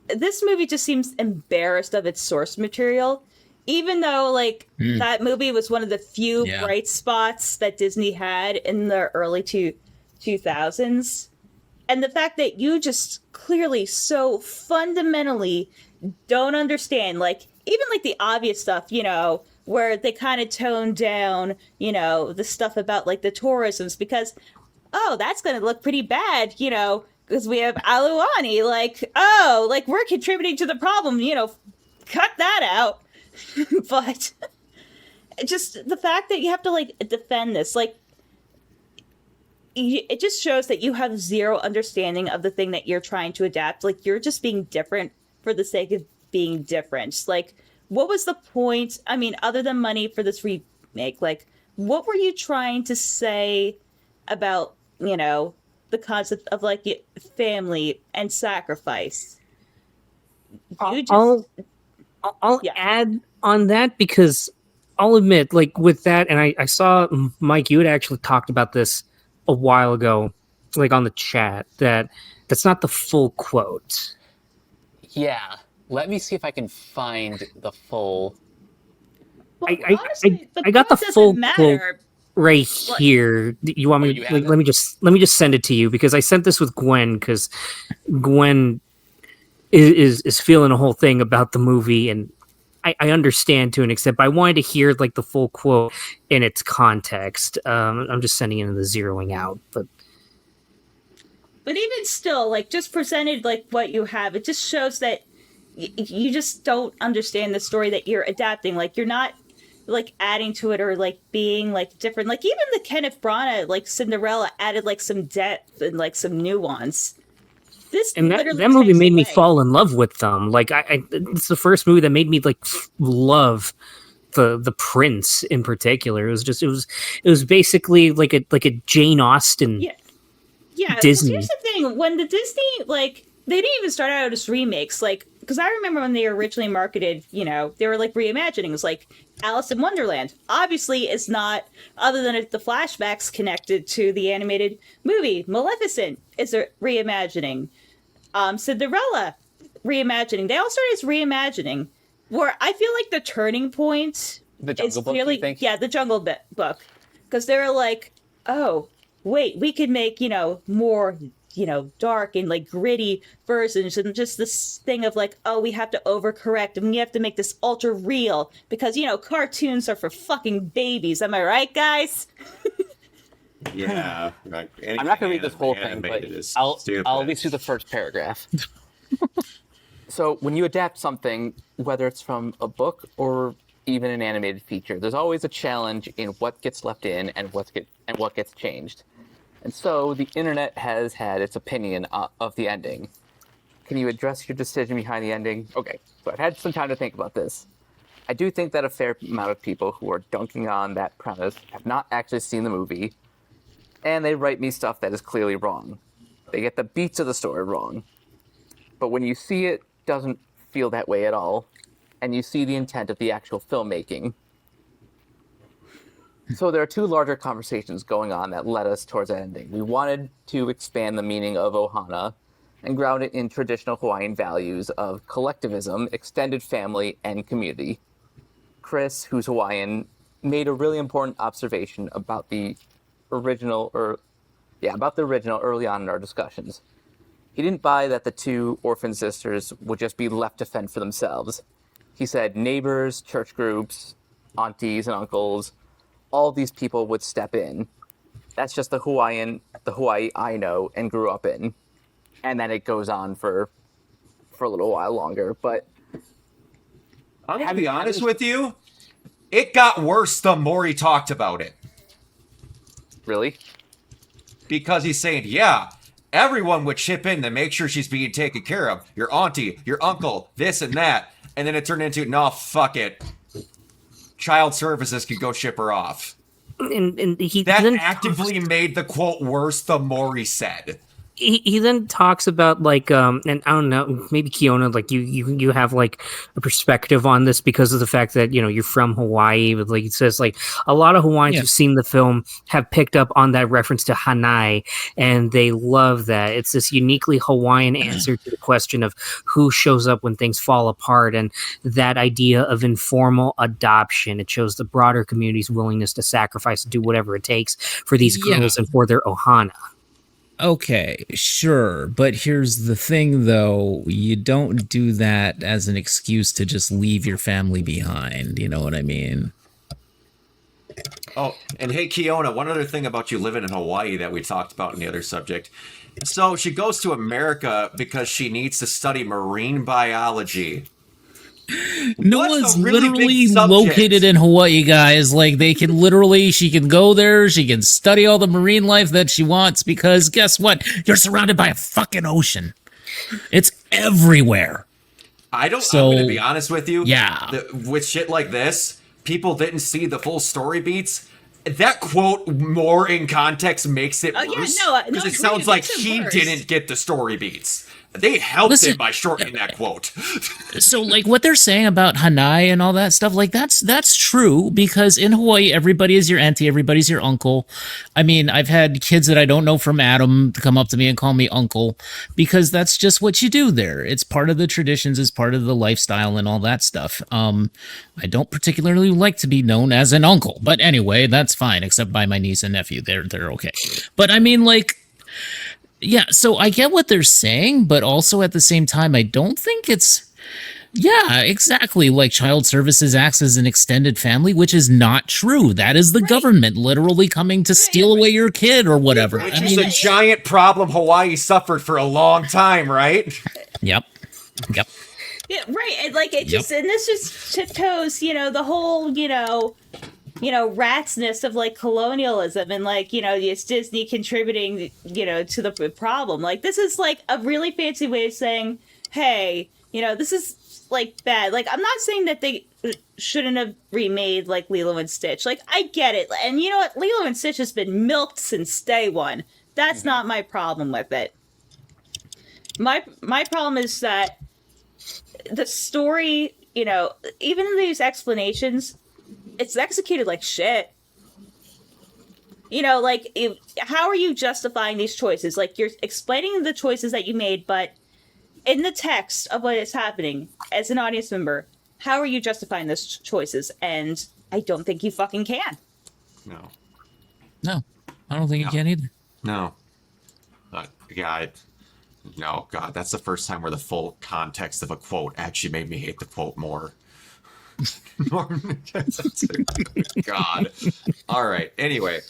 This movie just seems embarrassed of its source material, even though like that movie was one of the few bright spots that Disney had in the early 2000s. And the fact that you just clearly so fundamentally don't understand, like, even like the obvious stuff, where they kind of tone down, the stuff about like the tourisms, because, oh, that's going to look pretty bad, because we have Aluani, like, oh, like, we're contributing to the problem, cut that out. But just the fact that you have to like defend this, like, it just shows that you have zero understanding of the thing that you're trying to adapt. Like, you're just being different for the sake of being different. Like, what was the point? I mean, other than money for this remake, like, what were you trying to say about, the concept of like family and sacrifice? You just, I'll yeah. add on that because I'll admit, like with that, and I saw Mike, you had actually talked about this a while ago, like on the chat, that's not the full quote. Yeah. Let me see if I can find the full. Well, I honestly, I got the quote full doesn't quote matter. right Like, here. You want me? you have Like, it? let me just send it to you because I sent this with Gwen because Gwen is feeling a whole thing about the movie, and I understand to an extent, but I wanted to hear like the full quote in its context. I'm just sending it in the zeroing out, but even still, like, just presented like what you have, it just shows that you just don't understand the story that you're adapting. Like, you're not like adding to it or like being like different. Like, even the Kenneth Branagh like Cinderella added like some depth and like some nuance. This and literally that movie takes made me away. fall in love with them. Like it's the first movie that made me like love the prince in particular. It was basically like a Jane Austen Yeah, yeah. Because Disney. here's the thing: when the Disney, like, they didn't even start out as remakes. Like, because I remember when they originally marketed, they were like reimaginings, like Alice in Wonderland. Obviously, it's not, other than the flashbacks connected to the animated movie. Maleficent is a reimagining. Cinderella reimagining. They all started as reimagining. Where I feel like the turning point The is Jungle Book, clearly, you think? yeah, the Jungle Book, because they were like, oh, wait, we could make more dark and like gritty versions, and just this thing of like, oh, we have to overcorrect and we have to make this ultra real because cartoons are for fucking babies. Am I right, guys? Yeah. Right. I'm not going to read this whole thing, but Animated is I'll stupid. at least do the first paragraph. So when you adapt something, whether it's from a book or even an animated feature, there's always a challenge in what gets left in and what gets changed. And so the internet has had its opinion of the ending. Can you address your decision behind the ending? Okay, so I've had some time to think about this. I do think that a fair amount of people who are dunking on that premise have not actually seen the movie, and they write me stuff that is clearly wrong. They get the beats of the story wrong. But when you see it, doesn't feel that way at all, and you see the intent of the actual filmmaking. So there are two larger conversations going on that led us towards that ending. We wanted to expand the meaning of Ohana and ground it in traditional Hawaiian values of collectivism, extended family, and community. Chris, who's Hawaiian, made a really important observation about the original early on in our discussions. He didn't buy that the two orphan sisters would just be left to fend for themselves. He said neighbors, church groups, aunties and uncles, all these people would step in. That's just the Hawaii I know and grew up in. And then it goes on for a little while longer. But I'm gonna be honest with you. It got worse the more he talked about it. really? Because he's saying, yeah, everyone would chip in to make sure she's being taken care of. Your auntie, your uncle, this and that. And then it turned into, no, fuck it. Child services could go ship her off. And he That then actively made the quote worse the more he said. he then talks about like and I don't know, maybe Kiona, like you have like a perspective on this because of the fact that you're from Hawaii, but like it says like a lot of Hawaiians who've seen the film have picked up on that reference to Hanai, and they love that. It's this uniquely Hawaiian answer to the question of who shows up when things fall apart, and that idea of informal adoption. It shows the broader community's willingness to sacrifice and do whatever it takes for these girls and for their ohana. Okay, sure. But here's the thing, though. You don't do that as an excuse to just leave your family behind. You know what I mean? Oh, and hey, Kiona, one other thing about you living in Hawaii that we talked about in the other subject. So she goes to America because she needs to study marine biology. Noah's a really big literally subject. located in Hawaii, guys. Like, she can go there, she can study all the marine life that she wants, because guess what? You're surrounded by a fucking ocean. It's everywhere. I'm So, going to be honest with you. yeah. With shit like this, people didn't see the full story beats. That quote more in context makes it Oh, yeah, worse. no, Because it agreed, sounds it like makes it he worse. didn't get the story beats. They helped Listen- him by shortening that quote. So, like, what they're saying about Hanai and all that stuff, like, that's true, because in Hawaii, everybody is your auntie, everybody's your uncle. I mean, I've had kids that I don't know from Adam come up to me and call me uncle, because that's just what you do there. It's part of the traditions, it's part of the lifestyle and all that stuff. I don't particularly like to be known as an uncle, but anyway, that's fine, except by my niece and nephew. They're okay. But I mean, like, yeah, so I get what they're saying, but also at the same time, I don't think it's. Yeah, exactly. Like, child services acts as an extended family, which is not true. That is the government literally coming to steal away your kid or whatever. Which I is mean, a giant problem Hawaii suffered for a long time, right? yep. Yeah, right. And like it just, and this just tiptoes, the whole, ratsness of like colonialism and like, it's Disney contributing, to the problem. Like, this is like a really fancy way of saying, hey, this is like bad. Like, I'm not saying that they shouldn't have remade like Lilo and Stitch. Like, I get it. And you know what? Lilo and Stitch has been milked since day one. That's not my problem with it. My problem is that the story, even in these explanations, it's executed like shit. How are you justifying these choices? Like, you're explaining the choices that you made, but in the text of what is happening, as an audience member, how are you justifying those choices? And I don't think you fucking can. No. No, I don't think you can either. No. No, God, that's the first time where the full context of a quote actually made me hate the quote more. God. All right. Anyway,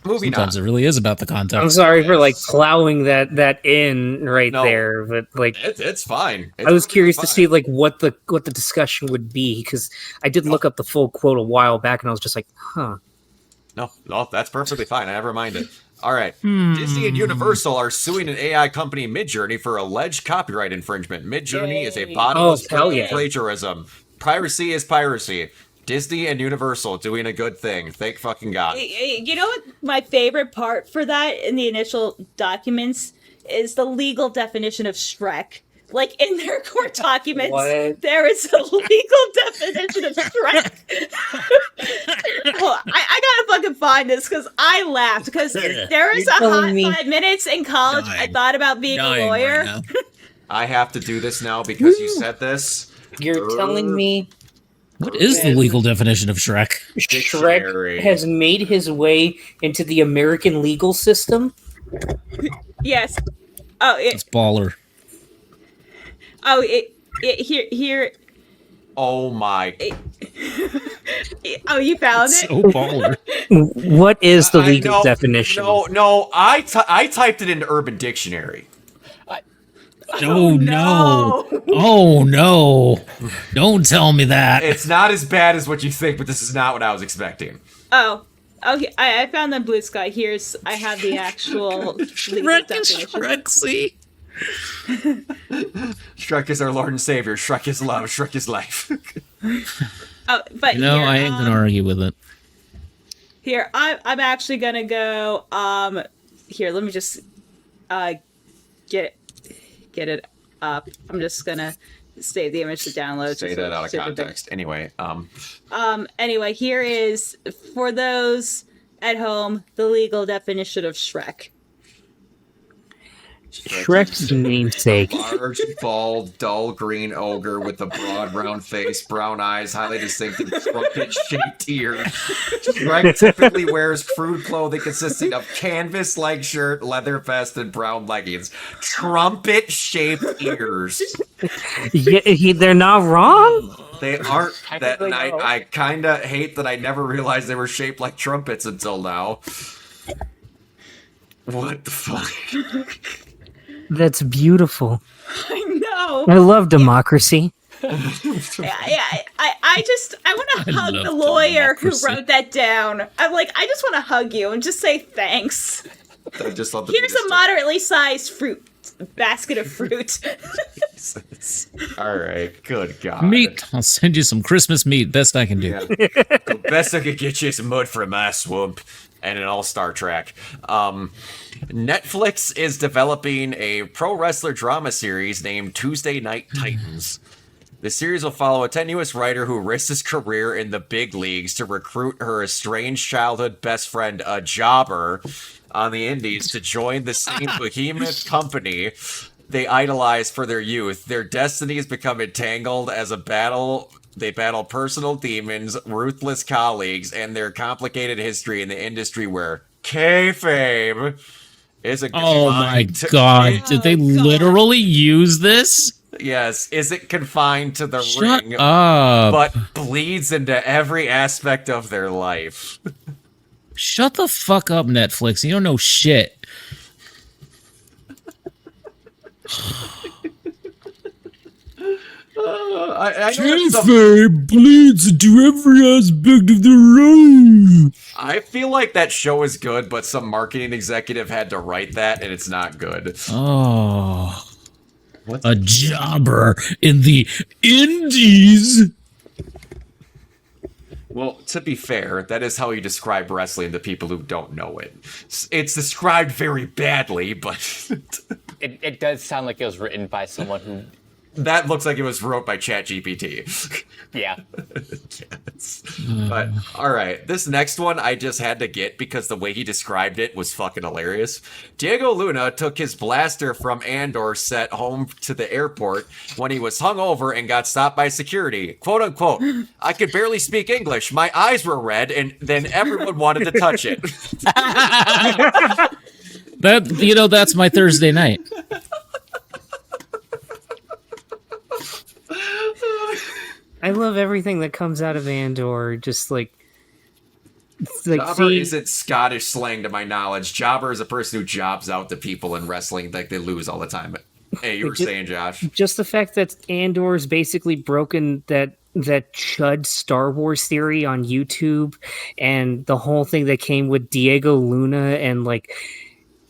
moving Sometimes on. it really is about the context. I'm sorry for like plowing that in right No. there, but like It's fine. I was curious to see fine. like what the discussion would be, because I did look up the full quote a while back and I was just like, huh. No, that's perfectly fine. I never mind it. All right. Disney and Universal are suing an AI company, Midjourney, for alleged copyright infringement. Midjourney is a Yay. bottomless Oh, hell pit of yeah. plagiarism. Piracy is piracy. Disney and Universal doing a good thing. Thank fucking God. You know what my favorite part for that in the initial documents is the legal definition of Shrek. Like, in their court documents, What? there is a legal definition of Shrek. Well, I gotta fucking find this because I laughed because there is You're a hot telling me- 5 minutes in college I Dying. thought about being a lawyer. I have to do this now because you said this. You're telling me What is the legal definition of Shrek? Dictionary. Shrek has made his way into the American legal system? Yes. Oh, It's baller. here. Oh my. Oh, you found it? So baller. What is the I legal know- definition? No. I typed it into Urban Dictionary. Oh no. Oh no. Don't tell me that. It's not as bad as what you think, but this is not what I was expecting. Oh, okay. I found the Blue Sky. I have the actual legal Shrek is definition. Shrek, see? Shrek is our Lord and Savior. Shrek is love. Shrek is life. Oh, but No, here, I ain't gonna argue with it. Here, I'm actually gonna go. Here, let me just get it up. I'm just gonna save the image to download. Say just that so out of it's super big. context. Anyway, Anyway, here is, for those at home, the legal definition of Shrek. Shrek's namesake. large, bald, dull green ogre with a broad, round face, brown eyes, highly distinctive, trumpet-shaped ears. Shrek typically wears crude clothing consisting of canvas-like shirt, leather vest, and brown leggings. Trumpet-shaped ears. Yeah, they're not wrong. They aren't that, Technically, and no. I kind of hate that I never realized they were shaped like trumpets until now. What the fuck? That's beautiful. I know. I love democracy. I want to hug love the lawyer who democracy. wrote that down. I'm like, I just want to hug you and just say thanks. I just love the Here's a biggest- moderately sized basket of fruit. All right, good God. Meat. I'll send you some Christmas meat. Best I can do. Yeah. The best I could get you is mud from my swamp and an all Star Trek. Netflix is developing a pro wrestler drama series named Tuesday Night Titans. The series will follow a tenuous writer who risks his career in the big leagues to recruit her estranged childhood best friend, a jobber, on the indies to join the same behemoth company they idolize for their youth. Their destinies become entangled as a battle. They battle personal demons, ruthless colleagues, and their complicated history in the industry where kayfabe is a Oh my god. Did they literally use this? Yes, isn't confined to the Shut ring, up. but bleeds into every aspect of their life. Shut the fuck up, Netflix. You don't know shit. I know some- Kayfabe bleeds into every aspect of their life. I feel like that show is good, but some marketing executive had to write that, and it's not good. Oh. A jobber in the indies. Well, to be fair, that is how you describe wrestling to people who don't know it. It's described very badly, but It does sound like it was written by someone who, that looks like it was wrote by ChatGPT. yeah. Yes. But all right, this next one I just had to get because the way he described it was fucking hilarious. Diego Luna took his blaster from Andor set home to the airport when he was hungover and got stopped by security. "Quote unquote, I could barely speak English. My eyes were red, and then everyone wanted to touch it." That's my Thursday night. I love everything that comes out of Andor. Just like Jobber isn't Scottish slang to my knowledge. Jobber is a person who jobs out to people in wrestling like they lose all the time. Hey, you were saying, Josh? just the fact that Andor's basically broken that chud Star Wars theory on YouTube, and the whole thing that came with Diego Luna and like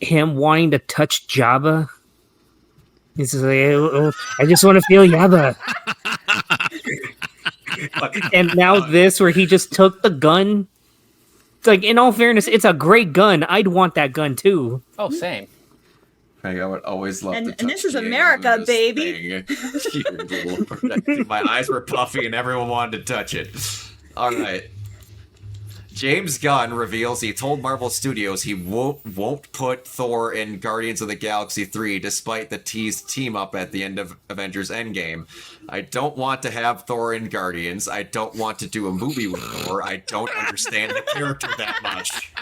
him wanting to touch Jabba. He's just like, "Oh, I just want to feel Jabba." And now this, where he just took the gun. It's like, in all fairness, it's a great gun. I'd want that gun too. Oh, same. I would always love And- to and touch this is Diego America, Luna's baby. thing. Dear Lord. My eyes were puffy and everyone wanted to touch it. All right. James Gunn reveals he told Marvel Studios he won't put Thor in Guardians of the Galaxy 3 despite the teased team up at the end of Avengers Endgame. "I don't want to have Thor in Guardians. I don't want to do a movie with Thor. I don't understand the character that much."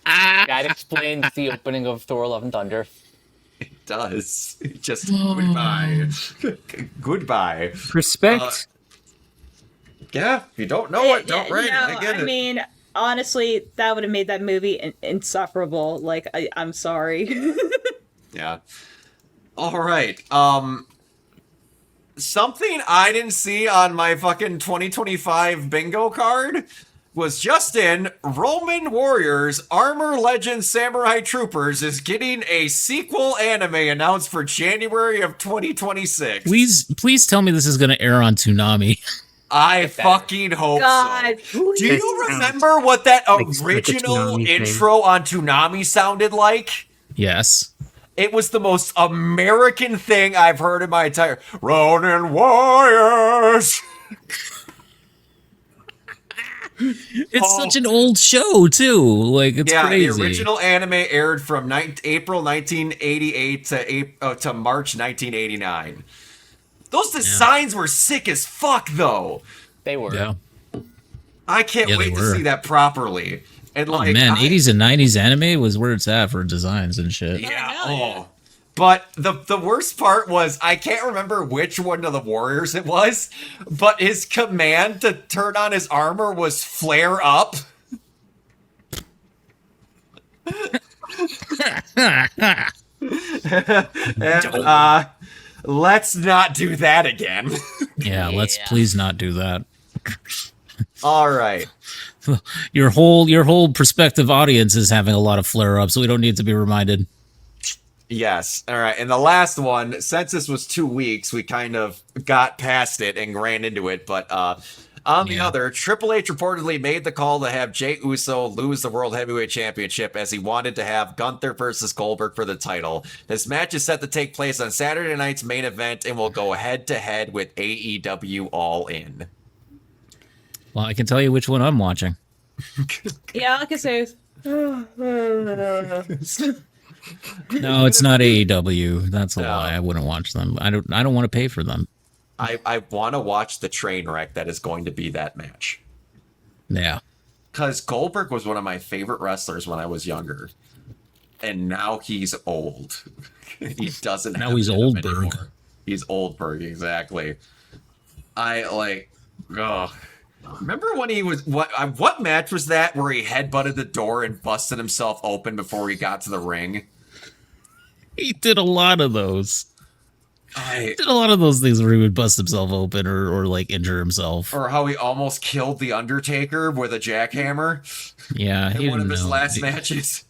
That explains the opening of Thor: Love and Thunder. It does. Just goodbye. Goodbye. Respect. Yeah, if you don't know it, don't Yeah, write it. no, I get it. mean, honestly, that would have made that movie insufferable. Like, I'm sorry. Yeah. All right. Something I didn't see on my fucking 2025 bingo card was just in Roman Warriors Armor Legend Samurai Troopers is getting a sequel anime announced for January of 2026. Please tell me this is going to air on Toonami. I fucking hope God, so. Do you remember what that Like the original Toonami thing. intro on Toonami sounded like? Yes. It was the most American thing I've heard in my entire Ronin Warriors. It's such an old show too. Like it's crazy. The original anime aired from April 1988 to March 1989. Those designs were sick as fuck, though. They were. Yeah. I can't Yeah, they wait to were. see that properly. And Oh like, man, 80s and 90s anime was where it's at for designs and shit. Yeah. Oh, yeah. But the worst part was I can't remember which one of the warriors it was, but his command to turn on his armor was flare up. And let's not do that again. Yeah, let's Yeah. please not do that. All right. Your whole prospective audience is having a lot of flare-ups, so we don't need to be reminded. Yes. All right. And the last one, since this was 2 weeks, we kind of got past it and ran into it. But on the other, Triple H reportedly made the call to have Jey Uso lose the World Heavyweight Championship as he wanted to have Gunther versus Goldberg for the title. This match is set to take place on Saturday night's main event and will go head-to-head with AEW All In. Well, I can tell you which one I'm watching. Yeah, like I say, No, it's not AEW. That's a No. lie. I wouldn't watch them. I don't want to pay for them. I want to watch the train wreck that is going to be that match. Yeah. Because Goldberg was one of my favorite wrestlers when I was younger. And now he's old. He doesn't Now have he's it in him Oldberg. anymore. He's Oldberg, exactly. Remember when he was what match was that where he headbutted the door and busted himself open before he got to the ring? He did a lot of those. I Did a lot of those things where he would bust himself open or like injure himself. or how he almost killed the Undertaker with a jackhammer Yeah, in he one of didn't his know. last matches.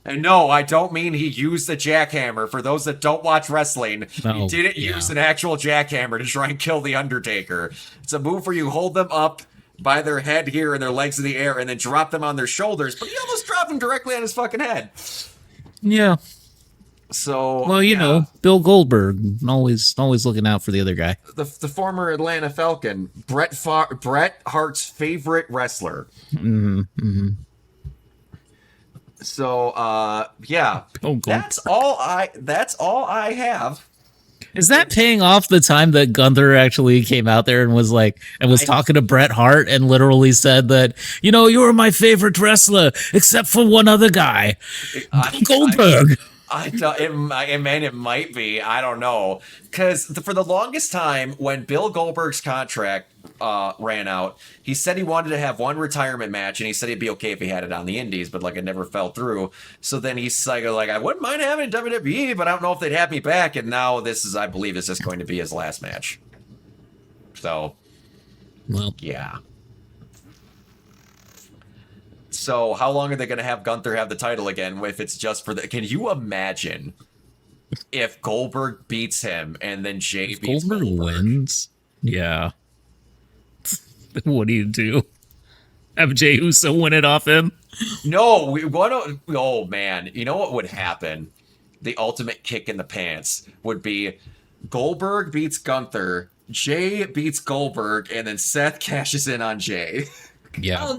And no, I don't mean he used a jackhammer. For those that don't watch wrestling, No, he didn't use an actual jackhammer to try and kill the Undertaker. It's a move where you hold them up by their head here and their legs in the air and then drop them on their shoulders, but he almost dropped them directly on his fucking head. Yeah. So, Well, you know, Bill Goldberg, always looking out for the other guy. the former Atlanta Falcon, Bret Hart's favorite wrestler. Mm-hmm. So, yeah, Bill Goldberg. that's all I have. Is that paying off the time that Gunther actually came out there and was talking to Bret Hart and literally said that, you know, you were my favorite wrestler except for one other guy, Goldberg. I thought it might be. I don't know. Because for the longest time, when Bill Goldberg's contract ran out, he said he wanted to have one retirement match, and he said he'd be okay if he had it on the Indies, but like it never fell through. So then he's like, I wouldn't mind having it in WWE, but I don't know if they'd have me back. And now I believe this is going to be his last match. So, Well, yeah. So how long are they going to have Gunther have the title again if it's just for the... Can you imagine if Goldberg beats him and then Jey beats Goldberg wins. Yeah. What do you do? Have Jey Uso win it off him? No, we want to... Oh, man. You know what would happen? The ultimate kick in the pants would be Goldberg beats Gunther, Jey beats Goldberg, and then Seth cashes in on Jey. Yeah. oh,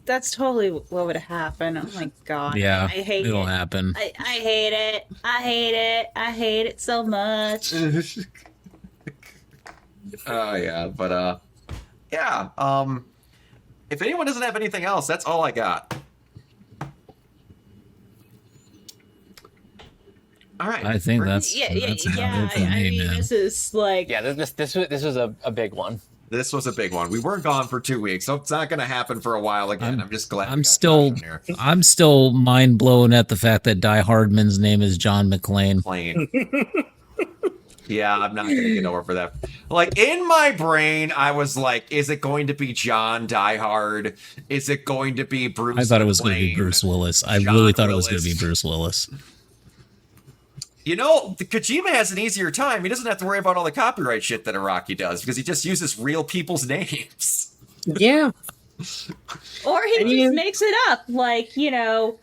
that's totally what would happen. Oh my god. Yeah. I hate It'll it. happen. I hate it. I hate it. I hate it so much. Oh, yeah. But, yeah. If anyone doesn't have anything else, that's all I got. All right. I think that's Yeah. about it for I me, mean, man. this is like Yeah, this was a big one. This was a big one. We weren't gone for 2 weeks, so it's not going to happen for a while again. I'm just glad. we I'm got still Josh in here. I'm still mind blown at the fact that Die Hardman's name is John McClane. Plain. Yeah, I'm not going to get over for that. Like, in my brain, I was like, is it going to be John Die Hard? Is it going to be Bruce? I thought it was going to be McClane? Bruce Willis. I John really thought it was going to Willis. be Bruce Willis. You know, the Kojima has an easier time. He doesn't have to worry about all the copyright shit that Araki does because he just uses real people's names. Yeah. or he And just you- makes it up like, you know,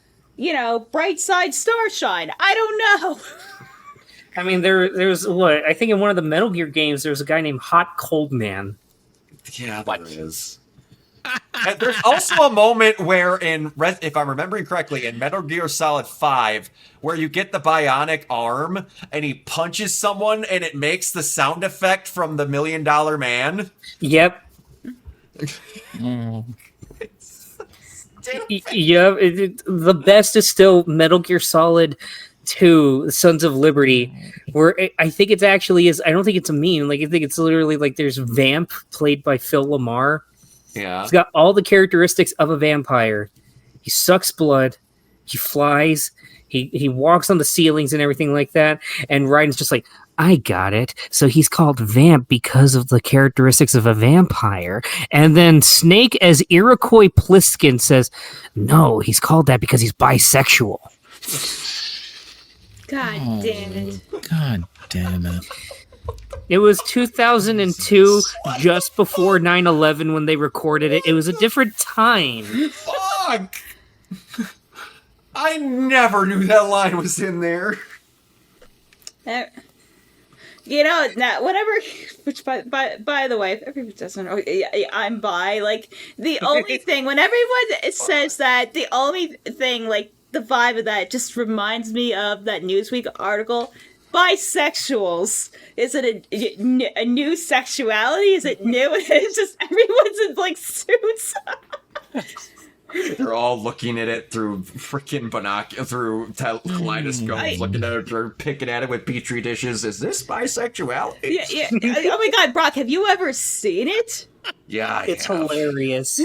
bright side starshine. I don't know. I mean, there's what I think in one of the Metal Gear games, there was a guy named Hot Cold Man. Yeah, there is. And there's also a moment where if I'm remembering correctly, in Metal Gear Solid 5, where you get the bionic arm and he punches someone and it makes the sound effect from the $1 Million Man. Yep. Yeah. The best is still Metal Gear Solid 2, Sons of Liberty, where I think it's actually is. I don't think it's a meme. Like I think it's literally like there's Vamp played by Phil Lamar. Yeah. He's got all the characteristics of a vampire. He sucks blood. He flies. He walks on the ceilings and everything like that. And Ryan's just like, I got it. So he's called Vamp because of the characteristics of a vampire. And then Snake as Iroquois Pliskin says, no, he's called that because he's bisexual. God damn it. God damn it. It was 2002, just before 9/11 when they recorded it. It was a different time. Fuck! I never knew that line was in there. You know, now, whatever, which by the way, if everyone doesn't know, I'm bi, like, the only thing, when everyone says that, the only thing, like, the vibe of that just reminds me of that Newsweek article, bisexuals. Is it a new sexuality? Is it new? It's just, everyone's in, like, suits. They're all looking at it through freaking kaleidoscopes, looking at it, or picking at it with petri dishes. Is this bisexuality? Yeah. Oh my God, Brock, have you ever seen it? Yeah, It's hilarious.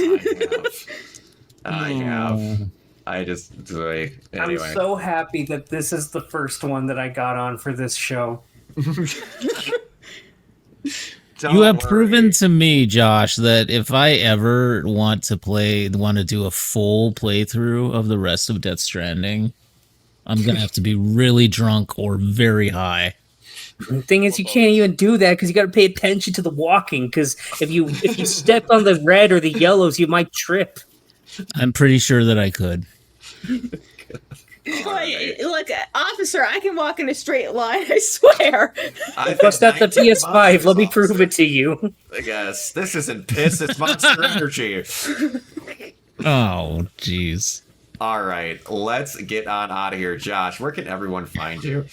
I have. I just anyway. I'm so happy that this is the first one that I got on for this show. You have proven to me, Josh, that if I ever want to do a full playthrough of the rest of Death Stranding, I'm gonna have to be really drunk or very high. The thing is, you can't even do that because you got to pay attention to the walking. Because if you step on the red or the yellows, you might trip. I'm pretty sure that I could. Right. Look, officer, I can walk in a straight line, I swear. Bust out the PS5. Let me prove it to you. I guess this isn't piss, it's Monster Energy. Oh, jeez. All right, let's get on out of here. Josh, where can everyone find you?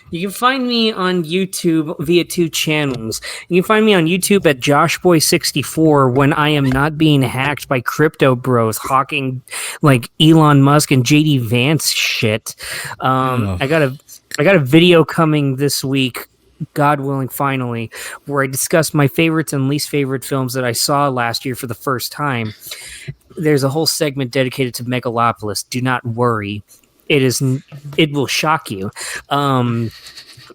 You can find me on YouTube via 2 channels. You can find me on YouTube at JoshBoy64 when I am not being hacked by crypto bros hawking like Elon Musk and JD Vance shit. I got a video coming this week, God willing, finally, where I discuss my favorites and least favorite films that I saw last year for the first time. There's a whole segment dedicated to Megalopolis. Do not worry. It will shock you. And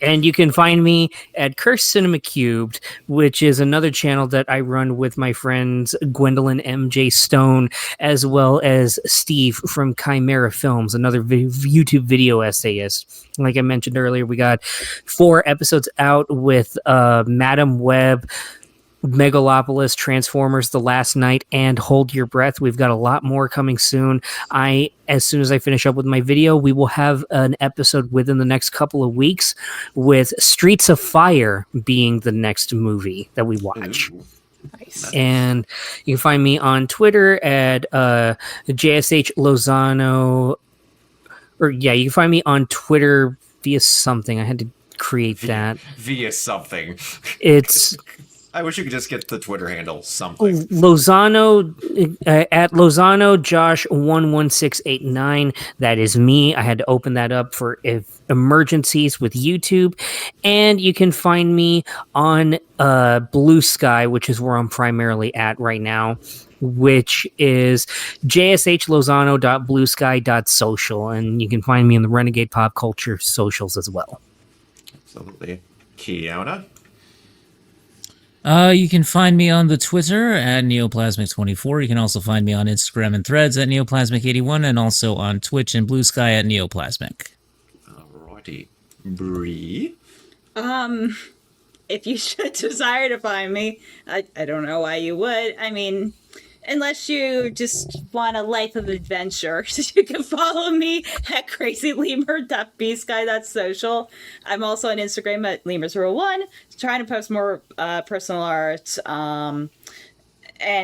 you can find me at Cursed Cinema Cubed, which is another channel that I run with my friends Gwendolyn MJ Stone, as well as Steve from Chimera Films, another YouTube video essayist. Like I mentioned earlier, we got 4 episodes out with Madam Web, Megalopolis, Transformers, The Last Night, and Hold Your Breath. We've got a lot more coming soon. As soon as I finish up with my video, we will have an episode within the next couple of weeks with Streets of Fire being the next movie that we watch. Ooh. Nice. And you can find me on Twitter at JSH Lozano. You can find me on Twitter via something. I had to create that. Via something. It's I wish you could just get the Twitter handle something. Lozano at Lozano Josh 11689. That is me. I had to open that up for emergencies with YouTube. And you can find me on Blue Sky, which is where I'm primarily at right now, which is jshLozano.bluesky.social. And you can find me in the Renegade Pop Culture socials as well. Absolutely. Kiona? You can find me on the Twitter at Neoplasmic24. You can also find me on Instagram and Threads at Neoplasmic81, and also on Twitch and Blue Sky at Neoplasmic. Alrighty. Bree? If you should desire to find me, I don't know why you would. I mean, unless you just want a life of adventure, you can follow me at crazylemur.bsky.social. I'm also on Instagram at lemurs01, trying to post more personal art, and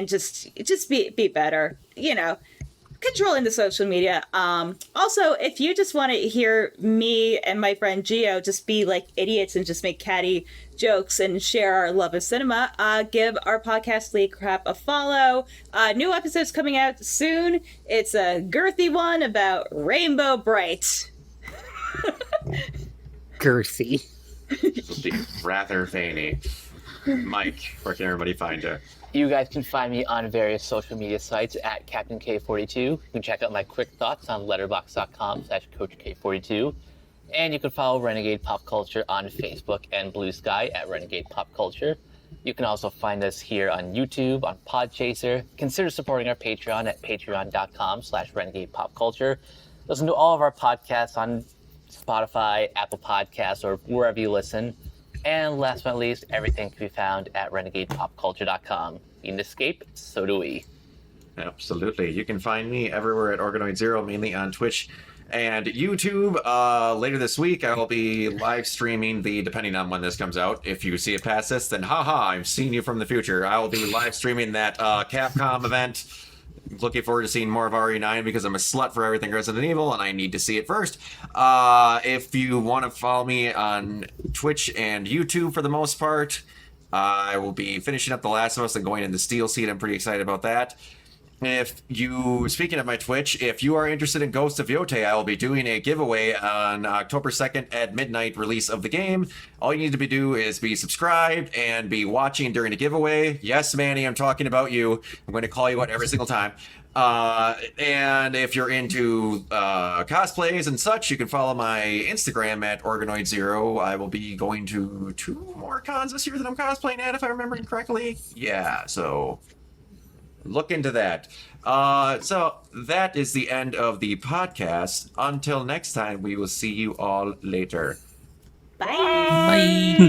just be better, controlling the social media. Also, if you just want to hear me and my friend Gio just be like idiots and just make catty jokes and share our love of cinema, give our podcast League Crap a follow. New episodes coming out soon. It's a girthy one about Rainbow Bright. Girthy. This will be rather veiny. Mike, where can everybody find you? You guys can find me on various social media sites at Captain K42. You can check out my quick thoughts on letterbox.com/CoachK42. And you can follow Renegade Pop Culture on Facebook and Blue Sky at Renegade Pop Culture. You can also find us here on YouTube, on Podchaser. Consider supporting our Patreon at patreon.com/Renegade Pop Culture. Listen to all of our podcasts on Spotify, Apple Podcasts, or wherever you listen. And last but not least, everything can be found at renegadepopculture.com. You can escape, so do we. Absolutely. You can find me everywhere at Organoid Zero, mainly on Twitch and YouTube. Later this week, I will be live streaming depending on when this comes out. If you see it past this, then haha, I'm seeing you from the future. I will be live streaming that Capcom event. Looking forward to seeing more of RE9 because I'm a slut for everything Resident Evil and I need to see it first. If you want to follow me on Twitch and YouTube for the most part, I will be finishing up The Last of Us and going into Steel Seed. I'm pretty excited about that. Speaking of my Twitch, if you are interested in Ghost of Yotei, I will be doing a giveaway on October 2nd at midnight release of the game. All you need to do is be subscribed and be watching during the giveaway. Yes, Manny, I'm talking about you. I'm going to call you out every single time. And if you're into cosplays and such, you can follow my Instagram at Organoid Zero. I will be going to 2 more cons this year that I'm cosplaying at, if I remember correctly. Yeah, so look into that. So that is the end of the podcast. Until next time, we will see you all later. Bye. Bye.